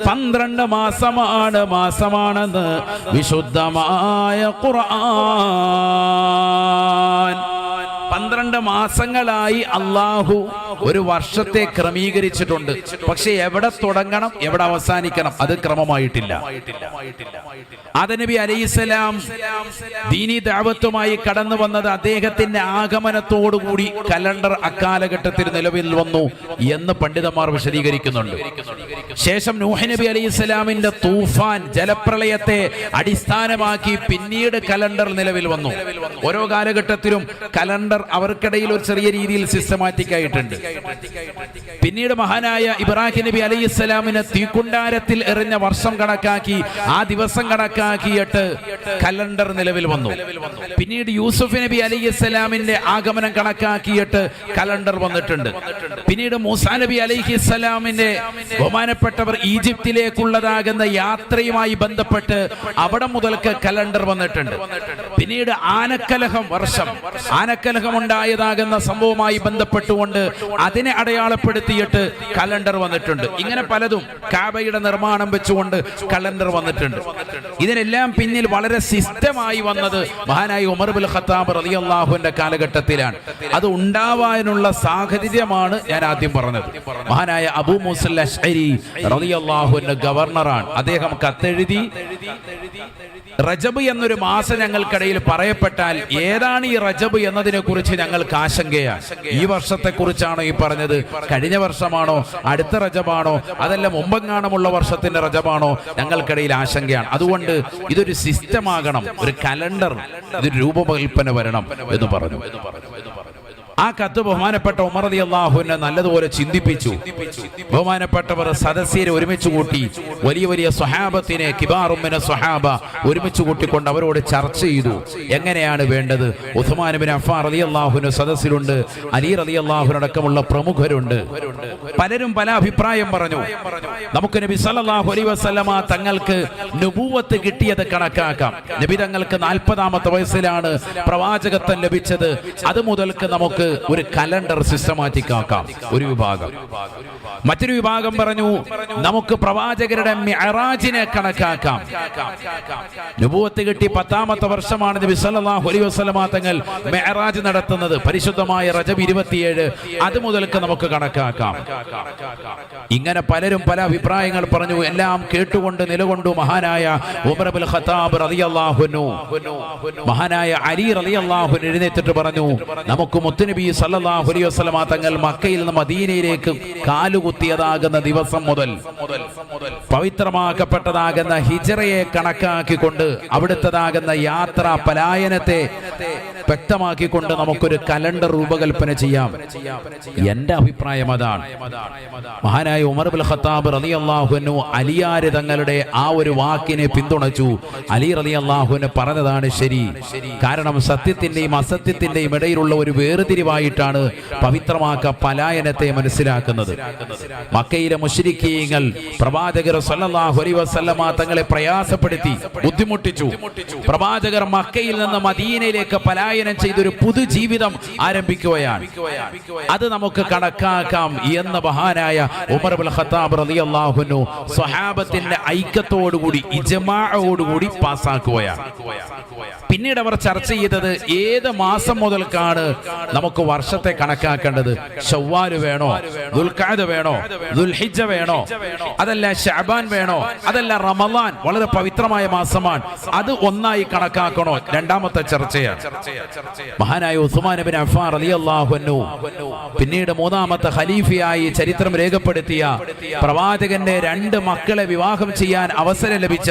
12 മാസമാണെന്ന് വിശുദ്ധമായ ഖുർആൻ. 12 മാസങ്ങളായി അള്ളാഹു ഒരു വർഷത്തെ ക്രമീകരിച്ചിട്ടുണ്ട്. പക്ഷെ എവിടെ തുടങ്ങണം എവിടെ അവസാനിക്കണം അത് ക്രമമായിട്ടില്ല. ആദം നബി അലൈഹിസ്സലാം ദീനി ദഅവത്തുമായി കടന്നു വന്നത് അദ്ദേഹത്തിന്റെ ആഗമനത്തോടുകൂടി കലണ്ടർ അക്കാലഘട്ടത്തിൽ നിലവിൽ വന്നു എന്ന് പണ്ഡിതന്മാർ വിശദീകരിക്കുന്നുണ്ട്. ശേഷം നൂഹ് നബി അലൈഹിസ്സലാമിന്റെ തൂഫാൻ ജലപ്രളയത്തെ അടിസ്ഥാനമാക്കി പിന്നീട് കലണ്ടർ നിലവിൽ വന്നു. ഓരോ കാലഘട്ടത്തിലും കലണ്ടർ അവർക്കിടയിൽ ഒരു ചെറിയ രീതിയിൽ സിസ്റ്റമാറ്റിക് ആയിട്ടുണ്ട്. പിന്നീട് മഹാനായ ഇബ്രാഹിം നബി അലൈഹിസ്സലാമിനെ തീക്കുണ്ടാരത്തിൽ എറിഞ്ഞ വർഷം കണക്കാക്കി ആ ദിവസം കണക്കാക്കിയിട്ട് കലണ്ടർ നിലവിൽ വന്നു. പിന്നീട് യൂസുഫ് നബി അലൈഹിസ്സലാമിന്റെ ആഗമനം കണക്കാക്കിയിട്ട് കലണ്ടർ വന്നിട്ടുണ്ട്. പിന്നീട് മൂസാ നബി അലൈഹിസ്സലാമിന്റെ ബഹുമാനപ്പെട്ടവർ ഈജിപ്തിലേക്കുള്ളതാകുന്ന യാത്രയുമായി ബന്ധപ്പെട്ട് അവിടെ മുതൽക്ക് കലണ്ടർ വന്നിട്ടുണ്ട്. പിന്നീട് ആനക്കലഹം ഉണ്ടായതാകുന്ന സംഭവവുമായി ബന്ധപ്പെട്ടുകൊണ്ട് അതിനെ അടയാളപ്പെടുത്തിയിട്ട് കലണ്ടർ വന്നിട്ടുണ്ട്. ഇങ്ങനെ പലതും കാബയുടെ നിർമ്മാണം വെച്ചുകൊണ്ട് കലണ്ടർ വന്നിട്ടുണ്ട്. ഇതിനെല്ലാം പിന്നിൽ വളരെ സിസ്റ്റമായി വന്നത് മഹാനായ ഉമർ ഇബ്നുൽ ഖത്താബ് റളിയല്ലാഹുവിന്റെ കാലഘട്ടത്തിലാണ്. അത് ഉണ്ടാവാനുള്ള സാഹചര്യമാണ് ഞാൻ ആദ്യം പറഞ്ഞത്. മഹാനായ അബൂ മൂസൽ അശ്അരി റളിയല്ലാഹുവിന്റെ ഗവർണറാണ്. അദ്ദേഹം കത്തെഴുതി റജബ് എന്നൊരു മാസം ഞങ്ങൾക്കിടയിൽ പറയപ്പെട്ടാൽ ഏതാണ് ഈ റജബ് എന്നതിനെ കുറിച്ച് ഞങ്ങൾക്ക് ആശങ്കയാണ്. ഈ വർഷത്തെ കുറിച്ചാണോ ഈ പറഞ്ഞത്? കഴിഞ്ഞ വർഷമാണോ? അടുത്ത റജബാണോ? അതല്ല മുമ്പെങ്ങാണമുള്ള വർഷത്തിന്റെ റജബാണോ? ഞങ്ങൾക്കിടയിൽ ആശങ്കയാണ്. അതുകൊണ്ട് ഇതൊരു സിസ്റ്റമാകണം, ഒരു കലണ്ടർ, ഇതൊരു രൂപകൽപ്പന വരണം എന്ന് പറഞ്ഞു. ആ കത്ത് ബഹുമാനപ്പെട്ട ഉമർ റളിയല്ലാഹു അൻഹു നല്ലതുപോലെ ചിന്തിപ്പിച്ചു. ബഹുമാനപ്പെട്ടവർ സദസ്യരെ ഒരുമിച്ച് കൂട്ടി. വലിയ സ്വഹാബത്തിനെ കിബാറും മിന സ്വഹാബ ഒരുമിച്ച് കൂട്ടിക്കൊണ്ട് അവരോട് ചർച്ച ചെയ്തു. എങ്ങനെയാണ് വേണ്ടത്? ഉസ്മാൻ ഇബ്നു അഫ്ഫാൻ റളിയല്ലാഹു അൻഹു സദസ്സിലുണ്ട്. അലി റളിയല്ലാഹു അൻഹു അടക്കമുള്ള പ്രമുഖരുണ്ട്. പലരും പല അഭിപ്രായം പറഞ്ഞു. നമുക്ക് നബി സല്ലല്ലാഹു അലൈഹി വസല്ലമ തങ്ങൾക്ക് നുബുവത്ത് കിട്ടിയത് കണക്കാക്കാം. നബി തങ്ങൾക്ക് 40ാമത്തെ വയസ്സിലാണ് പ്രവാചകത്വം ലഭിച്ചത്. അത് മുതൽക്ക് നമുക്ക് ഒരു കലണ്ടർ സിസ്റ്റമാറ്റിക് ആക്കാം. ഒരു വിഭാഗം. മറ്റൊരു വിഭാഗം പറഞ്ഞു നമുക്ക് പ്രവാചകരുടെ മിഅ്റാജിനെ കണക്കാക്കാം. നുബുവത്ത് കിട്ടി 10ാമത്തെ വർഷമാണ് നബി സല്ലല്ലാഹു അലൈഹി വസല്ലമ തങ്ങൾ മിഅ്റാജ് നടത്തുന്നത്. പരിശുദ്ധമായ റജബ് 27 അത് മുതൽക്ക് നമുക്ക് കണക്കാക്കാം. ഇങ്ങനെ പലരും പല അഭിപ്രായങ്ങൾ പറഞ്ഞു. എല്ലാം കേട്ടുകൊണ്ട് നിലകൊണ്ടു മഹാനായ ഉമർ ഇബ്നുൽ ഖത്താബ് റളിയല്ലാഹു അൻഹു. മഹാനായ അലി റളിയല്ലാഹു അൻഹു എഴുന്നേറ്റിട്ട് പറഞ്ഞു നമുക്ക് മുത്തുനബി സല്ലല്ലാഹു അലൈഹി വസല്ലമ തങ്ങൾ മക്കയിൽ നിന്ന് മദീനയിലേക്ക് കാലുകുത്തിയതാകുന്ന ദിവസം മുതൽ പവിത്രമാക്കപ്പെട്ടതാകുന്ന ഹിജ്റയെ കണക്കാക്കിക്കൊണ്ട് അവിടുത്തതാകുന്ന യാത്ര പലായനത്തെ വ്യക്തമാക്കിക്കൊണ്ട് നമുക്കൊരു കലണ്ടർ രൂപകൽപ്പന ചെയ്യാം. എന്റെ അഭിപ്രായം അതാണ്. മഹാനായ ഉമർ ഇബ്നുൽ ഖത്താബ് റളിയല്ലാഹു അൻഹു അലിയാര് തങ്ങളുടെ ആ ഒരു വാക്കിനെ പിന്തുണച്ചു. അലി റളിയല്ലാഹു അൻഹു പറഞ്ഞതാണ് ശരി. കാരണം സത്യത്തിന്റെയും അസത്യത്തിന്റെയും ഇടയിലുള്ള ഒരു വേർതിരിവായിട്ടാണ് പവിത്രമാക്ക പലായനത്തെ മനസ്സിലാക്കുന്നത്. മക്കയിലെ മുശ്രിക്കീങ്ങൾ പ്രവാചകർ സല്ലല്ലാഹു അലൈഹി വസല്ലമ തങ്ങളെ പ്രയാസപ്പെടുത്തി ബുദ്ധിമുട്ടിച്ചു. പ്രവാചകർ മക്കയിൽ നിന്ന് മദീനയിലേക്ക് പലായനം ചെയ്തൊരു പുതുജീവിതം ആരംഭിക്കുകയാണ്. അത് നമുക്ക് കണക്കാക്കാം എന്ന് മഹാനായ ഉമർ ഇബ്നുൽ ഖത്താബ് റളിയല്ലാഹു അൻഹു സ്വഹാബത്തിന്റെ ഐക്യത്തോടുകൂടി ഇജ്മാഅോടുകൂടി പാസ്സാക്കുകയാണ്. പിന്നീട് അവർ ചർച്ച ചെയ്തത് ഏത് മാസം മുതൽക്കാണ് നമുക്ക് വർഷത്തെ കണക്കാക്കേണ്ടത്. ശവ്വാല് വേണോ, ദുൽഖഅദ വേണോ, ദുൽഹിജ്ജ വേണോ, അതല്ല ശഅബാൻ വേണോ, അതല്ല റമളാൻ വളരെ പവിത്രമായ മാസമാണ്, അത് ഒന്നായി കണക്കാക്കണോ? രണ്ടാമത്തെ ചർച്ചയാണ്. മഹാനായ ഉസ്മാൻ ഇബ്നു അഫ്ഫാൻ റളിയല്ലാഹു അൻഹു പിന്നീട് മൂന്നാമത്തെ ഖലീഫയായി ചരിത്രം രേഖപ്പെടുത്തിയ പ്രവാചകന്റെ 2 മക്കളെ വിവാഹം ചെയ്യാൻ അവസരം ലഭിച്ച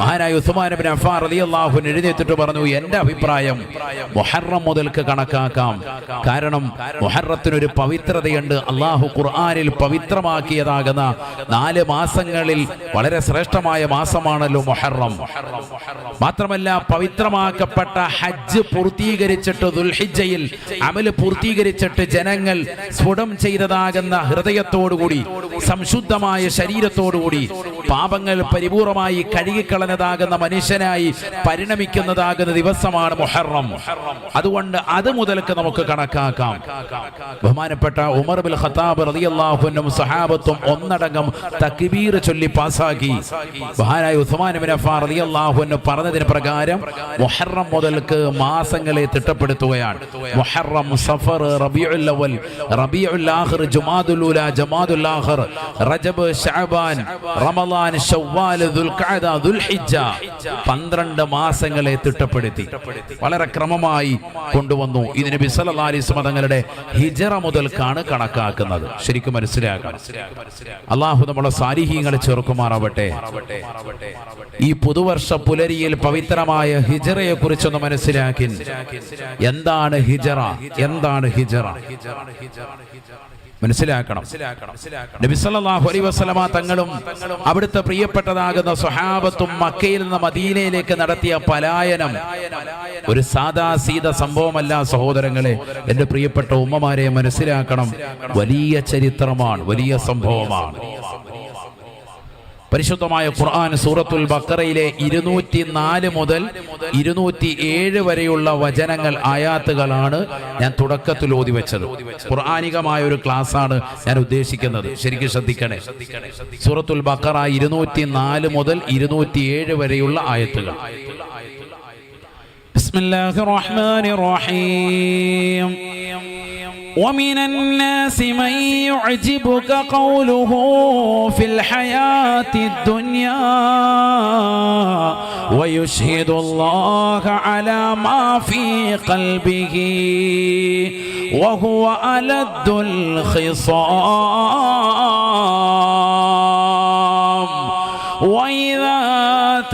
മഹാനായ ഉസ്മാൻ ഇബ്നു അഫ്ഫാൻ റളിയല്ലാഹു അൻഹു എഴുന്നേറ്റിട്ട് പറഞ്ഞു, എന്റെ അഭിപ്രായം മുഹറം മുതൽക്ക് കണക്കാക്കാം. കാരണം മുഹറത്തിനൊരു പവിത്രതയുണ്ട്. അള്ളാഹു ഖുർആനിൽ പവിത്രമാക്കിയതാകുന്ന 4 മാസങ്ങളിൽ വളരെ ശ്രേഷ്ഠമായ മാസമാണല്ലോ മുഹറം. മാത്രമല്ല പവിത്രമാക്കപ്പെട്ട ഹജ്ജ് പൂർത്തീകരിച്ചിട്ട് ദുൽഹിജ്ജയിൽ അമല് പൂർത്തീകരിച്ചിട്ട് ജനങ്ങൾ സ്ഫുടം ചെയ്തതാകുന്ന ഹൃദയത്തോടുകൂടി സംശുദ്ധമായ ശരീരത്തോടുകൂടി പാപങ്ങൾ പരിപൂർണമായി കഴുകിക്കളഞ്ഞതാകുന്ന മനുഷ്യനായി പരിണമിക്കുന്നതാകുന്ന ദിവസമാണ് മുഹറം. അതുകൊണ്ട് അത് മുതൽക്ക് നമുക്ക് കണക്കാക്കാം. ബഹുമാനപ്പെട്ട ഉമർ ഇബ്നുൽ ഖത്താബ് റളിയല്ലാഹു അൻഹു സഹാബത്തും ഒന്നടങ്കം തക്ബീർ ചൊല്ലി പാസാക്കി. മഹാനായ ഉസ്മാൻ ഇബ്നു അഫ്ഫാൻ റളിയല്ലാഹു അൻഹു പറഞ്ഞതിന് പ്രകാരം മുഹറം മുതൽക്ക് മാസങ്ങളെ തിട്ടപ്പെടുത്തുകയാണ്. മുഹറം, സഫർ, റബീഉൽ അവൽ, റബീഉൽ ആഖിർ, ജുമാദുൽ ഊല, ജമാദുൽ ആഖിർ, റജബ്, ശഅബാൻ, റമളാൻ, ശവ്വാൽ, ദുൽഖഅദ, ദുൽഹിജ്ജ 12 മാസങ്ങളെ തിട്ടപ്പെടുത്തി വളരെ ക്രമമായി കൊണ്ടുവന്നു. ഇത് നബി സല്ലല്ലാഹു അലൈഹി വസല്ലം തങ്ങളുടെ ഹിജ്റ മുതൽക്കാണ് കണക്കാക്കുന്നത്. ശരിക്കും മനസ്സിലാക്കണം. അല്ലാഹു നമ്മളെ സാലിഹീങ്ങളെ ചേർക്കുമാറാവട്ടെ. ഈ പുതുവർഷ പുലരിയിൽ പവിത്രമായ ഹിജ്റയെ കുറിച്ചൊന്ന് മനസ്സിലാക്കി. എന്താണ് ഹിജ്റ? എന്താണ് ഹിജ്റ? മനസ്സിലാക്കണം. നബി സല്ലല്ലാഹു അലൈഹി വസല്ലമ തങ്ങളും അവിടുത്തെ പ്രിയപ്പെട്ടതാകുന്ന സ്വഹാബത്തും മക്കയിൽ നിന്ന് മദീനയിലേക്ക് നടത്തിയ പലായനം ഒരു സാദാ സീത സംഭവമല്ല സഹോദരങ്ങളെ. എന്റെ പ്രിയപ്പെട്ട ഉമ്മമാരെ മനസ്സിലാക്കണം. വലിയ ചരിത്രമാണ്, വലിയ സംഭവമാണ്. പരിശുദ്ധമായ ഖുർആൻ സൂറത്തുൽ ബഖറയിലെ 204 മുതൽ 207 വരെയുള്ള വചനങ്ങൾ, ആയാത്തുകളാണ് ഞാൻ തുടക്കത്തിൽ ഓതി വെച്ചത്. ഖുർആനികമായ ഒരു ക്ലാസ് ആണ് ഞാൻ ഉദ്ദേശിക്കുന്നത്. ശരിക്കും ശ്രദ്ധിക്കണേ. സൂറത്തുൽ ബഖറ 204 മുതൽ 207 വരെയുള്ള ആയത്തുകൾ. ബിസ്മില്ലാഹിർ റഹ്മാനിർ റഹീം. ومن الناس من يعجبك قوله في الحياة الدنيا ويشهد الله على ما في قلبه وهو ألد الخصام وإذا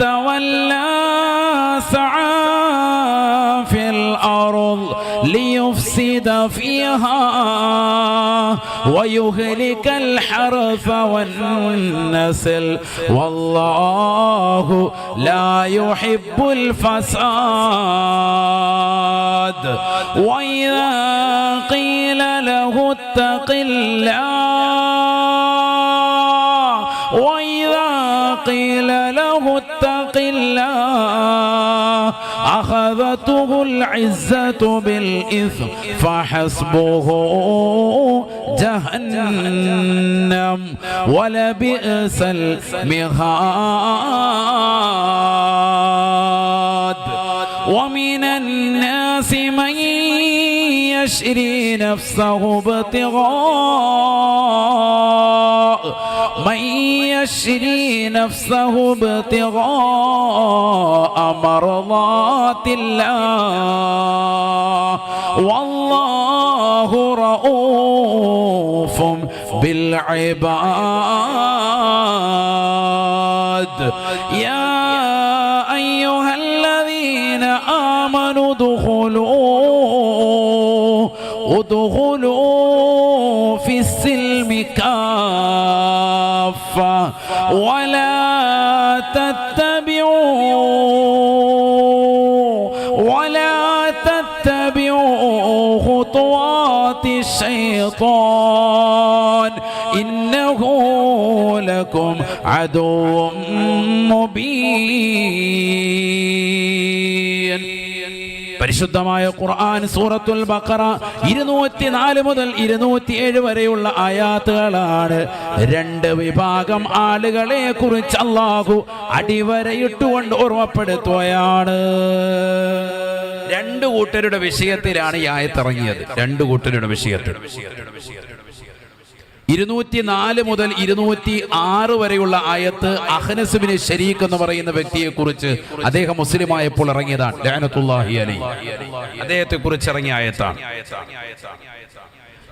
تولى سعى في الأرض ليفسد فيها ويهلك الحرث والنسل والله لا يحب الفساد وإذا قيل له اتق الله وإذا قيل له اتق الله أخذته العزة بالإثم فحسبه جهنم ولبئس المهاد ومن الناس من يشري نفسه ابتغاء مرضات الله والله رؤوف بالعباد يا أيها الذين آمنوا ادخلوا في السلم كافة ولا تتبعوا خطوات الشيطان إنه لكم عدو مبين. പരിശുദ്ധമായ ഖുർആൻ സൂറത്തുൽ ബഖറ 204 മുതൽ 207 വരെയുള്ള ആയാത്തുകളാണ്. രണ്ട് വിഭാഗം ആളുകളെ കുറിച്ച് അല്ലാഹു അടിവരയിട്ടുകൊണ്ട് ഓർമ്മപ്പെടുത്തുകയാണ്. രണ്ട് കൂട്ടരുടെ വിഷയത്തിലാണ് ഈ ആയത്ത് ഇറങ്ങിയത്. രണ്ട് കൂട്ടരുടെ വിഷയത്തിൽ 204 മുതൽ 206 വരെയുള്ള ആയത്ത് അഹ്നസ് ബിൻ ശരീഖ് എന്ന് പറയുന്ന വ്യക്തിയെ കുറിച്ച് അദ്ദേഹം മുസ്ലിമായപ്പോൾ ഇറങ്ങിയതാണ്. ലഅനത്തുല്ലാഹി അലൈഹി അദ്ദേഹത്തെ കുറിച്ച് ഇറങ്ങിയ ആയത്താണ്.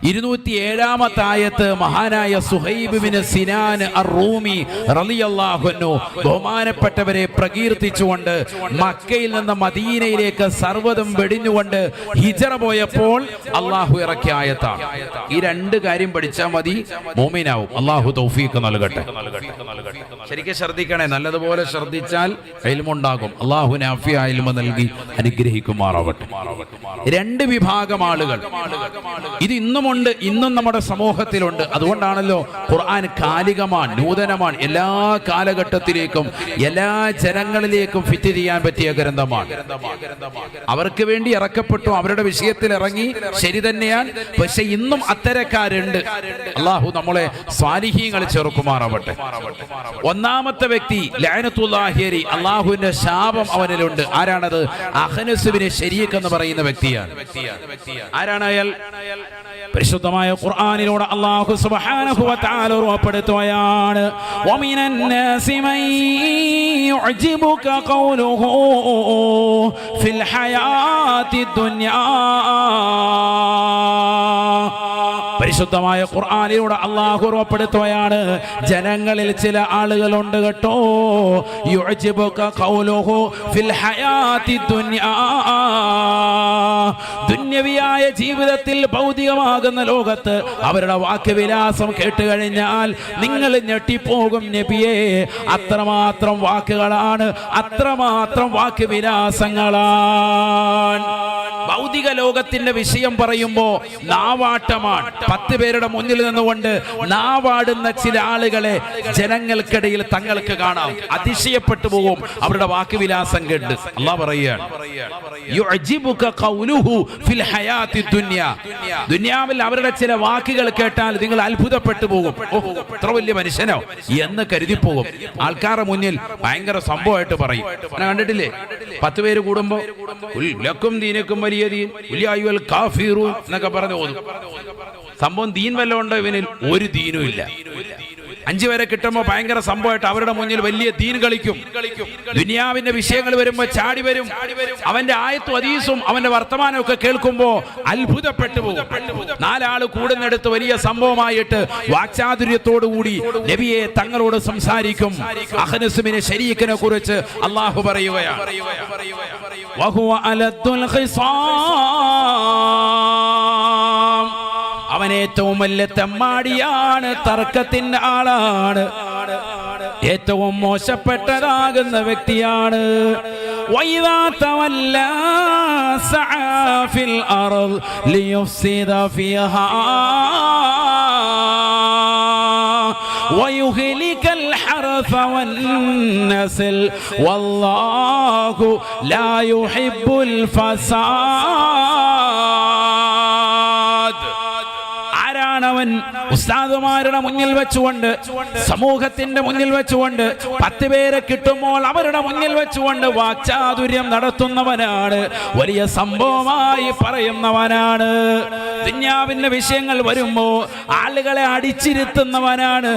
207-ാമത്തെ ആയത്ത് മഹാനായ സുഹൈബ് ബിൻ സിനാൻ അർ-റൂമി റളിയല്ലാഹു അൻഹു ബഹുമാനപ്പെട്ടവരെ പ്രകീർത്തിച്ചുകൊണ്ട് മക്കയിൽ നിന്ന് മദീനയിലേക്ക് സർവ്വതും വെടിഞ്ഞുകൊണ്ട് ഹിജറ പോയപ്പോൾ അള്ളാഹു ഇറക്കിയ ആയത്താണ്. ഈ രണ്ട് കാര്യം പഠിച്ചാൽ മതി, മുഅ്മിനാവും. അള്ളാഹു തൗഫീഖ് നൽകട്ടെ. ശരിക്കും ശ്രദ്ധിക്കണേ, നല്ലതുപോലെ ശ്രദ്ധിച്ചാൽ ഇൽമുണ്ടാകും. അള്ളാഹു നാഫിയായ ഇൽമ നൽകി അനുഗ്രഹിക്കുമാറാവട്ടെ. രണ്ട് വിഭാഗം ആളുകൾ ഇത് ഇന്നും നമ്മുടെ സമൂഹത്തിലുണ്ട്. അതുകൊണ്ടാണല്ലോ ഖുർആൻ കാലികമാണ്, നൂതനമാണ്, എല്ലാ കാലഘട്ടത്തിലേക്കും എല്ലാ ജനങ്ങളിലേക്കും ഫിറ്റ് ചെയ്യാൻ പറ്റിയ ഗ്രന്ഥമാണ്. അവർക്ക് വേണ്ടി ഇറക്കപ്പെട്ടു, അവരുടെ വിഷയത്തിൽ ഇറങ്ങി, ശരി തന്നെയാണ്. പക്ഷെ ഇന്നും അത്തരക്കാരുണ്ട്. അള്ളാഹു നമ്മളെ സ്വാലിഹീങ്ങൾ ചേർക്കുമാറാവട്ടെ. ഒന്നാമത്തെ വ്യക്തി ലഅനത്തുല്ലാഹി അലൈഹി, അള്ളാഹുവിന്റെ ശാപം അവനിലുണ്ട്. ആരാണത്? അഹ്നസ് ബിൻ ശരീഖ് എന്ന് പറയുന്ന വ്യക്തിയാണ്. ആരാണ് അയാൾ? പരിശുദ്ധമായ ഖുർആനിലൂടെ അല്ലാഹു സുബ്ഹാനഹു വ തആല ഉറപ്പെടുത്തുകയാണ്. വമിനൻ നാസി മൻ യുഅ്ജിബുക ഖൗലുഹു ഫിൽ ഹയാത്തി ദുനിയാ. പരിശുദ്ധമായ ഖുർആനിലൂടെ അല്ലാഹു ഉറപ്പെടുത്തുകയാണ്, ജനങ്ങളിൽ ചില ആളുകളുണ്ട് കേട്ടോ, യുഅ്ജിബുക ഖൗലുഹു ഫിൽ ഹയാത്തി ദുനിയാ. ദുന്യവിയായ ജീവിതത്തിൽ, ഭൗതികമാകുന്ന ലോകത്ത് അവരുടെ വാക്കുവിലാസം കേട്ട് കഴിഞ്ഞാൽ നിങ്ങൾ ഞെട്ടിപ്പോകും നബിയേ. അത്രമാത്രം വാക്കുകളാണ്, അത്രമാത്രം വാക്കുവിലാസങ്ങളാണ്. ഭൗതിക ലോകത്തിന്റെ വിഷയം പറയുമ്പോ നാവാട്ടമാണ്. 10 പേരുടെ മുന്നിൽ നിന്നുകൊണ്ട് നാവാടുന്ന ചില ആളുകളെ ജനങ്ങൾക്കിടയിൽ തങ്ങൾക്ക് കാണാം. അതിശയപ്പെട്ടു പോകും അവരുടെ വാക്കുവിലാസം കേട്ട്. അല്ലാഹ് പറയുകയാണ്, യുഅ്ജിബുക ഖൗലുഹു ഫിൽ ഹയാത്തി ദുനിയാ. ദുനിയാവിൽ അവരുടെ ചില വാക്കുകൾ കേട്ടാൽ നിങ്ങൾ അത്ഭുതപ്പെട്ടു പോകും. ഓഹ്, എത്ര വലിയ മനുഷ്യനോ എന്ന് കരുതി പോകും. ആൾക്കാരുടെ മുന്നിൽ ഭയങ്കര സംഭവമായിട്ട് പറയും. കണ്ടിട്ടില്ലേ, 10 പേര് കൂടുമ്പോ ലക്കും ദീനക്കും വലിയ ദീൻ ഉലിയായുൽ കാഫിറൂൻ എന്നൊക്കെ പറഞ്ഞു പോകുന്നു. സംഭവം ദീൻ വല്ലതും ഉണ്ടോ? ഇവനിൽ ഒരു ദീനും ഇല്ല. 5 പേരെ കിട്ടുമ്പോൾ ഭയങ്കര സംഭവമായിട്ട് അവരുടെ മുന്നിൽ വലിയ ദീൻ കളിക്കും. ദുനിയാവിന്റെ വിഷയങ്ങൾ വരുമ്പോൾ ചാടി വരും. അവന്റെ ആയത്തും ഹദീസും അവന്റെ വർത്തമാനവും ഒക്കെ കേൾക്കുമ്പോ അത്ഭുതപ്പെട്ടു പോകും. 4 ആള് കൂടുന്നിടത്ത് വലിയ സംഭവമായിട്ട് വാക്ചാതുര്യത്തോടുകൂടി നബിയെ തങ്ങളോട് സംസാരിക്കും. അഹ്നസ് ബിൻ ശരീഖിനെ കുറിച്ച് അല്ലാഹു പറയുകയാണ്, വഹുവ അലദ്ദുൽ ഖിസാം. അവൻ ഏറ്റവും വലിയ തെമ്മാടിയാണ്, തർക്കത്തിന്റെ ആളാണ്, ഏറ്റവും മോശപ്പെട്ടതാകുന്ന വ്യക്തിയാണ്. വൈദാ തവല്ലാ സഅ ഫിൽ അർദ് ലിയുഫ്സിദ ഫീഹാ ويهلك الحرث والنسل والله لا يحب الفساد. ആരാണവൻ? ഉസ്താദുമാരുടെ മുന്നിൽ വെച്ചുകൊണ്ട്, സമൂഹത്തിന്റെ മുന്നിൽ വെച്ചുകൊണ്ട്, 10 പേരെ കിട്ടുമ്പോൾ അവരുടെ മുന്നിൽ വെച്ചുകൊണ്ട് വാക്ചാതുര്യം നടത്തുന്നവനാണ്, വലിയ സംഭവമായി പറയുന്നവനാണ്. ദുനിയാവിന്റെ വിഷയങ്ങൾ വരുമ്പോ ആളുകളെ അടിച്ചിരുത്തുന്നവനാണ്.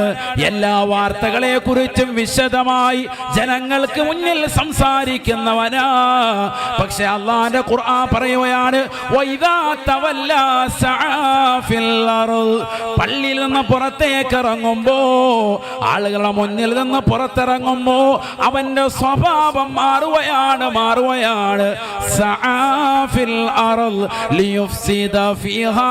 എല്ലാ വാർത്തകളെ കുറിച്ചും വിശദമായി ജനങ്ങൾക്ക് മുന്നിൽ സംസാരിക്കുന്നവനാ. പക്ഷെ അള്ളാന്റെ ഖുർആൻ പറയുകയാണ്, പള്ളിയിൽ നിന്ന് പുറത്തേക്ക് ഇറങ്ങുമ്പോ, ആളുകളുടെ മുന്നിൽ നിന്ന് പുറത്തിറങ്ങുമ്പോ അവന്റെ സ്വഭാവം മാറുകയാണ്. സഅഫിൽ അർള് ലിയുഫ്സിദ ഫീഹാ,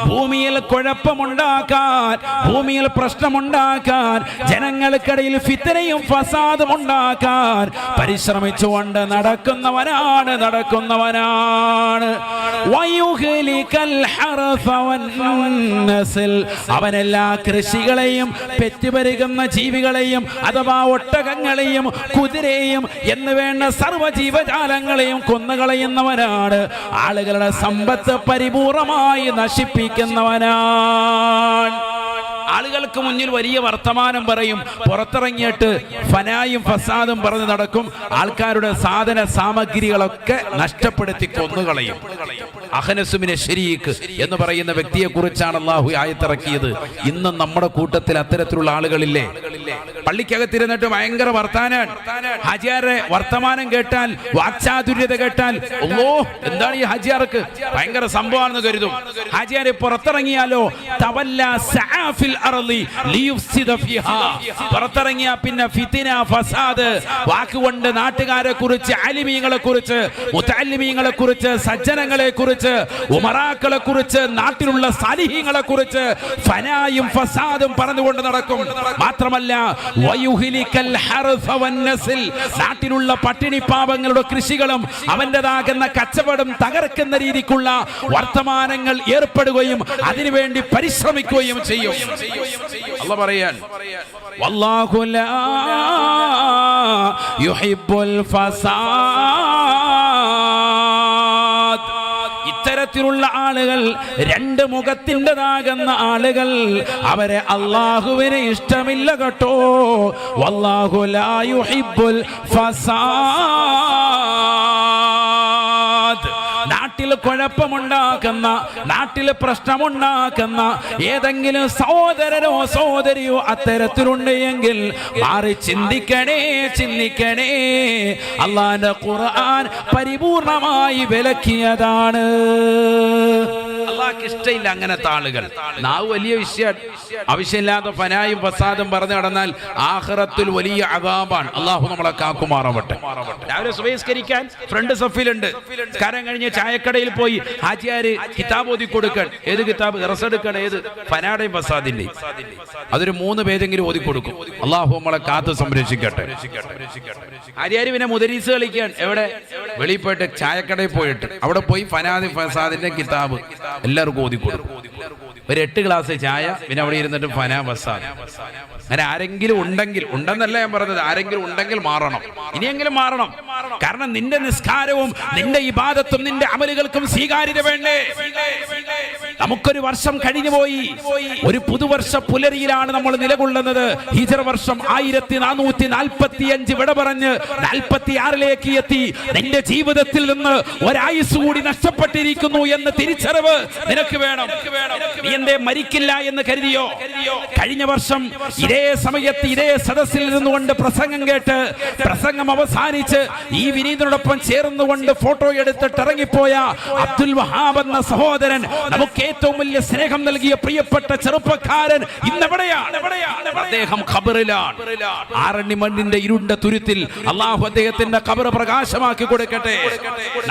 ഭൂമിയിൽ കുഴപ്പമുണ്ടാക്കാൻ, ഭൂമിയിൽ പ്രശ്നമുണ്ടാക്കാൻ, ജനങ്ങൾക്കിടയിൽ ഫിത്നയും ഫസാദും ഉണ്ടാക്കാൻ പരിശ്രമിച്ചുകൊണ്ട് നടക്കുന്നവനാണ്. അവനെല്ലാ കൃഷികളെയും പെറ്റുപെരുകുന്ന ജീവികളെയും അഥവാ ഒട്ടകങ്ങളെയും കുതിരയെയും എന്ന് വേണ്ട സർവ്വ ജീവജാലങ്ങളെയും കൊന്നുകളയുന്നവനാണ്. ആളുകളുടെ സമ്പത്ത് പരിപൂർണമായി നശിപ്പിക്കുന്നവനാണ്. ആളുകൾക്ക് മുന്നിൽ വലിയ വർത്തമാനം പറയും, പുറത്തിറങ്ങിയിട്ട് ഫനായും ഫസാദും പറഞ്ഞ് നടക്കും. ആൾക്കാരുടെ സാധന സാമഗ്രികളൊക്കെ നഷ്ടപ്പെടുത്തി കൊന്നുകളയും. അഹ്നസുമിനെ ശരീക്ക് എന്ന് പറയുന്ന വ്യക്തിയെ കുറിച്ചാണ് അല്ലാഹു ആയത്തിറക്കിയത്. ഇന്നും നമ്മുടെ കൂട്ടത്തിൽ അത്തരത്തിലുള്ള ആളുകളില്ലേ? പള്ളിക്കകത്തിരുന്നിട്ട് ഭയങ്കര വർത്താനാണ്. ഹാജിയാരെ വർത്തമാനം കേട്ടാൽ, വാക്ചാതുര്യത കേട്ടാൽ, ഓ എന്താണ് ഈ ഹാജിയാർക്ക് ഭയങ്കര സംഭവമാണെന്ന് കരുതും. ഹാജിയാരെ പുറത്തിറങ്ങിയാലോ തവല്ല സഅഫിൽ അർളി ലിയുഫ്സിദ ഫീഹാ, പുറത്തിറങ്ങിയ പിന്നെ ഫിത്ന ഫസാദ്, വാക്കുകൊണ്ട് നാട്ടുകാരെ കുറിച്ച്, ആലിമീങ്ങളെ കുറിച്ച്, മുതഅല്ലിമീങ്ങളെ കുറിച്ച്, സജ്ജനങ്ങളെ കുറിച്ച്, ഉമറാക്കളെ കുറിച്ച്, നാട്ടിലുള്ള സാലിഹീങ്ങളെ കുറിച്ച് ഫനായും ഫസാദും പറഞ്ഞുകൊണ്ട് നടക്കും. മാത്രമല്ല വയുഹ്ലികൽ ഹർഫ വന്നസ്ൽ, നാട്ടിലുള്ള പട്ടിണി പാവങ്ങളുടെ കൃഷികളും അവന്റേതാകുന്ന കച്ചവടം തകർക്കുന്ന രീതിക്കുള്ള വർത്തമാനങ്ങൾ ഏർപ്പെടുകയും അതിനുവേണ്ടി പരിശ്രമിക്കുകയും ചെയ്യും. അല്ലാഹു പറയാൻ, വല്ലാഹു ലാ യുഹിബ്ബുൽ ഫസാദ്. ഇത്തരത്തിലുള്ള ആളുകൾ, രണ്ട് മുഖത്തിൻ്റെതാകുന്ന ആളുകൾ, അവരെ അള്ളാഹുവിന് ഇഷ്ടമില്ല കേട്ടോ. വല്ലാഹു ലാ യുഹിബ്ബുൽ ഫസാദ്. നാട്ടിൽ കുഴപ്പമുണ്ടാക്കുന്ന, നാട്ടിൽ പ്രശ്നമുണ്ടാക്കുന്ന ഏതെങ്കിലും സഹോദരനോ സഹോദരിയോ അത്തരത്തിലുണ്ട് എങ്കിൽ മാറി ചിന്തിക്കണേ. അല്ലാഹുവിന്റെ ഖുർആൻ പരിപൂർണമായി വിലക്കിയതാണ്. അല്ലാഹുവിന് ഇഷ്ടമില്ല അങ്ങനത്തെ ആളുകൾ. നാവ് വലിയ വിഷയം, ആവശ്യമില്ലാത്ത ഫനായും ഫസാദും പറഞ്ഞു നടന്നാൽ ആഖിറത്തിൽ വലിയ അദാബാണ്. അല്ലാഹു നമ്മളെ കാക്കുമാറാവട്ടെ. രാവിലെ സുബഹിസ്കരിക്കാൻ ഫ്രണ്ട് സഫിലുണ്ട്. കാര്യം കഴിഞ്ഞ് ചായക്കടയിൽ പോയി ഹാജിയാര് കിതാബ് ഓതി കൊടുക്കാൻ. ഏത് കിതാബ്? റസെടുക്കാൻ. ഏത്? ഫനാടേയും ഫസാദിന്റെയും. അതൊരു 3 പേജെങ്കിലും ഓതി കൊടുക്കും. അല്ലാഹു നമ്മളെ കാത്ത് സംരക്ഷിക്കട്ടെ. ഹാജിയാര് പിന്നെ മുദരീസ് കളിക്കാൻ എവിടെ? വെളിയിൽ പോയിട്ട് ചായക്കടയിൽ പോയിട്ട് അവിടെ പോയി ഫനാദി ഫസാദിന്റെ കിതാബ് എല്ലാവർക്കും ഓതി കൊടുക്കും. ഒരു 8 ഗ്ലാസ് ചായ, പിന്നെ അവിടെ ഇരുന്നിട്ട് ഫനാ ഫസാദ്. അങ്ങനെ ആരെങ്കിലും ഉണ്ടെങ്കിൽ, ഉണ്ടെന്നല്ല ഞാൻ പറഞ്ഞത്, ആരെങ്കിലും ഉണ്ടെങ്കിൽ മാറണം. ഇനിയെങ്കിലും മാറണം. കാരണം നിന്റെ നിസ്കാരവും നിന്റെ ഇബാദത്തും നിന്റെ അമലുകൾക്കും സ്വീകാര്യത വേണ്ടേ? നമുക്കൊരു വർഷം കഴിഞ്ഞു പോയി. ഒരു പുതുവർഷ പുലരിയിലാണ് നമ്മൾ നിലകൊള്ളുന്നത്. ഹിജ്റ വർഷം 1445 വിട പറഞ്ഞ് 46ലേക്ക് എത്തി. നിന്റെ ജീവിതത്തിൽ നിന്ന് ഒരായുസ് കൂടി നഷ്ടപ്പെട്ടിരിക്കുന്നു എന്ന് തിരിച്ചറിവ് നിനക്ക് വേണം. നീ എന്തേ മരിക്കില്ല എന്ന് കരുതിയോ? കഴിഞ്ഞ വർഷം ഇതേ സമയത്ത് ഇതേ സദസ്സിൽ നിന്നുകൊണ്ട് പ്രസംഗം കേട്ട്, പ്രസംഗം അവസാനിച്ച് ഈ വിനീതനോടൊപ്പം ചേർന്നുകൊണ്ട് ഫോട്ടോ എടുത്തിട്ട് ഇറങ്ങിപ്പോയ അബ്ദുൽ വഹാബ് എന്ന സഹോദരൻ, നമുക്ക് ഏറ്റവും വലിയ സ്നേഹം നൽകിയ പ്രിയപ്പെട്ട ചെറുപ്പക്കാരൻ ഇന്നെവിടെയാണ്? അദ്ദേഹം ഖബറിലാണ്. ആറണ്ണിമണ്ണിന്റെ ഇരുണ്ട തുരുത്തിൽ അള്ളാഹു അദ്ദേഹത്തിന്റെ ഖബർ പ്രകാശമാക്കി കൊടുക്കട്ടെ.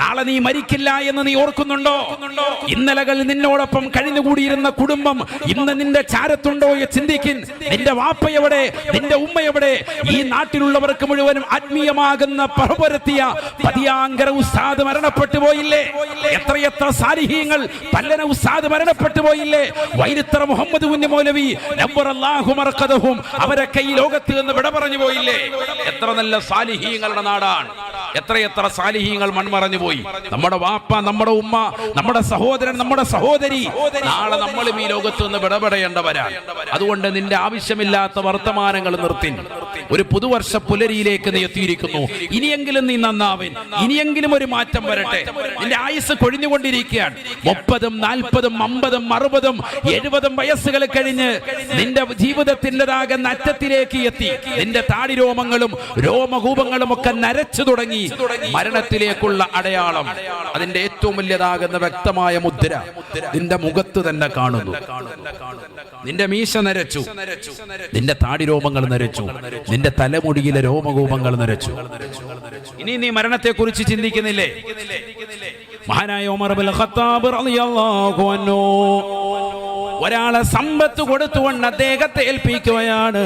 നാളെ നീ മരിക്കില്ല എന്ന് നീ ഓർക്കുന്നുണ്ടോ? ഇന്നലകൾ നിന്നോടൊപ്പം കഴിഞ്ഞുകൂടിയിരുന്ന കുടുംബം ഇന്ന് നിന്റെ ചാരത്തുണ്ടോ എന്ന് ചിന്തിക്കിൻ. നിന്റെ വാപ്പ എവിടെ? നിന്റെ ഉമ്മ എവിടെ? ഈ നാട്ടിലുള്ളവർക്ക് മുഴുവനും ആത്മീയമാകുന്ന പറുപരത്തിയ പതിയാങ്കര ഉസ്താദ് മരണപ്പെട്ടു പോയില്ലേ? എത്രയെത്ര സാലിഹീങ്ങൾ, പല്ലന ഉസ്താദ് മരണപ്പെട്ടു പോയില്ലേ? വൈരിത്തറ മുഹമ്മദ് കുഞ്ഞി മൗലവി നവ്വറല്ലാഹു മർഖദഹും അവരൊക്കെ ഈ ലോകത്ത് നിന്ന് വിട പറഞ്ഞു പോയില്ലേ? എത്ര നല്ല സാലിഹീങ്ങളുടെ നാടാണ്. എത്രയെത്ര സാലിഹീങ്ങൾ മൺമറഞ്ഞു പോയി. നമ്മുടെ വാപ്പ, നമ്മുടെ ഉമ്മ, നമ്മുടെ സഹോദരൻ, നമ്മുടെ സഹോദരി നാളെ നമ്മൾ നമ്മളും ഈ ലോകത്ത് നിന്ന് വിടപെടേണ്ടവരാണ്. അതുകൊണ്ട് നിന്റെ ആവശ്യമില്ലാത്ത വർത്തമാനങ്ങൾ നിർത്തി ഒരു പുതുവർഷ പുലരിയിലേക്ക് നീ എത്തിയിരിക്കുന്നു. ഇനിയെങ്കിലും നീ നന്നാവൻ, ഇനിയെങ്കിലും ഒരു മാറ്റം വരട്ടെ. നിന്റെ ആയുസ് കൊഴിഞ്ഞുകൊണ്ടിരിക്കുകയാണ്. 30, 40, 50, 60, 70 വയസ്സുകൾ കഴിഞ്ഞ് നിന്റെ ജീവിതത്തിൻ്റെതാകുന്ന അറ്റത്തിലേക്ക് എത്തി. നിന്റെ താടിരോമങ്ങളും രോമകൂപങ്ങളും ഒക്കെ നരച്ചു തുടങ്ങി. മരണത്തിലേക്കുള്ള അടയാളം, അതിന്റെ ഏറ്റവും വലിയതാകുന്ന വ്യക്തമായ മുദ്ര നിന്റെ മുഖത്ത് തന്നെ കാണുന്നു. നിന്റെ മീശ നരച്ചു, നിന്റെ താടിരോമങ്ങൾ നരച്ചു, നിന്റെ തലമുടിയിലെ രോമകൂപങ്ങൾ നരച്ചു. ഇനി നീ മരണത്തെ കുറിച്ച് ചിന്തിക്കുന്നില്ലേ? മഹാനായ ഉമർ ഇബ്നുൽ ഖത്താബ് റളിയല്ലാഹു അൻഹു ഒരാളെ സമ്പത്ത് കൊടുത്തുകൊണ്ട് അദ്ദേഹത്തെ ഏൽപ്പിക്കുകയാണ്.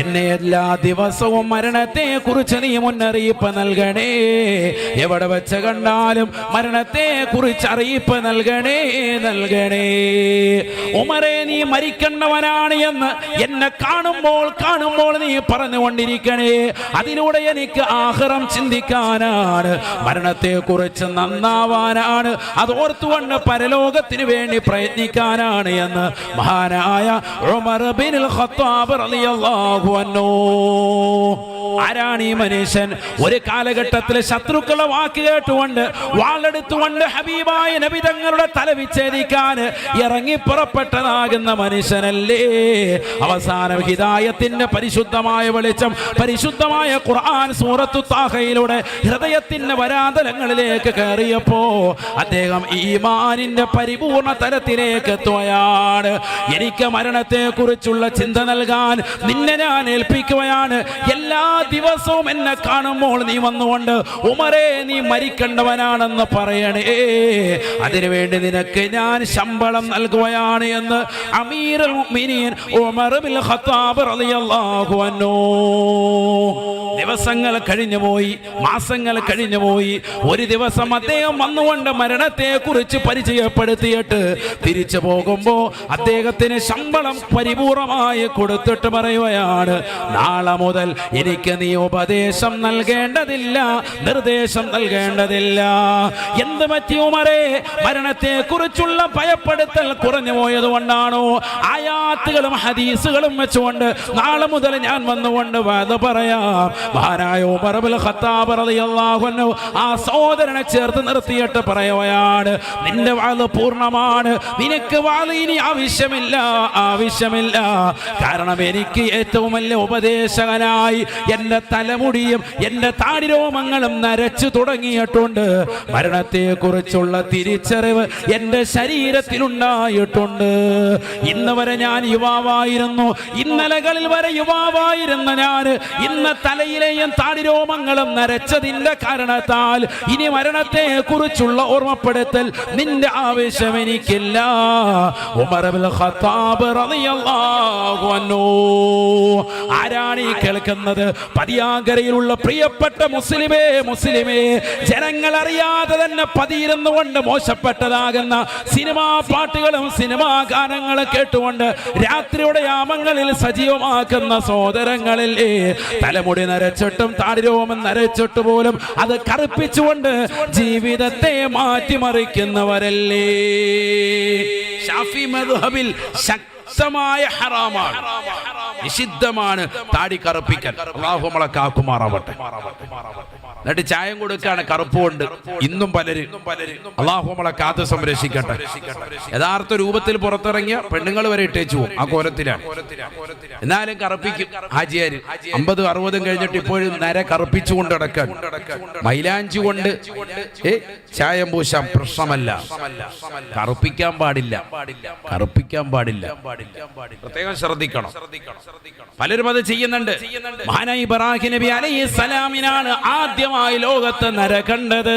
എന്നെ എല്ലാ ദിവസവും മരണത്തെ കുറിച്ച് നീ മുന്നറിയിപ്പ് നൽകണേ. എവിടെ വെച്ച് കണ്ടാലും മരണത്തെ കുറിച്ച് അറിയിപ്പ് നൽകണേ. ഉമറേ, നീ മരിക്കേണ്ടവനാണ് എന്ന് എന്നെ കാണുമ്പോൾ നീ പറഞ്ഞുകൊണ്ടിരിക്കണേ. അതിലൂടെ എനിക്ക് ആഖിറം ചിന്തിക്കാനാണ്, മരണത്തെ കുറിച്ച് നന്നാവാനാണ്, അത് ഓർത്തുകൊണ്ട് പരലോകത്തിന് വേണ്ടി പ്രയത്നിക്കാനാണ് എന്ന് മഹാനായ ഉമർ ഇബ്നുൽ ഖത്താബ് റളിയല്ലാഹു അൻഹു. ആരാണ് ഈ മനുഷ്യൻ? ഒരു കാലഘട്ടത്തിൽ ശത്രുക്കളുടെ വാക്ക് കേട്ടുകൊണ്ട് വാളെടുത്തുകൊണ്ട് ഹബീബായ നബി തങ്ങളുടെ തല വിച്ഛേദിക്കാൻ ഇറങ്ങി പുറപ്പെട്ടതാകുന്ന മനുഷ്യനല്ലേ? അവസാനം ഹിദായത്തിന്റെ പരിശുദ്ധമായ വെളിച്ചം, പരിശുദ്ധമായ ഖുർആൻ സൂറത്തു താഹയിലൂടെ ഹൃദയത്തിന്റെ വരാതലങ്ങളിലേക്ക് കയറിയപ്പോ അദ്ദേഹം ഈമാനിന്റെ പരിപൂർണ തലത്തിലേക്ക് എത്തുകയാണ്. എനിക്ക് മരണത്തെ കുറിച്ചുള്ള ചിന്ത നൽകാൻ നിന്നെ ഞാൻ ഏൽപ്പിക്കുകയാണ്. എല്ലാ ദിവസവും എന്നെ കാണുമ്പോൾ നീ വന്നുകൊണ്ട് ഉമറേ, നീ മരിക്കേണ്ടവനാണെന്ന് പറയണേ. അതിനുവേണ്ടി നിനക്ക് ഞാൻ ശമ്പളം നൽകുകയാണ് എന്ന് അമീറുൽ മുഅ്മിനീൻ ഉമർ ഇബ്നുൽ ഖത്താബ് റളിയല്ലാഹു അൻഹു. ദിവസങ്ങൾ കഴിഞ്ഞുപോയി, മാസങ്ങൾ കഴിഞ്ഞുപോയി. ഒരു ദിവസം അദ്ദേഹം വന്നുകൊണ്ട് മരണത്തെ കുറിച്ച് പരിചയപ്പെടുത്തിയിട്ട് തിരിച്ചു പോകുമ്പോ അദ്ദേഹത്തിന് ശമ്പളം പരിപൂർണമായി കൊടുത്തിട്ട് പറയുകയാണ്, നാളെ മുതൽ എനിക്ക് നീ ഉപദേശം നൽകേണ്ടതില്ല, നിർദ്ദേശം നൽകേണ്ടതില്ല. എന്ത് പറ്റി ഉമറേ? മരണത്തെ കുറിച്ചുള്ള ഭയപ്പെടുത്തൽ കുറഞ്ഞു പോയത് കൊണ്ടാണോ? ആയാത്തുകളും ഹദീസുകളും വെച്ചുകൊണ്ട് നാളെ മുതൽ ഞാൻ വന്നുകൊണ്ട് വഅദ് പറയാം. മഹാനായ ഉമർ ഇബ്നുൽ ഖത്താബ് റളിയല്ലാഹു അൻഹു ആ സഹോദരനെ ചേർത്ത് നിർത്തിയിട്ട് പറയുകയാണ്, നിന്റെ വഅദ് പൂർണ്ണമാണ്, നിനക്ക് വഅദ് ഇനി ആവശ്യമില്ല. കാരണം എനിക്ക് ഏറ്റവും വലിയ ഉപദേശകനായി എന്റെ തലമുടിയും എന്റെ താടിരോമങ്ങളും നരച്ചു തുടങ്ങിയിട്ടുണ്ട്. മരണത്തെ കുറിച്ചുള്ള തിരിച്ചറിവ് എന്റെ ശരീരത്തിലുണ്ടായിട്ടുണ്ട്. ഇന്ന് വരെ ഞാൻ യുവാവായിരുന്നു, ഇന്നലകളിൽ വരെ യുവാവായിരുന്ന ഞാൻ ഇന്ന് തലയിലെയും താടിരോമങ്ങളും നരച്ചതിന്റെ കാരണത്താൽ ഇനി മരണത്തെ കുറിച്ചുള്ള ഓർമ്മപ്പെടുത്തൽ നിന്റെ ആവശ്യം എനിക്കില്ല. ഉമർ ഇബ്നുൽ ഖത്താബ് റളിയല്ലാഹു അൻഹു. ആരാണ് ഈ കേൾക്കുന്നത്? പതിയാങ്കരയിലുള്ള പ്രിയപ്പെട്ട മുസ്ലിമേ, ജനങ്ങൾ അറിയാതെ തന്നെ പതിയിരുന്നു കൊണ്ട് മോശപ്പെട്ടതാകുന്ന സിനിമാ പാട്ടുകളും സിനിമാ ഗാനങ്ങളും കേട്ടുകൊണ്ട് രാത്രിയുടെ യാമങ്ങളിൽ സജീവമാക്കുന്ന സഹോദരങ്ങളില്ലേ? തലമുടി നരച്ചിട്ടും താടിരോമം നരച്ചിട്ട് പോലും അത് കറുപ്പിച്ചുകൊണ്ട് ജീവിതത്തെ മാറ്റിമറിക്കുന്നവരല്ലേ? ഷാഫി മദ്ഹബിൽ ശക്തമായ ഹറാമാണ്, നിഷിദ്ധമാണ് താടി കറുപ്പിക്കൽ. അല്ലാഹു നമ്മളെ കാക്കുമാറാവട്ടെ. എന്നിട്ട് ചായം കൊടുക്കാണ് കറുപ്പ് കൊണ്ട് ഇന്നും പലരും. അല്ലാഹു നമ്മളെ കാത്ത് സംരക്ഷിക്കട്ടെ. യഥാർത്ഥ രൂപത്തിൽ പുറത്തിറങ്ങിയ പെണ്ണുങ്ങൾ വരെ ഇട്ടേച്ചു പോകും, ആ കോലത്തിലാണ്. എന്നാലും കറുപ്പിക്കും ഹാജിയാര്. 50, 60 കഴിഞ്ഞിട്ട് ഇപ്പോഴും നര കറുപ്പിച്ചുകൊണ്ട് നടക്കാൻ. മൈലാഞ്ചി കൊണ്ട് ചായം പൂശാൻ പ്രശ്നമല്ല, കറുപ്പിക്കാൻ പാടില്ല. പ്രത്യേകം ശ്രദ്ധിക്കണം. പലരും അത് ചെയ്യുന്നുണ്ട്. മഹാനായ ഇബ്രാഹിം നബി അലൈഹിസ്സലാമിനാണ് ആദ്യമായി ലോകത്ത് നര കണ്ടത്.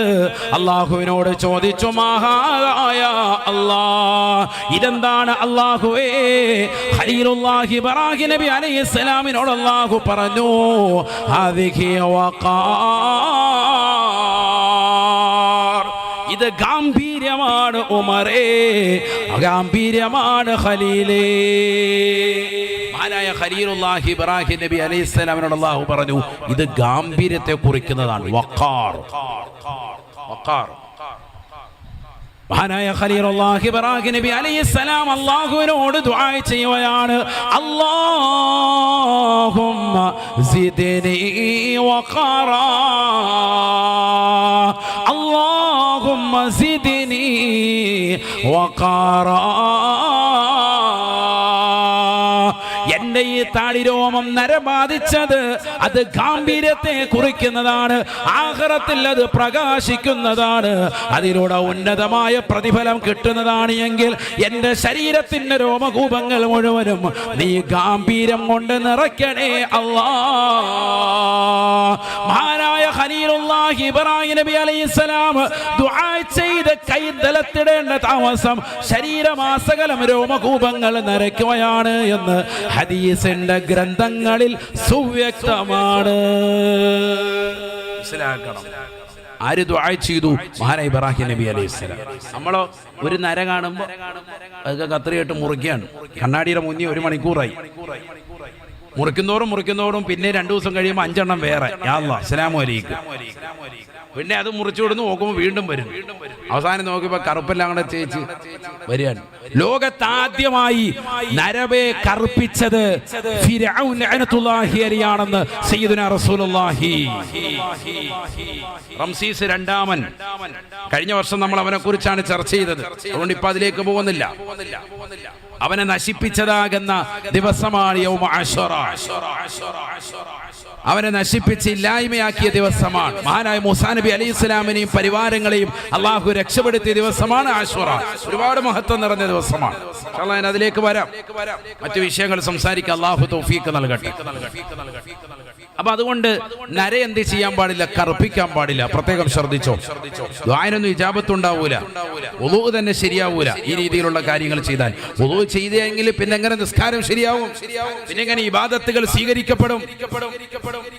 അല്ലാഹുവിനോട് ചോദിച്ചു, മഹാനായ അല്ലാഹ്, ഇതെന്താണ് അല്ലാഹുവേ? ഖലീലുല്ലാഹി ഇബ്രാഹിം നബി അലൈഹിസ്സലാമിനോട് അല്ലാഹു പറഞ്ഞു, ഹാദിഹി വഖാർ, ഇത് ഗാംഭീര്യമാണ് ഉമറേ, ഗാംഭീര്യമാണ് ഖലീലേ. മഹാനായ ഖലീലുല്ലാഹി ഇബ്രാഹിം നബി അലൈഹിസ്സലാമിനോട് അല്ലാഹു പറഞ്ഞു, ഇത് ഗാംഭീര്യത്തെ കുറിക്കുന്നതാണ്. വഖാർ. മഹാനായ ഖലീലുല്ലാഹി ഇബ്രാഹിം നബി അലൈഹിസ്സലാം അല്ലാഹുവിനോട് ദുആ ചെയ്യുകയാണ്, അല്ലാഹുമ്മ സിദ്നി വഖറാ, അല്ലാഹുമ്മ സിദ്നി വഖറാ. എന്റെ ഈ താടിരോമം നരബാധിച്ചത് അത് ഗാംഭീര്യത്തെ കുറിക്കുന്നതാണ്, ആഖിറത്തിൽ അത് പ്രകാശിക്കുന്നതാണ്, അതിലൂടെ ഉന്നതമായ പ്രതിഫലം കിട്ടുന്നതാണ് എങ്കിൽ എന്റെ ശരീരത്തിന്റെ രോമകൂപങ്ങൾ മുഴുവനും നീ ഗാംഭീര്യം കൊണ്ട് നിറയ്ക്കണേ അല്ലാഹ്. മഹാനായ ഖലീലുല്ലാഹി ഇബ്രാഹിം നബി അലൈഹിസ്സലാം ദുആ ചെയ്ത് കൈതലത്തിടേണ്ട താമസം ശരീരമാസകലം രോമകൂപങ്ങൾ നിറയ്ക്കുകയാണ് എന്ന് ഹദീസിന്റെ ഗ്രന്ഥങ്ങളിൽ സുവ്യക്തമാണ്. മനസ്സിലാക്കണം. ആര് ദുആ ചെയ്തു? മഹാനായ ഇബ്രാഹിം നബി അലൈഹിസ്സലാം. നമ്മളോ ഒരു നര കാണുമ്പോൾ അതൊക്കെ കത്രിയിട്ട് മുറിക്കുകയാണ്. കണ്ണാടിയുടെ മുന്നിൽ 1 മണിക്കൂറായി മുറിക്കുന്നോറും പിന്നെ 2 ദിവസം കഴിയുമ്പോൾ 5 എണ്ണം വേറെ. യാ അല്ലാഹ് അസ്സലാമു അലൈക്കും. പിന്നെ അത് മുറിച്ചു കൊടുന്ന് നോക്കുമ്പോൾ വീണ്ടും വരും. അവസാനം നോക്കിയപ്പോൾ കറുപ്പെല്ലാം കൂടെ ചേച്ചി വരികയാണ്. ലോകത്താദ്യമായി നരവെ കറുപ്പിച്ചത് ഫിർഔൻ ലഅനത്തുല്ലാഹി അലൈഹിയാണെന്ന് സയ്യിദുനാ റസൂലുള്ളാഹി. റംസീസ് രണ്ടാമൻ, കഴിഞ്ഞ വർഷം നമ്മൾ അവനെ കുറിച്ചാണ് ചർച്ച ചെയ്തത്, അതുകൊണ്ട് ഇപ്പൊ അതിലേക്ക് പോകുന്നില്ല. അവനെ നശിപ്പിച്ചതാകുന്ന ദിവസമാണ് യൗമ അശ്വറ. അവനെ നശിപ്പിച്ച് ഇല്ലായ്മയാക്കിയ ദിവസമാണ്. മഹാനായ മൂസാ നബി അലൈഹിസ്സലാമിനെയും പരിവാരങ്ങളെയും അള്ളാഹു രക്ഷപ്പെടുത്തിയ ദിവസമാണ് ആശുറ. ഒരുപാട് മഹത്വം നിറഞ്ഞ ദിവസമാണ്. ഞാൻ അതിലേക്ക് വരാം. മറ്റു വിഷയങ്ങൾ സംസാരിക്കാൻ അള്ളാഹു തൗഫീഖ് നൽകട്ടെ. അപ്പൊ അതുകൊണ്ട് നര എന്ത് ചെയ്യാൻ പാടില്ല? കറുപ്പിക്കാൻ പാടില്ല. പ്രത്യേകം ശ്രദ്ധിച്ചോ. ദുആനൊന്നും ഇജാബത്ത് ഉണ്ടാവൂല, വുളൂ തന്നെ ശരിയാവൂല ഈ രീതിയിലുള്ള കാര്യങ്ങൾ ചെയ്താൽ. വുളൂ ചെയ്തെങ്കിൽ പിന്നെ എങ്ങനെ നിസ്കാരം ശരിയാവും? പിന്നെ എങ്ങനെ ഇബാദത്തുകൾ സ്വീകരിക്കപ്പെടും?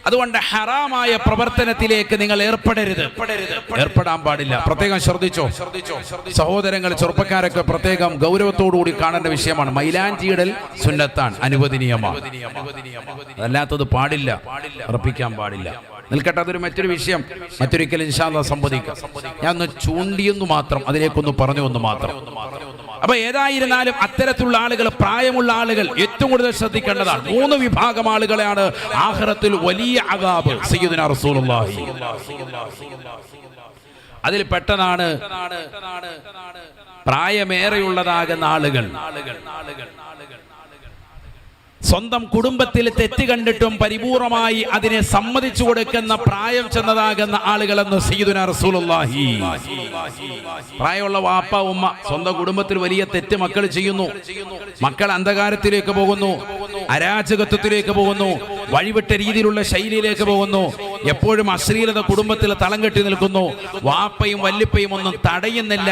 അതുകൊണ്ട് ഹറാമായ പ്രവർത്തനത്തിലേക്ക് നിങ്ങൾ ഏർപ്പെടാൻ പാടില്ല. പ്രത്യേകം ശ്രദ്ധിച്ചോ. സഹോദരങ്ങൾ, ചെറുപ്പക്കാരൊക്കെ പ്രത്യേകം ഗൗരവത്തോടുകൂടി കാണേണ്ട വിഷയമാണ്. മൈലാഞ്ചിയിടൽ സുന്നത്താണ്, അനുവദനീയമാണ്. അതല്ലാത്തത് പാടില്ല, ഉറപ്പിക്കാൻ പാടില്ല. നിൽക്കട്ടെ, അതൊരു മറ്റൊരു വിഷയം. മറ്റൊരിക്കൽ ഇൻഷാ അല്ലാഹ് സംവദിക്കാം. ഞാൻ ഒന്ന് ചൂണ്ടിയെന്നു മാത്രം, അതിലേക്കൊന്ന് പറഞ്ഞു എന്ന് മാത്രം. അപ്പൊ ഏതായിരുന്നാലും അത്തരത്തിലുള്ള ആളുകൾ, പ്രായമുള്ള ആളുകൾ ഏറ്റവും കൂടുതൽ ശ്രദ്ധിക്കേണ്ടതാണ്. 3 വിഭാഗം ആളുകളെയാണ് ആഖിറത്തിൽ വലിയ അദാബ് സയ്യിദുനാ റസൂലുള്ളാഹി. അതിൽ പെട്ടതാണ് പ്രായമേറെയുള്ളതാകുന്ന ആളുകൾ. സ്വന്തം കുടുംബത്തിൽ തെറ്റ് കണ്ടിട്ടും പരിപൂർണമായി അതിനെ സമ്മതിച്ചു കൊടുക്കുന്ന പ്രായം ചെന്നതാകുന്ന ആളുകളെന്ന് സയ്യിദുനാ റസൂലുള്ളാഹി. പ്രായമുള്ള വാപ്പ ഉമ്മ സ്വന്തം കുടുംബത്തിൽ വലിയ തെറ്റ് മക്കൾ ചെയ്യുന്നു. മക്കൾ അന്ധകാരത്തിലേക്ക് പോകുന്നു, അരാജകത്വത്തിലേക്ക് പോകുന്നു, വഴിവിട്ട രീതിയിലുള്ള ശൈലിയിലേക്ക് പോകുന്നു. എപ്പോഴും അശ്ലീലത കുടുംബത്തിൽ തളം കെട്ടി നിൽക്കുന്നു. വാപ്പയും വല്ലിപ്പയും ഒന്നും തടയുന്നില്ല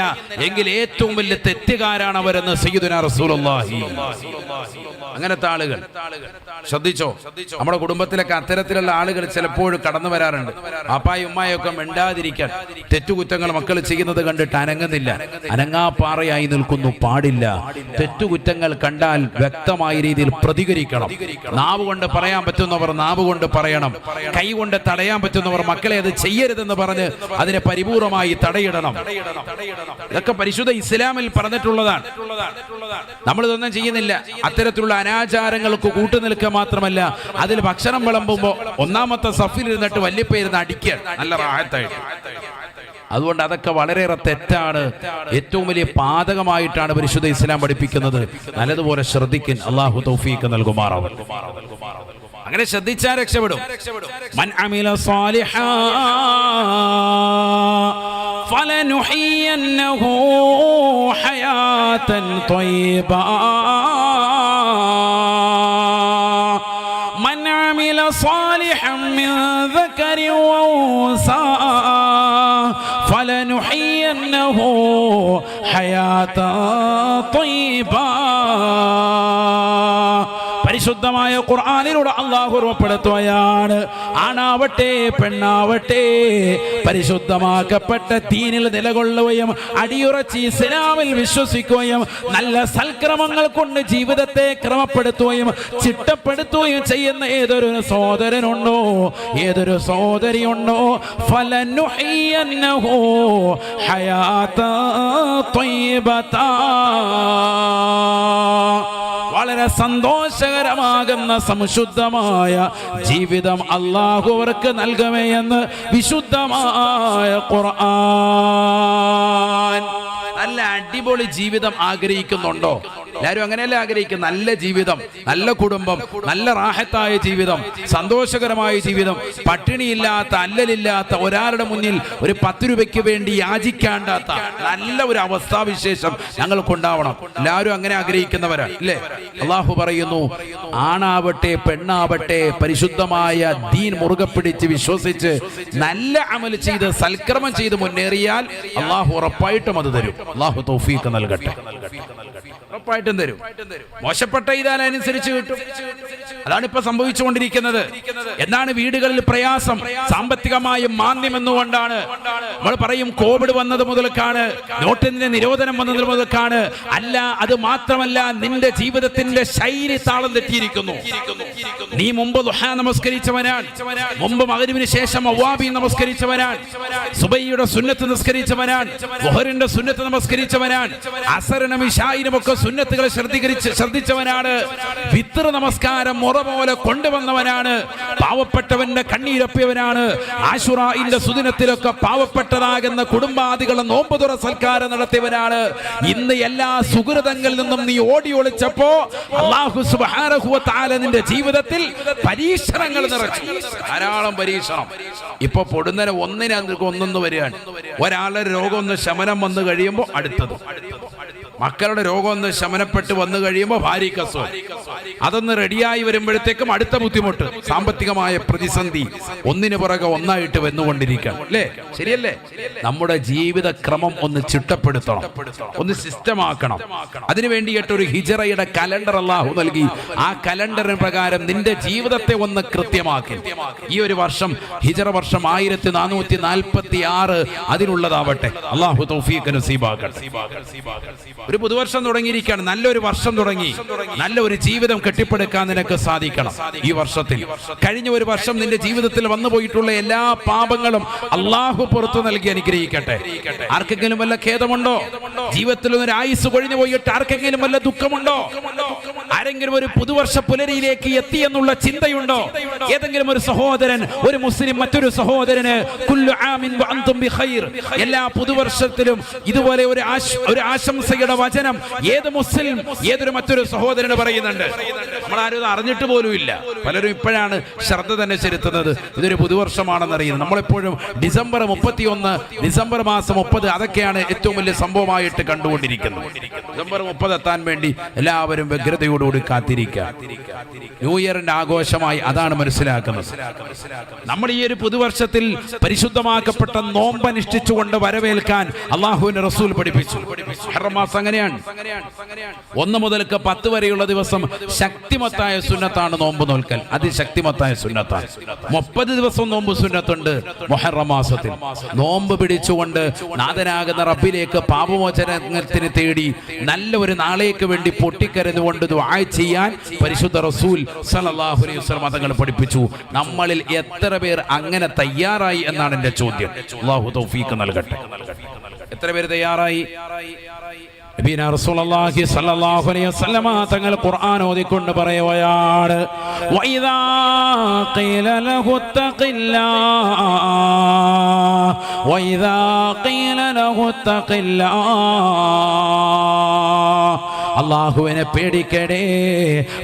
എങ്കിൽ ഏറ്റവും വലിയ തെറ്റുകാരാണ് അവരെന്ന് സയ്യിദുനാ റസൂലുള്ളാഹി. അങ്ങനത്തെ ആളുകൾ ശ്രദ്ധിച്ചോ. നമ്മുടെ കുടുംബത്തിലൊക്കെ അത്തരത്തിലുള്ള ആളുകൾ ചിലപ്പോഴും കടന്നു വരാറുണ്ട്. അപ്പായും ഉമ്മായൊക്കെ മിണ്ടാതിരിക്കാൻ, തെറ്റുകുറ്റങ്ങൾ മക്കൾ ചെയ്യുന്നത് കണ്ടിട്ട് അനങ്ങുന്നില്ല, അനങ്ങാപ്പാറയായി നിൽക്കുന്നു. പാടില്ല. തെറ്റുകുറ്റങ്ങൾ കണ്ടാൽ വ്യക്തമായ രീതിയിൽ പ്രതികരിക്കണം. നാവ് കൊണ്ട് പറയാൻ പറ്റുന്നവർ നാവ് കൊണ്ട് പറയണം. കൈ കൊണ്ട് തടയാൻ പറ്റുന്നവർ മക്കളെ അത് ചെയ്യരുതെന്ന് പറഞ്ഞ് അതിനെ പരിപൂർണമായി തടയിടണം. ഇതൊക്കെ പരിശുദ്ധ ഇസ്ലാമിൽ പറഞ്ഞിട്ടുള്ളതാണ്. നമ്മളിതൊന്നും ചെയ്യുന്നില്ല. അത്തരത്തിലുള്ള അനാചാരങ്ങൾക്ക് കൂട്ടുനിൽക്കുക മാത്രമല്ല, അതിൽ ഭക്ഷണം വിളമ്പുമ്പോൾ 1-ാമത്തെ സഫിൽ ഇരുന്നിട്ട് വല്യപ്പയിരുന്ന് അടിക്കുക നല്ല റാഹത്തായിട്ട്. അതുകൊണ്ട് അതൊക്കെ വളരെയേറെ തെറ്റാണ്. ഏറ്റവും വലിയ പാതകമായിട്ടാണ് പരിശുദ്ധ ഇസ്ലാം പഠിപ്പിക്കുന്നത്. നല്ലതുപോലെ ശ്രദ്ധിക്കാൻ അല്ലാഹു തൗഫീഖ് നൽകുമാറാവട്ടെ. അങ്ങനെ ശ്രദ്ധിച്ചാൽ രക്ഷപ്പെടും. മൻ അമില സാലിഹാ ഫലനുഹിയന്നഹു ഹയാതൻ ത്വയ്യിബാ മൻ അമില സാലിഹൻ മിൻ ദക്കരി വഉൻസാ ഫലനുഹിയന്നഹു ഹയാതൻ ത്വയ്യിബാ. പരിശുദ്ധമായ ഖുർആനിലൂടെ അല്ലാഹു ഉറപ്പെടുത്തുകയാണ്. ആണാവട്ടെ പെണ്ണാവട്ടെ പരിശുദ്ധമാക്കപ്പെട്ട ദീനിൽ നിലകൊള്ളുകയും അടിയുറച്ച് ഇസ്ലാമിൽ വിശ്വസിക്കുകയും നല്ല സൽക്രമങ്ങൾ കൊണ്ട് ജീവിതത്തെ ക്രമപ്പെടുത്തുകയും ചിട്ടപ്പെടുത്തുകയും ചെയ്യുന്ന ഏതൊരു സഹോദരനുണ്ടോ, ഏതൊരു സഹോദരിയുണ്ടോ, ഫലനുഹയ്യന്നഹു ഹയാതാ ത്വയ്യിബതാ, വളരെ സന്തോഷകരമാകുന്ന സംശുദ്ധമായ ജീവിതം അല്ലാഹു അവർക്ക് നൽകുമേ എന്ന് വിശുദ്ധമായ ഖുർആൻ. നല്ല അടിപൊളി ജീവിതം ആഗ്രഹിക്കുന്നുണ്ടോ? എല്ലാവരും അങ്ങനെയല്ലേ ആഗ്രഹിക്കും? നല്ല ജീവിതം, നല്ല കുടുംബം, നല്ല റാഹത്തായ ജീവിതം, സന്തോഷകരമായ ജീവിതം, പട്ടിണിയില്ലാത്ത അല്ലലില്ലാത്ത, ഒരാളുടെ മുന്നിൽ ഒരു 10 രൂപയ്ക്ക് വേണ്ടി യാചിക്കാണ്ടാത്ത നല്ല ഒരു അവസ്ഥാവിശേഷം ഞങ്ങൾക്കുണ്ടാവണം. എല്ലാവരും അങ്ങനെ ആഗ്രഹിക്കുന്നവരാണ് അല്ലേ? അള്ളാഹു പറയുന്നു, ആണാവട്ടെ പെണ്ണാവട്ടെ പരിശുദ്ധമായ ദീൻ മുറുകെ പിടിച്ച് വിശ്വസിച്ച് നല്ല അമൽ ചെയ്ത് സൽക്രമം ചെയ്ത് മുന്നേറിയാൽ അള്ളാഹു ഉറപ്പായിട്ടും അത് തരും. അള്ളാഹു തൗഫീഖ് നൽകട്ടെ. ഉറപ്പായിട്ടും തരും. മോശപ്പെട്ട ഇതാൽ അനുസരിച്ച് കിട്ടും. അതാണ് ഇപ്പൊ സംഭവിച്ചുകൊണ്ടിരിക്കുന്നത്. എന്താണ് വീടുകളിൽ പ്രയാസം? സാമ്പത്തികമായ മാന്ദ്യം എന്നുകൊണ്ടാണ്. നമ്മൾ പറയും കോവിഡ് വന്നത് മുതൽക്കാണ്, നോട്ടിന്റെ നിരോധനം വന്നത് മുതൽക്കാണ്. അല്ല, അത് മാത്രമല്ല, നിന്റെ ജീവിതത്തിന്റെ ശൈലി താളം തെറ്റിയിരിക്കുന്നു. നീ മുമ്പ് ദുഹാ നമസ്കരിച്ചവനാണ്, മുമ്പ് മഗ്‌രിബിന് ശേഷം അവ്വാബി നമസ്കരിച്ചവനാണ്, സുബഹിയുടെ സുന്നത്ത് നിസ്കരിച്ചവനാണ്, ളുഹറിന്റെ സുന്നത്ത് നമസ്കരിച്ചവനാണ്, അസറിനും ഇശാഇനും ഒക്കെ സുന്നത്തുകളെ ശ്രദ്ധിച്ചവനാണ്, വിത്ർ നമസ്കാരം മുറ പോലെ കൊണ്ടുവന്നവനാണ്, പാവപ്പെട്ടവന്റെ കണ്ണീരൊപ്പിയവനാണ്, ആശുറാഇന്റെ സുദിനത്തിലൊക്കെ പാവപ്പെട്ടതാകുന്ന കുടുംബാദികളെ നോമ്പ് തുറ സൽക്കാരം നടത്തിയവനാണ്. ഇന്ന് എല്ലാ സുഹൃതങ്ങളിൽ നിന്നും നീ ഓടി ഒളിച്ചപ്പോ അല്ലാഹു സുബ്ഹാനഹു വ തആല നിന്റെ ജീവിതത്തിൽ പരീക്ഷണങ്ങൾ നിറച്ചു. ധാരാളം പരീക്ഷണം. ഇപ്പൊ പൊടുന്നനെ ഒന്നിനൊന്നു വരികയാണ്. ഒരാളുടെ രോഗം ഒന്ന് ശമനം വന്നു കഴിയുമ്പോൾ അടുത്തത്, മക്കളുടെ രോഗം ഒന്ന് ശമനപ്പെട്ട് വന്നു കഴിയുമ്പോൾ ഭാര്യയ്ക്ക് അസുഖം, അതൊന്ന് റെഡിയായി വരുമ്പോഴത്തേക്കും അടുത്ത ബുദ്ധിമുട്ട്, സാമ്പത്തികമായ പ്രതിസന്ധി, ഒന്നിനു പുറകെ ഒന്നായിട്ട് വന്നുകൊണ്ടിരിക്കണം അല്ലേ? ശരിയല്ലേ? നമ്മുടെ ജീവിത ക്രമം ഒന്ന് ചിട്ടപ്പെടുത്തണം, ഒന്ന് സിസ്റ്റമാക്കണം. അതിനു വേണ്ടിയിട്ട് ഒരു ഹിജറയുടെ കലണ്ടർ അല്ലാഹു നൽകി. ആ കലണ്ടറിന് പ്രകാരം നിന്റെ ജീവിതത്തെ ഒന്ന് കൃത്യമാക്കി. ഈ ഒരു വർഷം ഹിജറ വർഷം 1446 അതിനുള്ളതാവട്ടെ. അല്ലാഹു തൗഫീഖ് നസീബാക്കട്ടെ. ഒരു പുതുവർഷം തുടങ്ങിയിരിക്കുകയാണ്. നല്ലൊരു വർഷം തുടങ്ങി. നല്ല ഒരു ജീവിതം കെട്ടിപ്പടുക്കാൻ നിനക്ക് സാധിക്കണം. ഈ വർഷത്തിൽ കഴിഞ്ഞ ഒരു വർഷം നിന്റെ ജീവിതത്തിൽ വന്നു പോയിട്ടുള്ള എല്ലാ പാപങ്ങളും അള്ളാഹു പുറത്തു നൽകി അനുഗ്രഹിക്കട്ടെ. ആർക്കെങ്കിലും വല്ല ഖേദമുണ്ടോ? ജീവിതത്തിൽ ഒരു ആയുസ് കൊഴിഞ്ഞു പോയിട്ട് ആർക്കെങ്കിലും വല്ല ദുഃഖമുണ്ടോ? ആരെങ്കിലും ഒരു പുതുവർഷ പുലരിയിലേക്ക് എത്തി എന്നുള്ള ചിന്തയുണ്ടോ? ഏതെങ്കിലും ഒരു സഹോദരൻ, ഒരു മുസ്ലിം മറ്റൊരു സഹോദരന് കുല്ലു ആമിൻ വ അൻതും ബിഖൈർ, എല്ലാ പുതുവർഷത്തിലും ഇതുപോലെ ഒരു ആശംസയുടെ വചനം ഏത് മുസ്ലിം ഏതൊരു മറ്റൊരു സഹോദരന് പറയുന്നുണ്ട്. നമ്മളാരും ഇത് അറിഞ്ഞിട്ട് പോലും ഇല്ല. പലരും ഇപ്പോഴാണ് ശ്രദ്ധ തന്നെ ചെലുത്തുന്നത് ഇതൊരു പുതുവർഷമാണെന്ന് അറിയുന്നത്. നമ്മളെപ്പോഴും ഡിസംബർ 31, ഡിസംബർ മാസം 30 അതൊക്കെയാണ് ഏറ്റവും വലിയ സംഭവമായിട്ട് കണ്ടുകൊണ്ടിരിക്കുന്നത്. ഡിസംബർ 30 എത്താൻ വേണ്ടി എല്ലാവരും വ്യഗ്രതയോടുകൂടി കാത്തിരിക്കുക. ന്യൂ ഇയറിന്റെ ആഘോഷമായി അതാണ് മനസ്സിലാക്കുന്നത്. നമ്മൾ ഈ ഒരു പുതുവർഷത്തിൽ പരിശുദ്ധമാക്കപ്പെട്ട നോമ്പനുഷ്ഠിച്ചുകൊണ്ട് വരവേൽക്കാൻ അല്ലാഹുവിന്റെ റസൂൽ പഠിപ്പിച്ചു. മുഹറം മാസം അങ്ങനെയാണ്. 1 മുതൽ 10 വരെയുള്ള ദിവസം ശക്തിമത്തായ സുന്നത്താണ് നോമ്പ് നോൽക്കൽ. അതിശക്തിമത്തായ സുന്നത്താണ്. 30 ദിവസം നോമ്പ് സുന്നത്തുണ്ട്. മുഹറം മാസത്തിൽ നോമ്പ് പിടിച്ചുകൊണ്ട് നാഥനാകുന്ന റബ്ബിലേക്ക് പാപമോചനത്തിന് തേടി നല്ല ഒരു നാളേക്ക് വേണ്ടി പൊട്ടിക്കരഞ്ഞുകൊണ്ട് ദുആ ചെയ്യാൻ പരിശുദ്ധ റസൂൽ സല്ലല്ലാഹു അലൈഹി വസല്ലം തങ്ങൾ പഠിപ്പിച്ചു. നമ്മളിൽ എത്ര പേർ അങ്ങനെ തയ്യാറായി എന്നാണ് എന്റെ ചോദ്യം. അല്ലാഹു തൗഫീഖ് നൽകട്ടെ. എത്ര പേര് തയ്യാറായി? നബിന റസൂലുള്ളാഹി സ്വല്ലല്ലാഹു അലൈഹി വസല്ലം തങ്ങൾ ഖുർആൻ ഓതിക്കൊണ്ട് പറയുകയാണ്, വഇദാ ഖീല ലഹു തഖില്ലാഹ് വഇദാ ഖീല ലഹു തഖില്ലാഹ്, അല്ലാഹുവിനെ പേടിക്കണേ,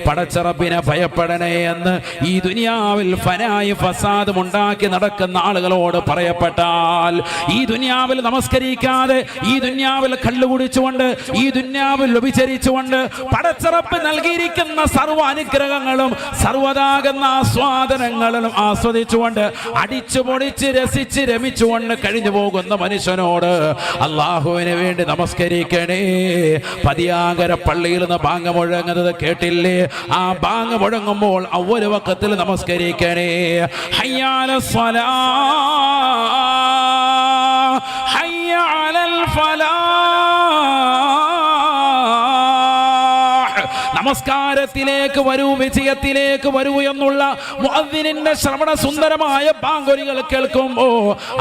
പടച്ച റബ്ബിനെ ഭയപ്പെടണേ എന്ന് ഈ ദുനിയാവിൽ ഫനായി ഫസാദും ഉണ്ടാക്കി നടക്കുന്ന ആളുകളോട് പറയപ്പെട്ടാൽ, ഈ ദുനിയാവിൽ നമസ്കരിക്കാതെ, ഈ ദുനിയാവിൽ കള്ളു കുടിച്ചുകൊണ്ട്, ഈ ദുനിയാവിൽ വ്യഭിചരിച്ചുകൊണ്ട് പടച്ച റബ്ബ് നൽകിയിരിക്കുന്ന സർവ്വ അനുഗ്രഹങ്ങളും സർവ്വതാകുന്ന ആസ്വാദനങ്ങളും ആസ്വദിച്ചുകൊണ്ട് അടിച്ചു പൊടിച്ച് രസിച്ച് രമിച്ചുകൊണ്ട് കഴിഞ്ഞു പോകുന്ന മനുഷ്യനോട് അല്ലാഹുവിന് വേണ്ടി നമസ്കരിക്കണേ, പതിയാകര പള്ളിയിൽ നിന്ന് ബാങ്ക് മുഴങ്ങുന്നത് കേട്ടില്ലേ? ആ ബാങ്ക് മുഴങ്ങുമ്പോൾ അവ്വൽ വഖത്തിൽ നമസ്കരിക്കണേ. ഹയ്യ അലൽ സ്വലാഹ്, ഹയ്യ അലൽ ഫലാഹ്. നമസ്കാരത്തിലേക്ക് വരൂ, വിജയത്തിലേക്ക് വരൂ എന്നുള്ള മുഅദ്ദിനിന്റെ ശ്രവണ സുന്ദരമായ ബാങ്കുലികൾ കേൾക്കുമ്പോ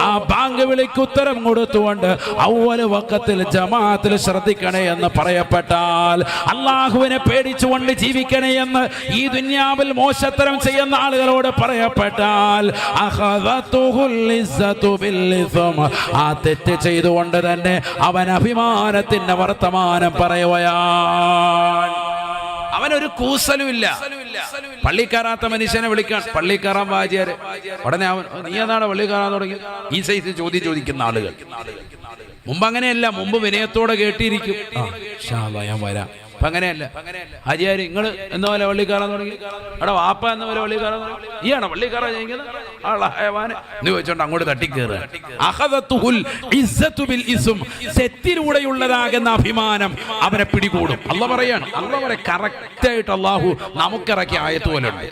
ആ ബാങ്ക് വിളിക്ക് ഉത്തരം കൊടുത്തുകൊണ്ട് അവ്വൽ വഖത്തിൽ ജമാഅത്തിൽ ശ്രദ്ധിക്കണേ എന്ന് പറയപ്പെട്ടാൽ, അള്ളാഹുവിനെ പേടിച്ചുകൊണ്ട് ജീവിക്കണേ എന്ന് ഈ ദുനിയാവിൽ മോശത്തരം ചെയ്യുന്ന ആളുകളോട് പറയപ്പെട്ടാൽ, അഖദതുഹുൽ ഇസ്സതു ബിൽ ഇസ്ം, ആ തെറ്റ് ചെയ്തുകൊണ്ട് തന്നെ അവൻ അഭിമാനത്തിന്റെ വർത്തമാനം പറയുകയാണ്. അവനൊരു കൂസലുമില്ല. പള്ളി കയറാത്ത മനുഷ്യനെ വിളിക്കാൻ പള്ളി കയറാൻ വാജിയാര് ഉടനെ അവൻ നീ എന്നാണ് പള്ളി കയറാൻ തുടങ്ങി ഈ സൈസ് ചോദ്യം ചോദിക്കുന്ന ആളുകൾ. മുമ്പ് അങ്ങനെയല്ല, മുമ്പ് വിനയത്തോടെ കേട്ടിരിക്കും, ഞാൻ വരാം. അപ്പൊ അങ്ങനെയല്ല. ഹാജിയാര് നിങ്ങൾ എന്ന പോലെ പള്ളി കയറാൻ തുടങ്ങി, അവിടെ വാപ്പ എന്ന പോലെ പള്ളി കയറാൻ തുടങ്ങി, ഈയാണോ പള്ളി കയറാൻ ചോദിക്കുന്നത് എന്ന് ചോദിച്ചോണ്ട് അങ്ങോട്ട് തട്ടിക്കേറുക. തെറ്റിലൂടെയുള്ളതാകുന്ന അഭിമാനം അവനെ പിടികൂടും. അള്ളാഹ് പറയാണ്, അള്ളാഹ് കറക്റ്റ് ആയിട്ട് അള്ളാഹു നമുക്കിറക്കിയ ആയത്ത് പോലെ ഉണ്ട്.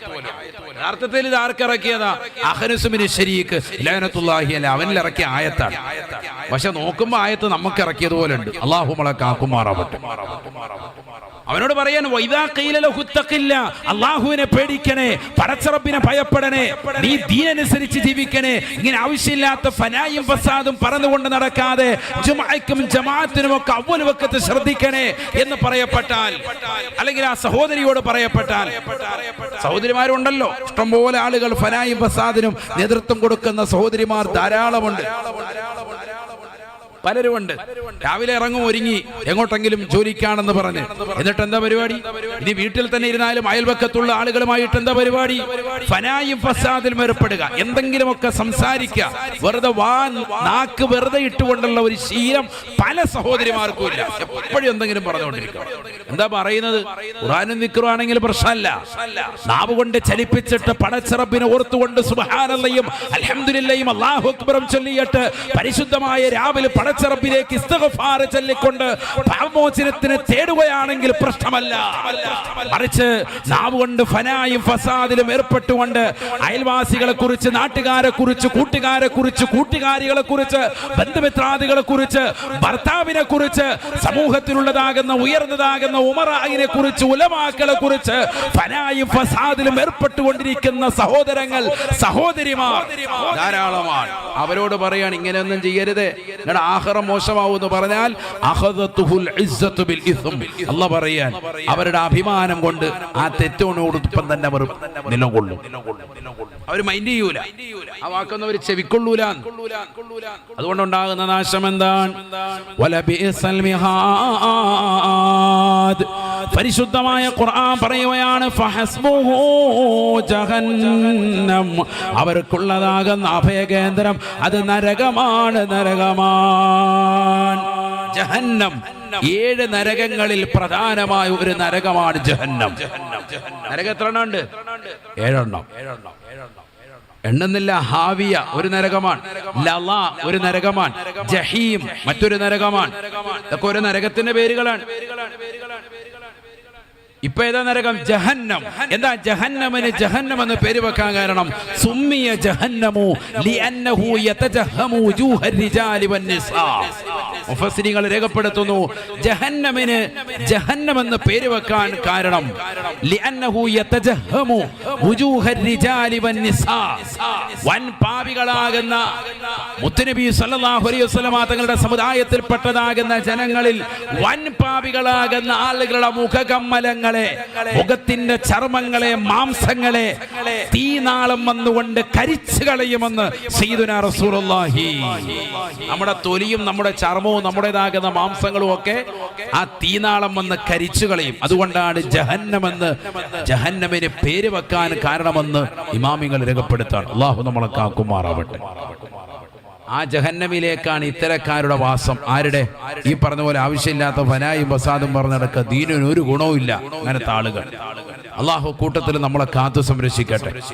യഥാർത്ഥത്തിൽ ഇത് ആർക്കിറക്കിയതാ? അഖ്നസ് ബിൻ ശരീഖ് ലഅനത്തുല്ലാഹി അലൈഹി അവനിൽ ഇറക്കിയ ആയത്താണ്. പക്ഷെ നോക്കുമ്പോ ആയത്ത് നമുക്ക് ഇറക്കിയതുപോലെ ഉണ്ട്. അള്ളാഹു നമ്മളെ കാക്കുമാറാവട്ടെ. അവനോട് പറയാൻ അള്ളാഹുവിനെ പേടിക്കണേ, പടച്ചറബിനെ ഭയപ്പെടണേ, നീ ദീനനുസരിച്ച് ജീവിക്കണേ, ഇങ്ങനെ ആവശ്യമില്ലാത്ത ഫനായും ഫസാദും പറന്നുകൊണ്ട് നടക്കാതെ ജുമുഅയ്ക്കും ജമാഅത്തിനും ഒക്കെ അവ്വൽ വഖത്ത് ശ്രദ്ധിക്കണേ എന്ന് പറയപ്പെട്ടാൽ, അല്ലെങ്കിൽ ആ സഹോദരിയോട് പറയപ്പെട്ടാൽ, സഹോദരിമാരുണ്ടല്ലോ ഇഷ്ടംപോലെ ആളുകൾ ഫനായും ഫസാദിനും നേതൃത്വം കൊടുക്കുന്ന സഹോദരിമാർ ധാരാളമുണ്ട്, പലരുമുണ്ട്. രാവിലെ ഇറങ്ങും ഒരുങ്ങി എങ്ങോട്ടെങ്കിലും ജോലിക്കാണെന്ന് പറഞ്ഞ്, എന്നിട്ട് എന്താ പരിപാടി? ഇനി വീട്ടിൽ തന്നെ ഇരുന്നാലും അയൽവക്കത്തുള്ള ആളുകളുമായിട്ട് എന്താ പരിപാടി? ഫനായും ഫസാദിലും ഏർപ്പെടുക, എന്തെങ്കിലുമൊക്കെ സംസാരിക്കുക, വെറുതെ നാക്ക് വെറുതെ ഇട്ടുകൊണ്ടുള്ള ഒരു ശീലം പല സഹോദരിമാർക്കും ഇല്ല. എപ്പോഴും എന്തെങ്കിലും പറഞ്ഞുകൊണ്ടിരിക്കുക. എന്താ പറയുന്നത്? ഖുർആനും ദിക്റുമാണെങ്കിൽ പ്രശ്നമല്ല, നാവ് കൊണ്ട് ചലിപ്പിച്ചിട്ട് പടച്ചറബിനെ ഓർത്തുകൊണ്ട് സുബ്ഹാനല്ലാഹും അൽഹംദുലില്ലാഹും അല്ലാഹു അക്ബറും ചൊല്ലിയിട്ട് പരിശുദ്ധമായ രാവിലെ പടച്ചറബിലേക്ക് ഇസ്തിഗ്ഫാർ ചൊല്ലിക്കൊണ്ട് പാപമോചനത്തിന് തേടുകയാണെങ്കിൽ പ്രശ്നമല്ല. മറിച്ച് നാവ് കൊണ്ട് ഫനായും ഫസാദിലും ഏർപ്പെട്ടുകൊണ്ട് അയൽവാസികളെ കുറിച്ച്, നാട്ടുകാരെ കുറിച്ച്, കൂട്ടുകാരെ കുറിച്ച്, കൂട്ടുകാരികളെ കുറിച്ച്, ബന്ധുമിത്രാദികളെ കുറിച്ച്, ഭർത്താവിനെ കുറിച്ച്, സമൂഹത്തിലുള്ളതാകുന്ന ഉയർന്നതാകുന്ന ഉമറായിനെ കുറിച്ച്, ഉലമാക്കളെ കുറിച്ച് ഫനായും ഫസാദിലും ഏർപ്പെട്ടുകൊണ്ടിരിക്കുന്ന സഹോദരങ്ങൾ, സഹോദരിമാർ ധാരാളമാണ്. അവരോട് പറയാൻ ഇങ്ങനെയൊന്നും ചെയ്യരുത്, നിങ്ങളുടെ ആഖിറം മോശമാവൂന്ന് പറഞ്ഞാൽ അഖദതുഹുൽ ഇസ്സതു ബിൽ ഇസ്ം. അല്ലാഹ് പറയാൻ അവരുടെ അഭിമാനം കൊണ്ട് ആ തെറ്റോടൊപ്പം തന്നെ അവർ നിലകൊള്ളും. അവർ മൈൻഡ് ചെയ്യൂല, ആ വാക്കൊന്നും അവർ ചെവിക്കൊള്ളൂല. അതുകൊണ്ടുണ്ടാകുന്ന നാശം എന്താണ്? വലബിഅസൽ മിഹാദ്. പരിശുദ്ധമായ ഖുർആൻ പറയുകയാണ്, ഫഹസ്ബുഹു ജഹന്നം. അവർക്കുള്ളതാകുന്ന അഭയകേന്ദ്രം അത് നരകമാണ്, നരകമാണ്. ജഹന്നം 7 നരകങ്ങളിൽ പ്രധാനമായ ഒരു നരകമാണ് ജഹന്നം. നരകം എത്ര എണ്ണം ഉണ്ട്? 7 എണ്ണം. എണ്ണുന്നില്ല. ഹാവിയ ഒരു നരകമാണ്, ലള ഒരു നരകമാണ്, ജഹീം മറ്റൊരു നരകമാണ്. ഇതൊക്കെ ഒരു നരകത്തിന്റെ പേരുകളാണ്. ഇപ്പൊ ഏതാ നരകം? ജഹന്നം. എന്താ ജഹന്നമിന് ജഹന്നം എന്ന് പേര് വെക്കാൻ കാരണം? സുമ്മിയ ജഹന്നമു ലിഅന്നഹു യതജഹമു വജൂഹർ റിജാലി വന്നിസാ. മുഫസ്സിരികൾ രേഖപ്പെടുത്തുന്നു, ജഹന്നമിന് ജഹന്നം എന്ന് പേര് വെക്കാൻ കാരണം ലിഅന്നഹു യതജഹമു വജൂഹർ റിജാലി വന്നിസാ. വൻ പാപികളാകുന്ന മുത്തുനബി സല്ലല്ലാഹു അലൈഹി വസല്ലം തങ്ങളുടെ സമുദായത്തിൽപ്പെട്ടതാകുന്ന ജനങ്ങളിൽ വൻ പാപികളാകുന്ന ആളുകളുടെ മുഖകമ്മലങ്ങൾ, മുഖത്തിന്റെ ചർമ്മങ്ങളെ, മാംസങ്ങളെ തീനാളം വന്നുകൊണ്ട് കരിച്ചു കളയുമെന്ന് സയ്യിദുനാ റസൂലുള്ളാഹി. നമ്മുടെ തൊലിയും നമ്മുടെ ചർമ്മവും നമ്മുടേതാകുന്ന മാംസങ്ങളും ഒക്കെ ആ തീനാളം വന്ന് കരിച്ചു കളയും. അതുകൊണ്ടാണ് ജഹന്നമെന്ന്, ജഹന്നമിന് പേര് വെക്കാൻ കാരണമെന്ന് ഇമാമികൾ രേഖപ്പെടുത്താണ്. അല്ലാഹു നമ്മളെ കാക്കുമാറാവട്ടെ. ആ ജഹന്നമിലേക്കാണ് ഇത്തരക്കാരുടെ വാസം. ആരുടെ? ഈ പറഞ്ഞ പോലെ ആവശ്യമില്ലാത്ത ഫനായും ഫസാദും പറഞ്ഞിടക്ക് ദീനിന് ഒരു ഗുണവും ഇല്ല അങ്ങനത്തെ ആളുകൾ. അള്ളാഹു കൂട്ടത്തിൽ നമ്മളെ കാത്തു സംരക്ഷിക്കട്ടെ.